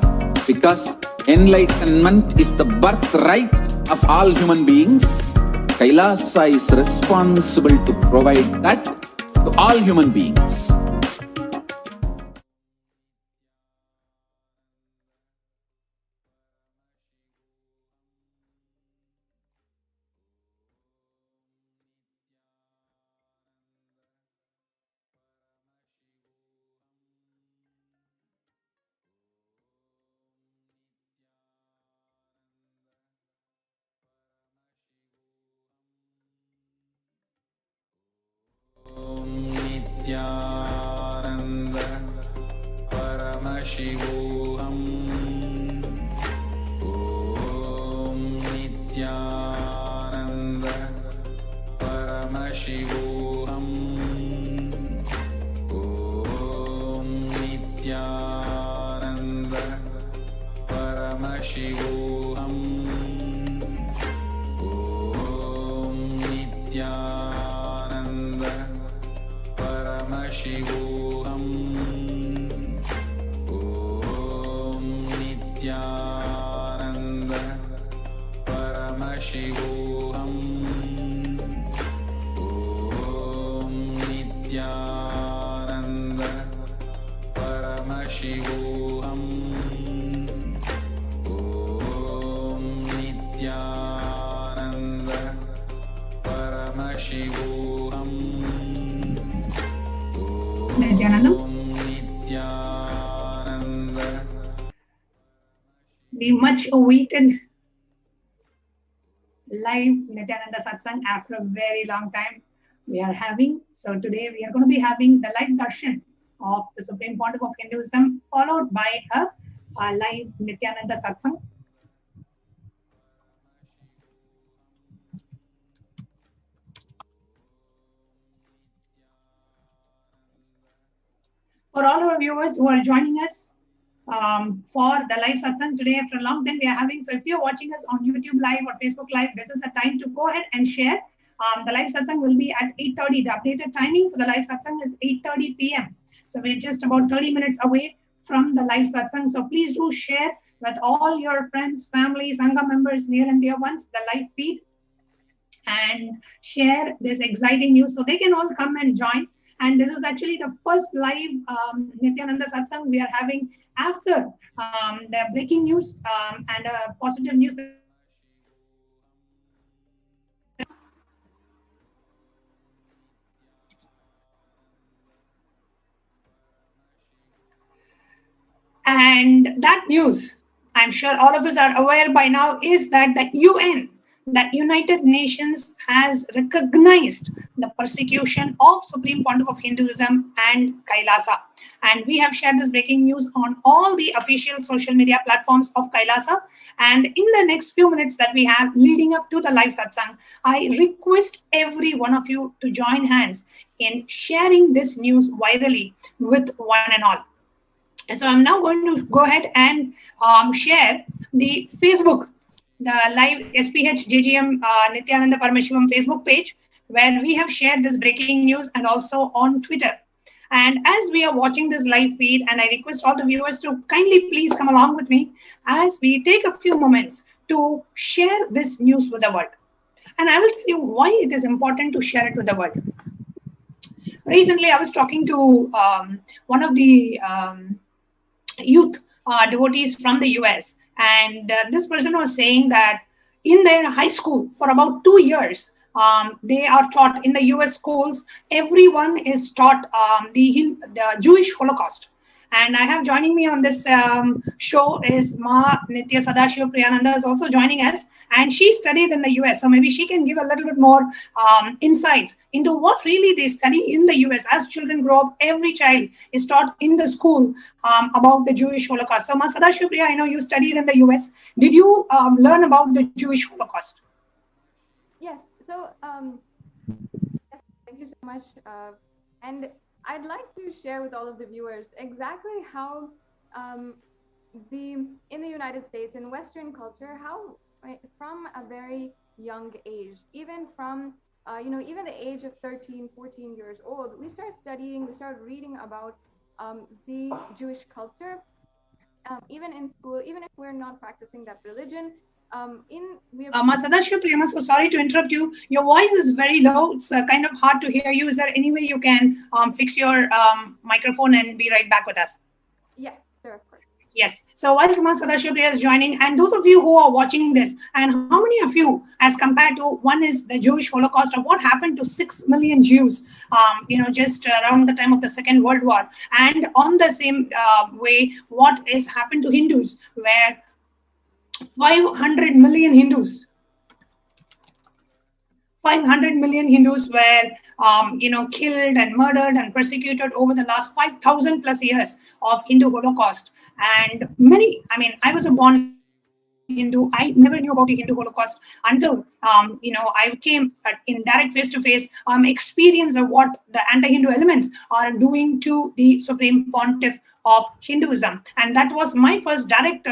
because enlightenment is the birthright of all human beings. Kailasa is responsible to provide that to all human beings. Nithyananda Paramashivoham. Om Nithyananda Paramashivoham. Om Nithyananda Paramashivoham. Om Nithyananda Paramashivoham. Om Nithyananda Paramashivoham. Om Nithyananda Paramashivoham. Om Nithyananda Paramashivoham. Nithyananda. The much awaited live Nithyananda Satsang after a very long time we are having. So today we are going to be having the live darshan of the Supreme Pontiff of Hinduism, followed by a live Nithyananda Satsang. for all our viewers who are joining us for the live satsang today after a long time we are having. So if you're watching us on YouTube Live or Facebook Live, this is the time to go ahead and share. The live satsang will be at 8:30. The updated timing for the live satsang is 8:30 p.m. So we're just about 30 minutes away from the live satsang. So please do share with all your friends, family, Sangha members, near and dear ones, the live feed, and share this exciting news so they can all come and join. And this is actually the first live Nithyananda Satsang we are having after the breaking news and positive news. And that news, I'm sure all of us are aware by now, is that the UN, the United Nations, has recognized the persecution of Supreme Pontiff of Hinduism and Kailasa. And we have shared this breaking news on all the official social media platforms of Kailasa. And in the next few minutes that we have leading up to the live satsang, I request every one of you to join hands in sharing this news virally with one and all. So I'm now going to go ahead and share the Facebook, the live SPH JGM Nithyananda Paramashivam Facebook page, where we have shared this breaking news, and also on Twitter. And as we are watching this live feed, and I request all the viewers to kindly please come along with me as we take a few moments to share this news with the world. And I will tell you why it is important to share it with the world. Recently, I was talking to one of the youth devotees from the US, and this person was saying that in their high school for about 2 years, they are taught in the US schools, everyone is taught the Jewish Holocaust. And I have joining me on this show is Ma Nitya Sadashiva Priyananda is also joining us, and she studied in the US, so maybe she can give a little bit more insights into what really they study in the US. As children grow up, every child is taught in the school about the Jewish Holocaust. So Ma Sadashiva Priya, I know you studied in the US. Did you learn about the Jewish Holocaust? Yes. So yes, thank you so much. And I'd like to share with all of the viewers exactly how in the United States, in Western culture, how from a very young age, even from even the age of 13, 14 years old, we start studying, we start reading about the Jewish culture, even in school, even if we're not practicing that religion. Sadashiva Priya, so sorry to interrupt you. Your voice is very low. It's kind of hard to hear you. Is there any way you can fix your microphone and be right back with us? Yeah, sure, of course. Yes. So while Sadashiva Priya is joining, and those of you who are watching this, and how many of you, as compared to one is the Jewish Holocaust of what happened to 6 million Jews, just around the time of the Second World War, and on the same way, what is happened to Hindus, where 500 million Hindus were, killed and murdered and persecuted over the last 5,000 plus years of Hindu Holocaust. And many, I was a born Hindu. I never knew about the Hindu Holocaust until, I came in direct face-to-face experience of what the anti-Hindu elements are doing to the Supreme Pontiff of Hinduism. And that was my first direct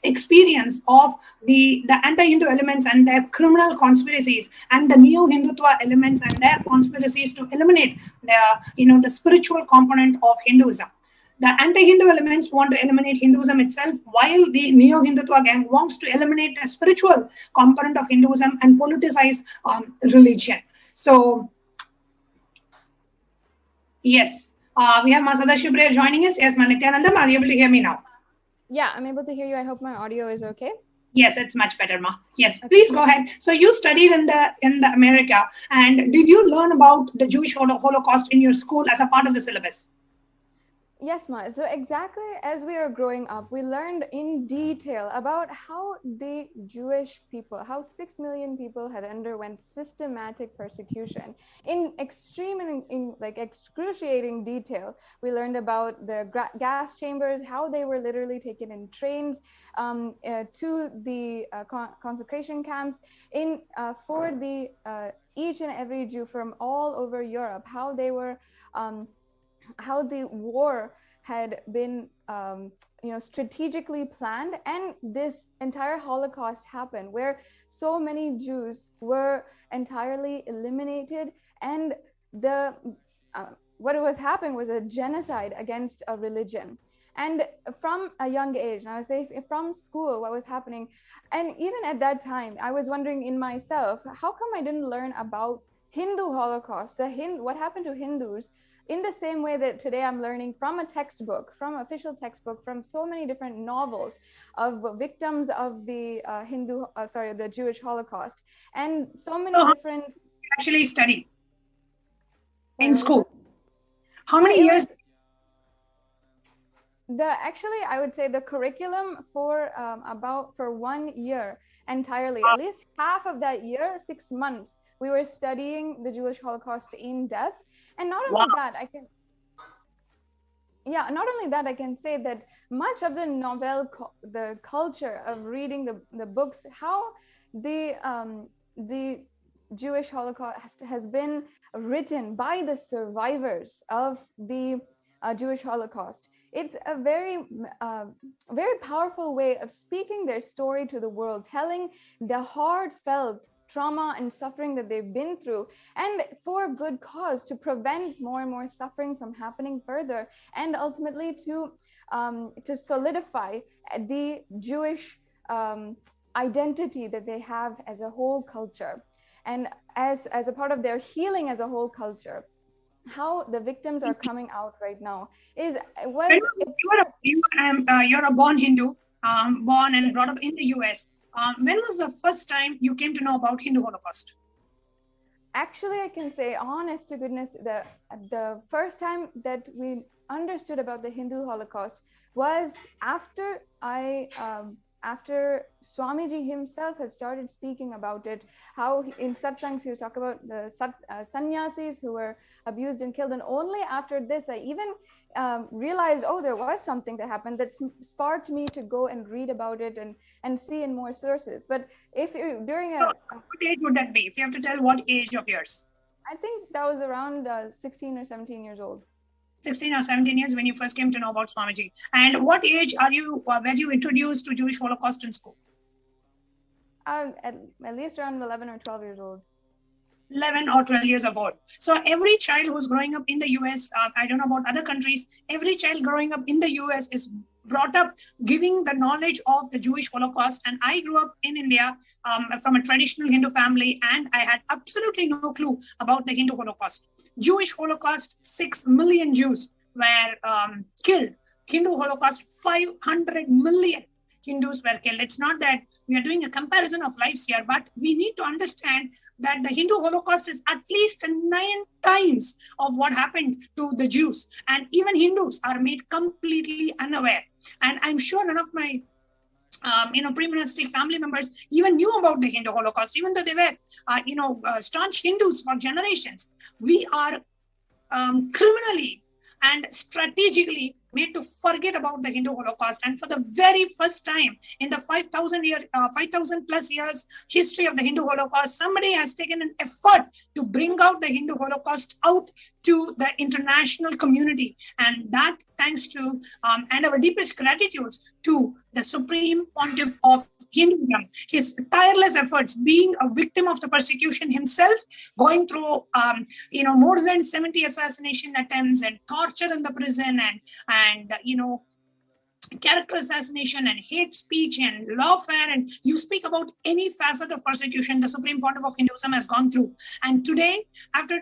experience of the anti-Hindu elements and their criminal conspiracies, and the neo-Hindutva elements and their conspiracies to eliminate the spiritual component of Hinduism. The anti-Hindu elements want to eliminate Hinduism itself, while the neo-Hindutva gang wants to eliminate the spiritual component of Hinduism and politicize religion. So, yes, we have Ma Sadashiva Priya joining us. Yes, Ma Nithyananda, are you able to hear me now? Yeah, I'm able to hear you. I hope my audio is okay. Yes, it's much better, Ma. Yes, okay. Please go ahead. So you studied in the America, and did you learn about the Jewish Holocaust in your school as a part of the syllabus? Yes, Ma. So exactly as we were growing up, we learned in detail about how the Jewish people, how 6 million people had underwent systematic persecution in extreme and in like excruciating detail. We learned about the gas chambers, how they were literally taken in trains to the concentration camps for the each and every Jew from all over Europe, how they were how the war had been strategically planned, and this entire Holocaust happened where so many Jews were entirely eliminated, and the what was happening was a genocide against a religion. And from a young age, and I would say from school, what was happening, and even at that time, I was wondering in myself, how come I didn't learn about Hindu Holocaust, what happened to Hindus, in the same way that today I'm learning from a textbook, from official textbook, from so many different novels of victims of the the Jewish Holocaust, and so many different. Actually study in school. How many years? I would say the curriculum for 1 year entirely, at least half of that year, 6 months, we were studying the Jewish Holocaust in depth. And not only that, I can say that much of the novel, the culture of reading the books, how the Jewish Holocaust has been written by the survivors of the Jewish Holocaust. It's a very, very powerful way of speaking their story to the world, telling the heartfelt trauma and suffering that they've been through, and for good cause, to prevent more and more suffering from happening further, and ultimately to solidify the Jewish identity that they have as a whole culture, and as a part of their healing as a whole culture. How the victims are coming out right now you're a born Hindu, born and brought up in the US. When was the first time you came to know about Hindu Holocaust? Actually, I can say, honest to goodness, the first time that we understood about the Hindu Holocaust was after Swamiji himself had started speaking about it, how in satsangs he would talk about the sannyasis who were abused and killed. And only after this, I even realized, there was something that happened that sparked me to go and read about it and see in more sources. But if you what age would that be? If you have to tell what age of yours? I think that was around 16 or 17 years old. 16 or 17 years when you first came to know about Swamiji. And what age were you introduced to Jewish Holocaust in school? At least around 11 or 12 years old. 11 or 12 years of old. So every child who's growing up in the US, I don't know about other countries, every child growing up in the US is brought up giving the knowledge of the Jewish Holocaust. And I grew up in India from a traditional Hindu family, and I had absolutely no clue about the Hindu Holocaust. Jewish Holocaust, 6 million Jews were killed. Hindu Holocaust, 500 million Hindus were killed. It's not that we are doing a comparison of lives here, but we need to understand that the Hindu Holocaust is at least 9 times of what happened to the Jews. And even Hindus are made completely unaware. And I'm sure none of my pre-monastic family members even knew about the Hindu Holocaust, even though they were, staunch Hindus for generations. We are criminally and strategically made to forget about the Hindu Holocaust. And for the very first time in the 5,000 plus years history of the Hindu Holocaust, somebody has taken an effort to bring out the Hindu Holocaust out to the international community. And that thanks to, and our deepest gratitude to the Supreme Pontiff of Hinduism, his tireless efforts, being a victim of the persecution himself, going through, more than 70 assassination attempts and torture in the prison and character assassination and hate speech and lawfare, and you speak about any facet of persecution the Supreme Pontiff of Hinduism has gone through. And today, after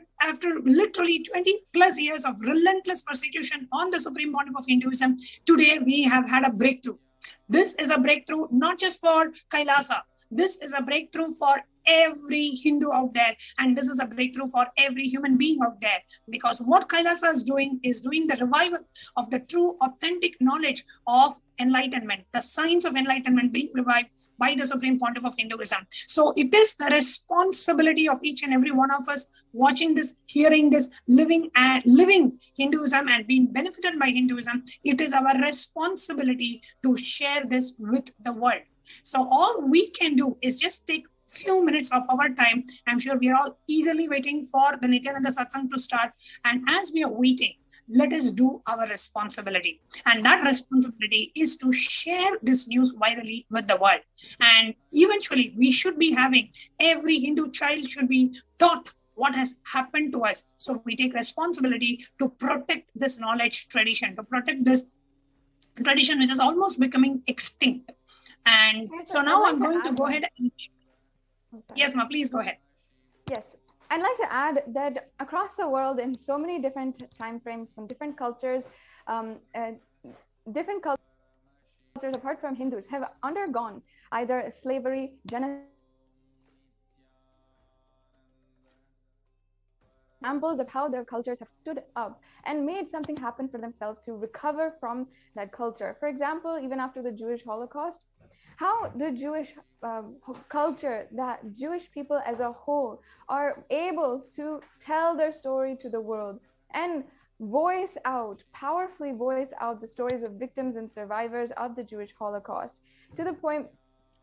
literally 20 plus years of relentless persecution on the Supreme Pontiff of Hinduism, today we have had a breakthrough. This is a breakthrough not just for Kailasa. This is a breakthrough for every Hindu out there, and this is a breakthrough for every human being out there, because what Kailasa is doing the revival of the true authentic knowledge of enlightenment, the science of enlightenment being revived by the Supreme Pontiff of Hinduism. So it is the responsibility of each and every one of us watching this, hearing this, living Hinduism and being benefited by Hinduism. It is our responsibility to share this with the world. So all we can do is just take few minutes of our time. I'm sure we are all eagerly waiting for the Nithyananda Satsang to start. And as we are waiting, let us do our responsibility. And that responsibility is to share this news virally with the world. And eventually, we should be having, every Hindu child should be taught what has happened to us. So we take responsibility to protect this knowledge tradition, to protect this tradition which is almost becoming extinct. And Yes, so I'd now like I'm to going to add go one. ahead and yes, ma, please go ahead. Yes, I'd like to add that across the world, in so many different time frames, from different cultures, different cultures apart from Hindus have undergone either slavery, genocide, examples of how their cultures have stood up and made something happen for themselves to recover from that culture. For example, even after the Jewish Holocaust, how the Jewish culture, that Jewish people as a whole are able to tell their story to the world and voice out, powerfully voice out the stories of victims and survivors of the Jewish Holocaust, to the point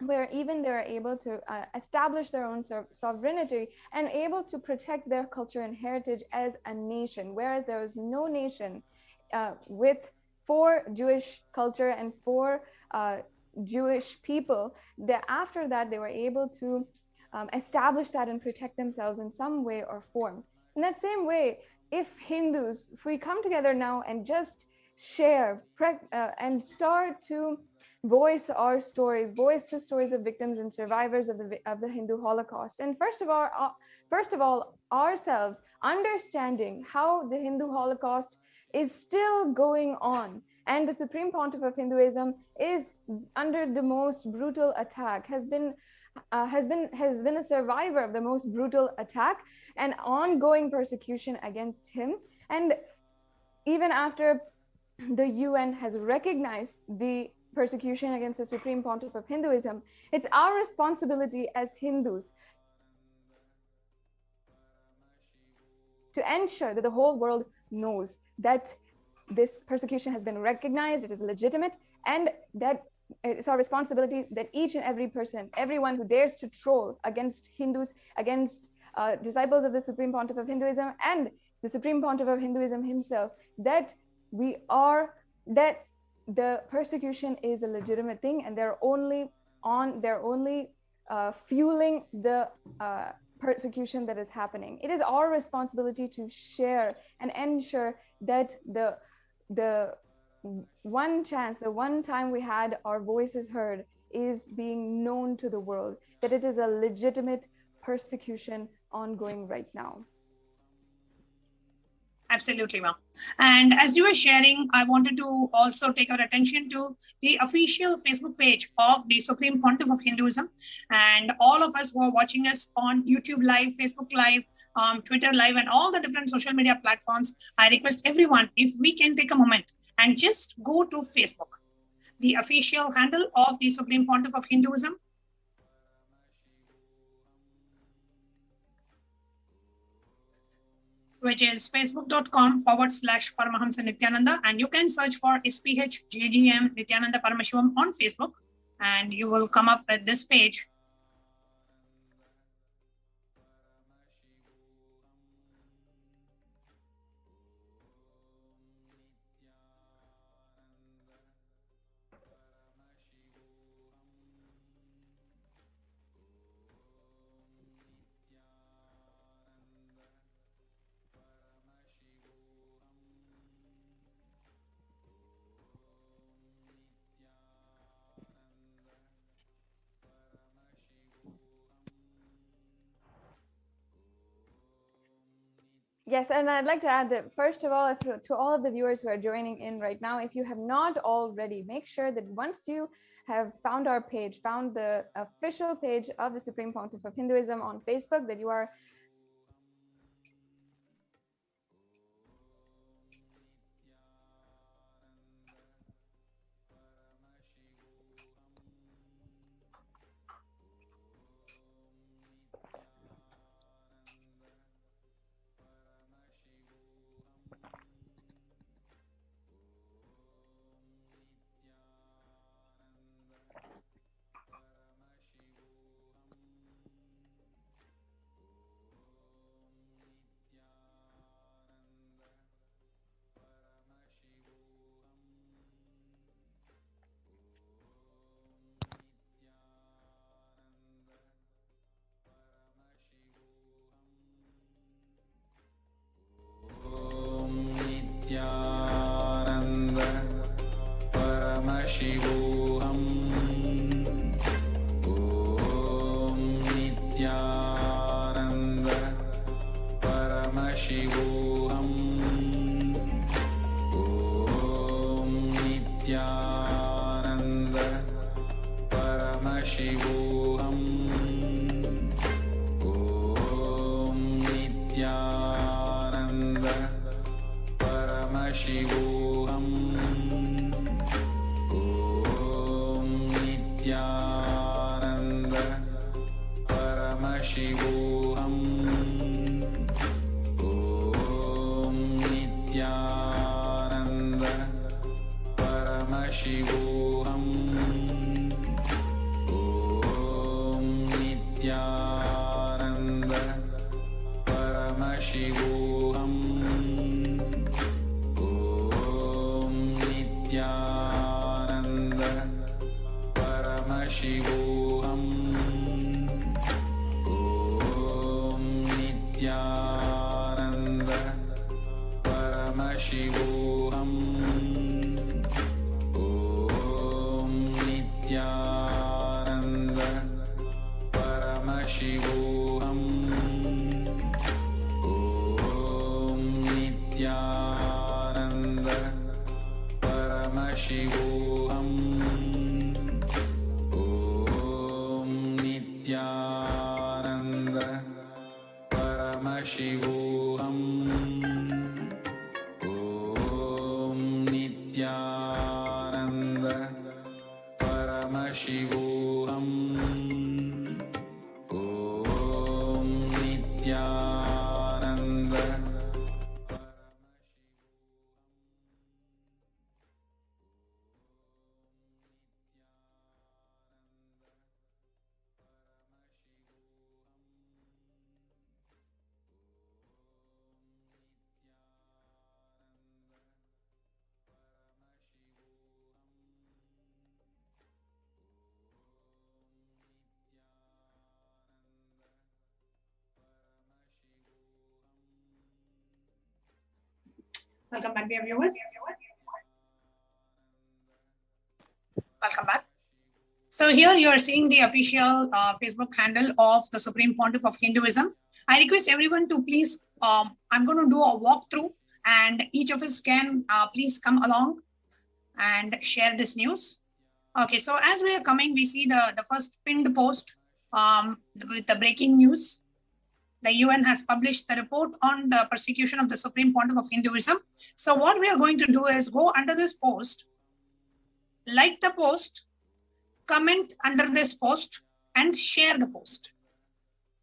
where even they're able to establish their own sovereignty and able to protect their culture and heritage as a nation, whereas there was no nation for Jewish culture and for Jewish people. That after that, they were able to establish that and protect themselves in some way or form. In that same way, if Hindus, if we come together now and just share and start to voice our stories, voice the stories of victims and survivors of the Hindu Holocaust, and first of all, ourselves understanding how the Hindu Holocaust is still going on, and the Supreme Pontiff of Hinduism is under the most brutal attack, has been a survivor of the most brutal attack and ongoing persecution against him. And even after the UN has recognized the persecution against the Supreme Pontiff of Hinduism, it's our responsibility as Hindus to ensure that the whole world knows that this persecution has been recognized, it is legitimate, and that it's our responsibility that each and every person, everyone who dares to troll against Hindus, against disciples of the Supreme Pontiff of Hinduism and the Supreme Pontiff of Hinduism himself, that the persecution is a legitimate thing, and they're only fueling the persecution that is happening. It is our responsibility to share and ensure that the one chance, the one time we had our voices heard is being known to the world, that it is a legitimate persecution ongoing right now. Absolutely, ma'am. And as you were sharing, I wanted to also take our attention to the official Facebook page of the Supreme Pontiff of Hinduism. And all of us who are watching us on YouTube Live, Facebook Live, Twitter Live, and all the different social media platforms, I request everyone, if we can take a moment and just go to Facebook, the official handle of the Supreme Pontiff of Hinduism, which is facebook.com/Paramahamsa Nithyananda, and you can search for SPH JGM Nithyananda Paramashivam on Facebook, and you will come up with this page. Yes, and I'd like to add that, first of all, to all of the viewers who are joining in right now, if you have not already, make sure that once you have found our page, found the official page of the Supreme Pontiff of Hinduism on Facebook, that you are Paramashivoham. Om Nithyananda Paramashivoham. Om Nithyananda Paramashivoham. Om Nithyananda Paramashivoham. Om Nithyananda Paramashivoham. Om Nithyananda Paramashivoham. Om Nithyananda Paramashivoham. Om Nithyananda Paramashivoham. Om Nithyananda Paramashivoham. Om Nithyananda Paramashivoham. Om Nithyananda Paramashivoham. Om Nithyananda Paramashivoham. Om Nithyananda. Welcome back, dear viewers. Welcome back. So here you are seeing the official Facebook handle of the Supreme Pontiff of Hinduism. I request everyone to please, I'm going to do a walkthrough and each of us can please come along and share this news. Okay, so as we are coming, we see the first pinned post with the breaking news. The UN has published the report on the persecution of the Supreme Pontiff of Hinduism. So what we are going to do is go under this post, like the post, comment under this post, and share the post.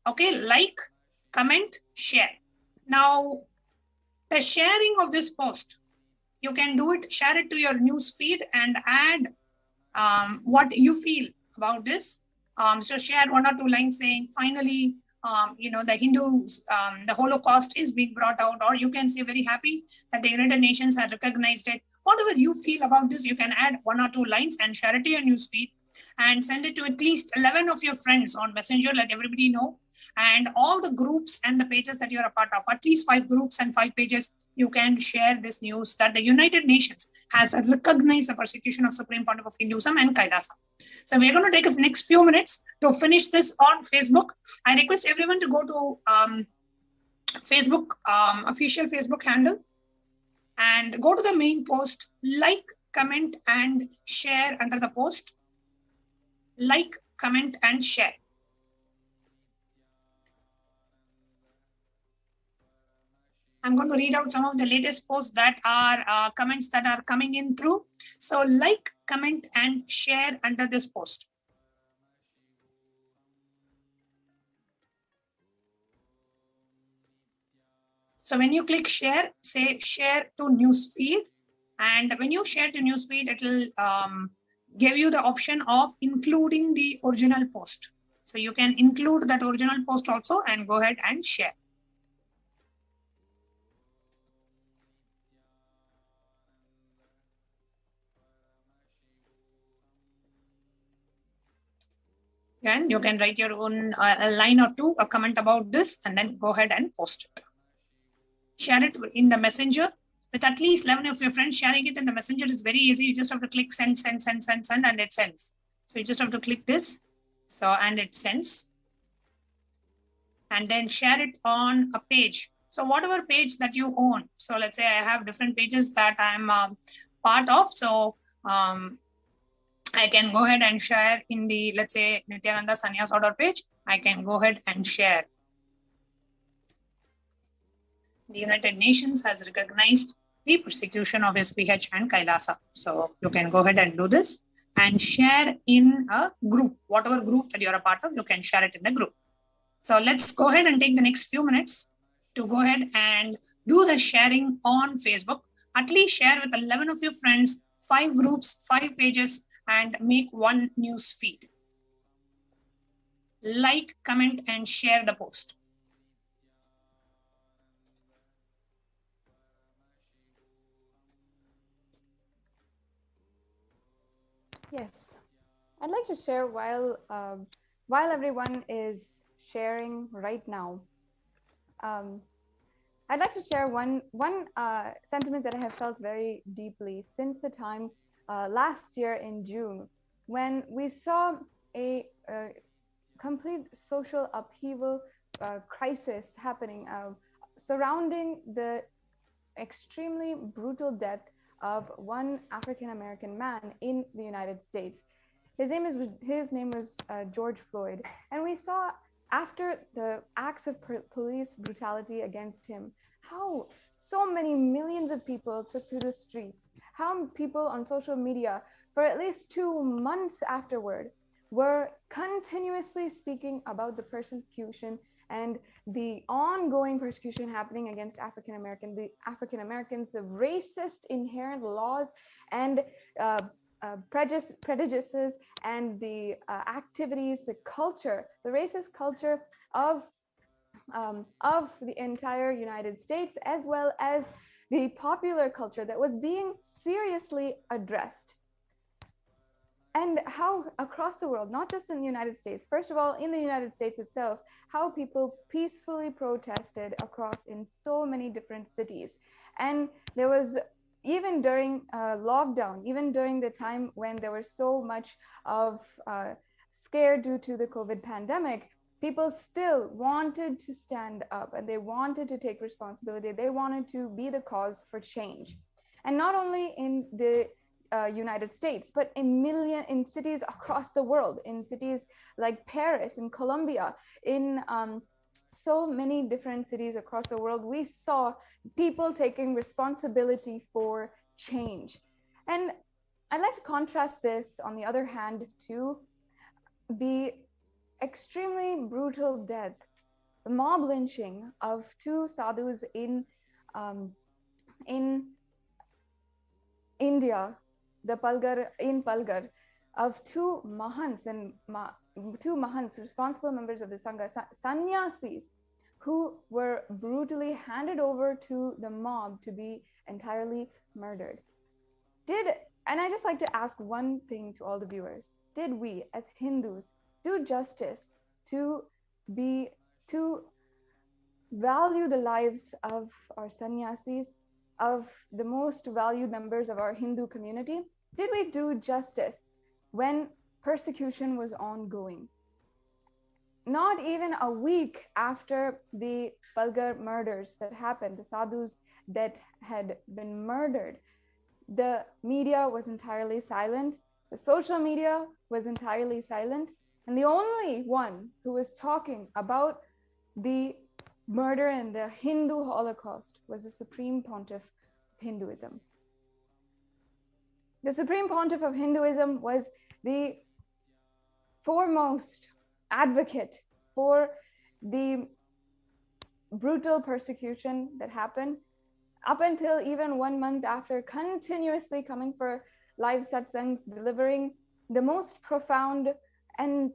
Okay, like, comment, share. Now, the sharing of this post, you can do it, share it to your news feed and add what you feel about this. So share 1 or 2 lines saying, finally, the Hindus, the Holocaust is being brought out, or you can say very happy that the United Nations has recognized it. Whatever you feel about this, you can add 1 or 2 lines and share it to your newsfeed and send it to at least 11 of your friends on Messenger, let everybody know. And all the groups and the pages that you're a part of, at least 5 groups and 5 pages, you can share this news that the United Nations has recognized the persecution of Supreme Pontiff of Hinduism and Kailasa. So we're going to take the next few minutes to finish this on Facebook. I request everyone to go to Facebook, official Facebook handle, and go to the main post, like, comment, and share under the post. Like, comment, and share. I'm going to read out some of the latest posts that are comments that are coming in through. So like, comment, and share under this post. So when you click share, say share to newsfeed. And when you share to newsfeed, it will give you the option of including the original post. So you can include that original post also and go ahead and share. And you can write your own a line or 2, a comment about this, and then go ahead and post it. Share it in the messenger with at least 11 of your friends. Sharing it in the messenger is very easy. You just have to click send, and it sends. So you just have to click this. So, and it sends. And then share it on a page. So whatever page that you own, so let's say I have different pages that I'm part of. So I can go ahead and share in the, let's say, Nithyananda Sannyas order page. I can go ahead and share. The United Nations has recognized the persecution of HDH and Kailasa. So you can go ahead and do this and share in a group. Whatever group that you're a part of, you can share it in the group. So let's go ahead and take the next few minutes to go ahead and do the sharing on Facebook. At least share with 11 of your friends, 5 groups, 5 pages, and make one news feed. Like, comment, and share the post. Yes, I'd like to share while everyone is sharing right now. I'd like to share one sentiment that I have felt very deeply since the time last year in June, when we saw a complete social upheaval crisis happening surrounding the extremely brutal death of one African-American man in the United States. His name was George Floyd, and we saw after the acts of police brutality against him, how so many millions of people took to the streets, how people on social media for at least 2 months afterward were continuously speaking about the persecution and the ongoing persecution happening against the African Americans, the racist inherent laws and prejudices and the activities, the culture, the racist culture of the entire United States, as well as the popular culture that was being seriously addressed. And how across the world, not just in the United States, first of all, in the United States itself, how people peacefully protested across in so many different cities. And there was, even during lockdown, even during the time when there was so much of scare due to the COVID pandemic, people still wanted to stand up and they wanted to take responsibility. They wanted to be the cause for change. And not only in the United States, but in cities across the world, in cities like Paris, in Colombia, in so many different cities across the world, we saw people taking responsibility for change. And I'd like to contrast this, on the other hand, to the extremely brutal death, the mob lynching of 2 sadhus in India, in Palghar, of 2 mahants and 2 mahants, responsible members of the Sangha, sannyasis, who were brutally handed over to the mob to be entirely murdered. And I just like to ask one thing to all the viewers: did we as Hindus do justice to value the lives of our sannyasis, of the most valued members of our Hindu community? Did we do justice when persecution was ongoing? Not even a week after the Palghar murders that happened, the sadhus that had been murdered, the media was entirely silent, the social media was entirely silent, and the only one who was talking about the murder and the Hindu Holocaust was the Supreme Pontiff of Hinduism. The Supreme Pontiff of Hinduism was the foremost advocate for the brutal persecution that happened, up until even 1 month after, continuously coming for live satsangs, delivering the most profound and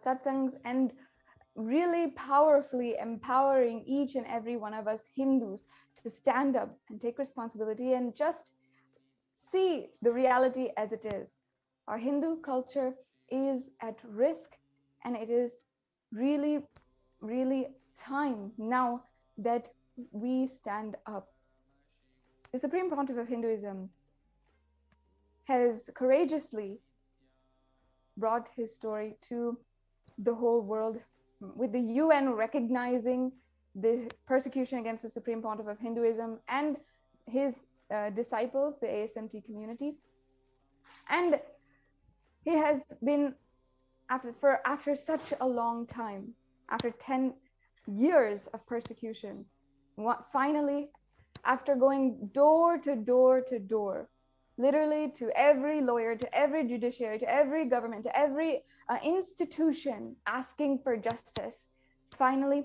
satsangs, and really powerfully empowering each and every one of us Hindus to stand up and take responsibility and just see the reality as it is. Our Hindu culture is at risk, and it is really, really time now that we stand up. The Supreme Pontiff of Hinduism has courageously brought his story to the whole world, with the UN recognizing the persecution against the Supreme Pontiff of Hinduism and his disciples, the ASMT community. And he has been, after such a long time, after 10 years of persecution, finally, after going door to door to door, literally to every lawyer, to every judiciary, to every government, to every institution asking for justice, finally,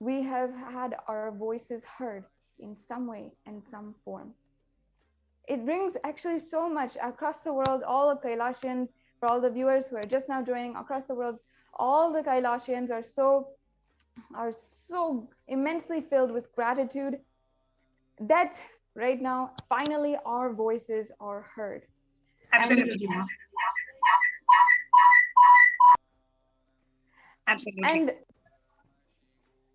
we have had our voices heard in some way and some form. It brings actually so much across the world, all of Kailasians, for all the viewers who are just now joining across the world, all the Kailasians are so immensely filled with gratitude that right now, finally, our voices are heard. Absolutely. Absolutely.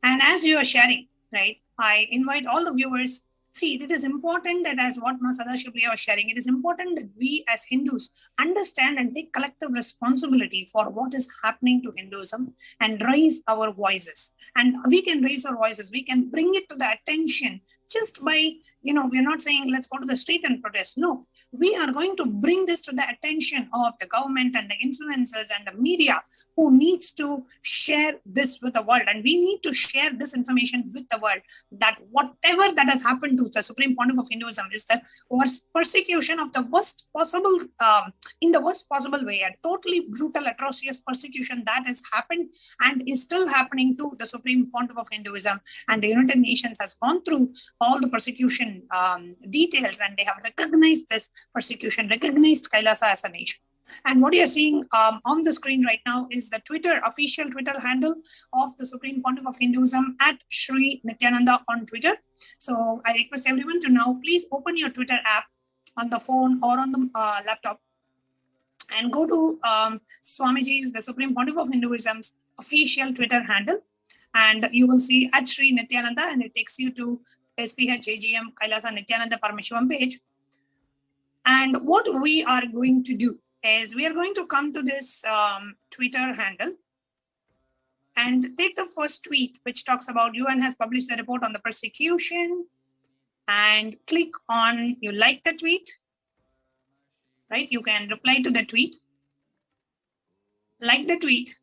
And as you are sharing, right, I invite all the viewers. See, it is important that, as what Masada Shubhriya was sharing, it is important that we as Hindus understand and take collective responsibility for what is happening to Hinduism and raise our voices. And we can raise our voices. We can bring it to the attention just by, we're not saying let's go to the street and protest. No, we are going to bring this to the attention of the government and the influencers and the media who needs to share this with the world. And we need to share this information with the world, that whatever that has happened to the Supreme Pontiff of Hinduism is the worst persecution of the worst possible, in the worst possible way, a totally brutal, atrocious persecution that has happened and is still happening to the Supreme Pontiff of Hinduism. And the United Nations has gone through all the persecution details, and they have recognized this persecution, recognized Kailasa as a nation. And what you're seeing on the screen right now is the official Twitter handle of the Supreme Pontiff of Hinduism at Sri Nithyananda on Twitter. So I request everyone to now please open your Twitter app on the phone or on the laptop and go to Swamiji's, the Supreme Pontiff of Hinduism's official Twitter handle. And you will see at Sri Nithyananda, and it takes you to SPH AGM Kailasa Nithyananda Paramashivam page. And what we are going to do is we are going to come to this Twitter handle and take the first tweet, which talks about UN has published a report on the persecution, and click on, you like the tweet, right? You can reply to the tweet, like the tweet,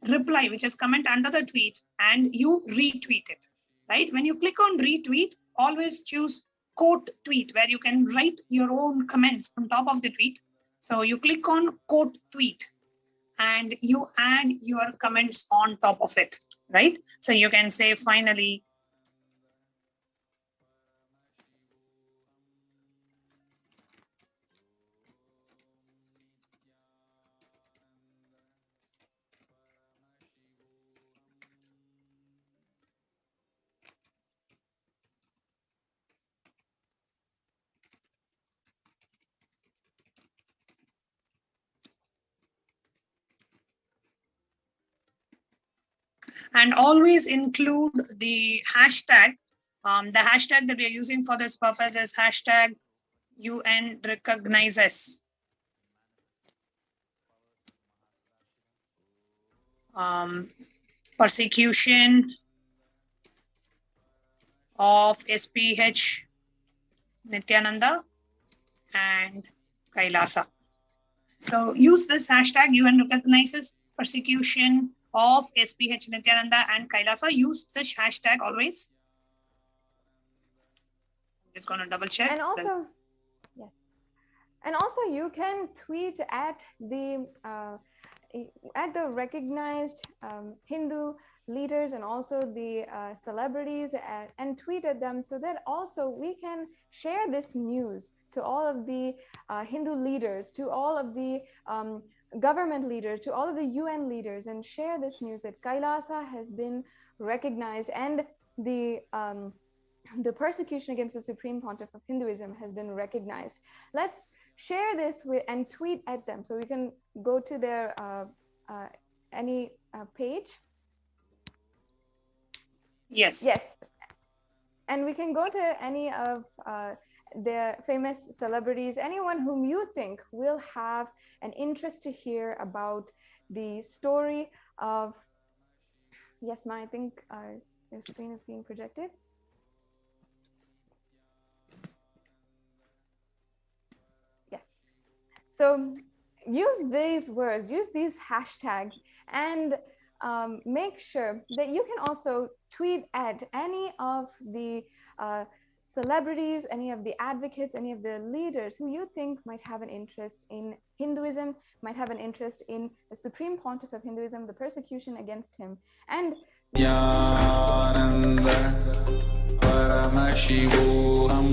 reply, which is comment under the tweet, and you retweet it, right? When you click on retweet, always choose quote tweet, where you can write your own comments on top of the tweet. So you click on quote tweet and you add your comments on top of it, right? So you can say, finally, and always include the hashtag. The hashtag that we are using for this purpose is hashtag UN recognizes persecution of SPH Nithyananda and Kailasa. So use this hashtag UN recognizes persecution of SPH Nithyananda and Kailasa. Use this hashtag always. I'm just going to double check. And also, yes. And also you can tweet at the recognized Hindu leaders and also the celebrities and tweet at them, so that also we can share this news to all of the Hindu leaders, to all of the government leaders, to all of the UN leaders, and share this news that Kailasa has been recognized and the persecution against the Supreme Pontiff of Hinduism has been recognized. Let's share this and tweet at them. So we can go to their any page. Yes. Yes. And we can go to any of the famous celebrities, anyone whom you think will have an interest to hear about the story of Yes, Ma, I think your screen is being projected. Yes. So use these words, use these hashtags, and make sure that you can also tweet at any of the celebrities, any of the advocates, any of the leaders who you think might have an interest in Hinduism, might have an interest in the Supreme Pontiff of Hinduism, the persecution against him. And Nithyananda Paramashivoham.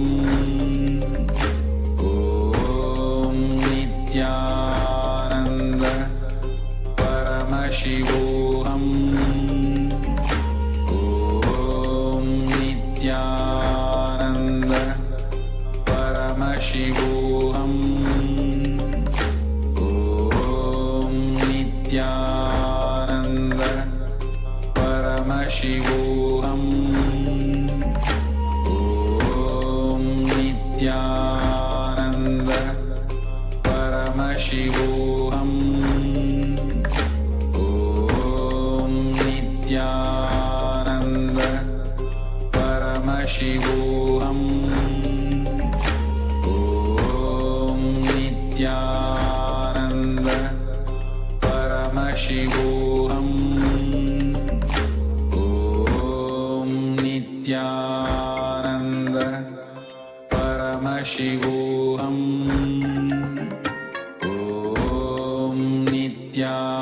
Om Nithyananda Paramashivoham. Om Nithyananda Paramashivoham. Om Nithyananda Paramashivoham. Om Nithyananda Paramashivoham. Om Nithyananda Paramashivoham. Om Nithyananda Paramashivoham. Om Nithyananda Paramashivoham. Om Nithyananda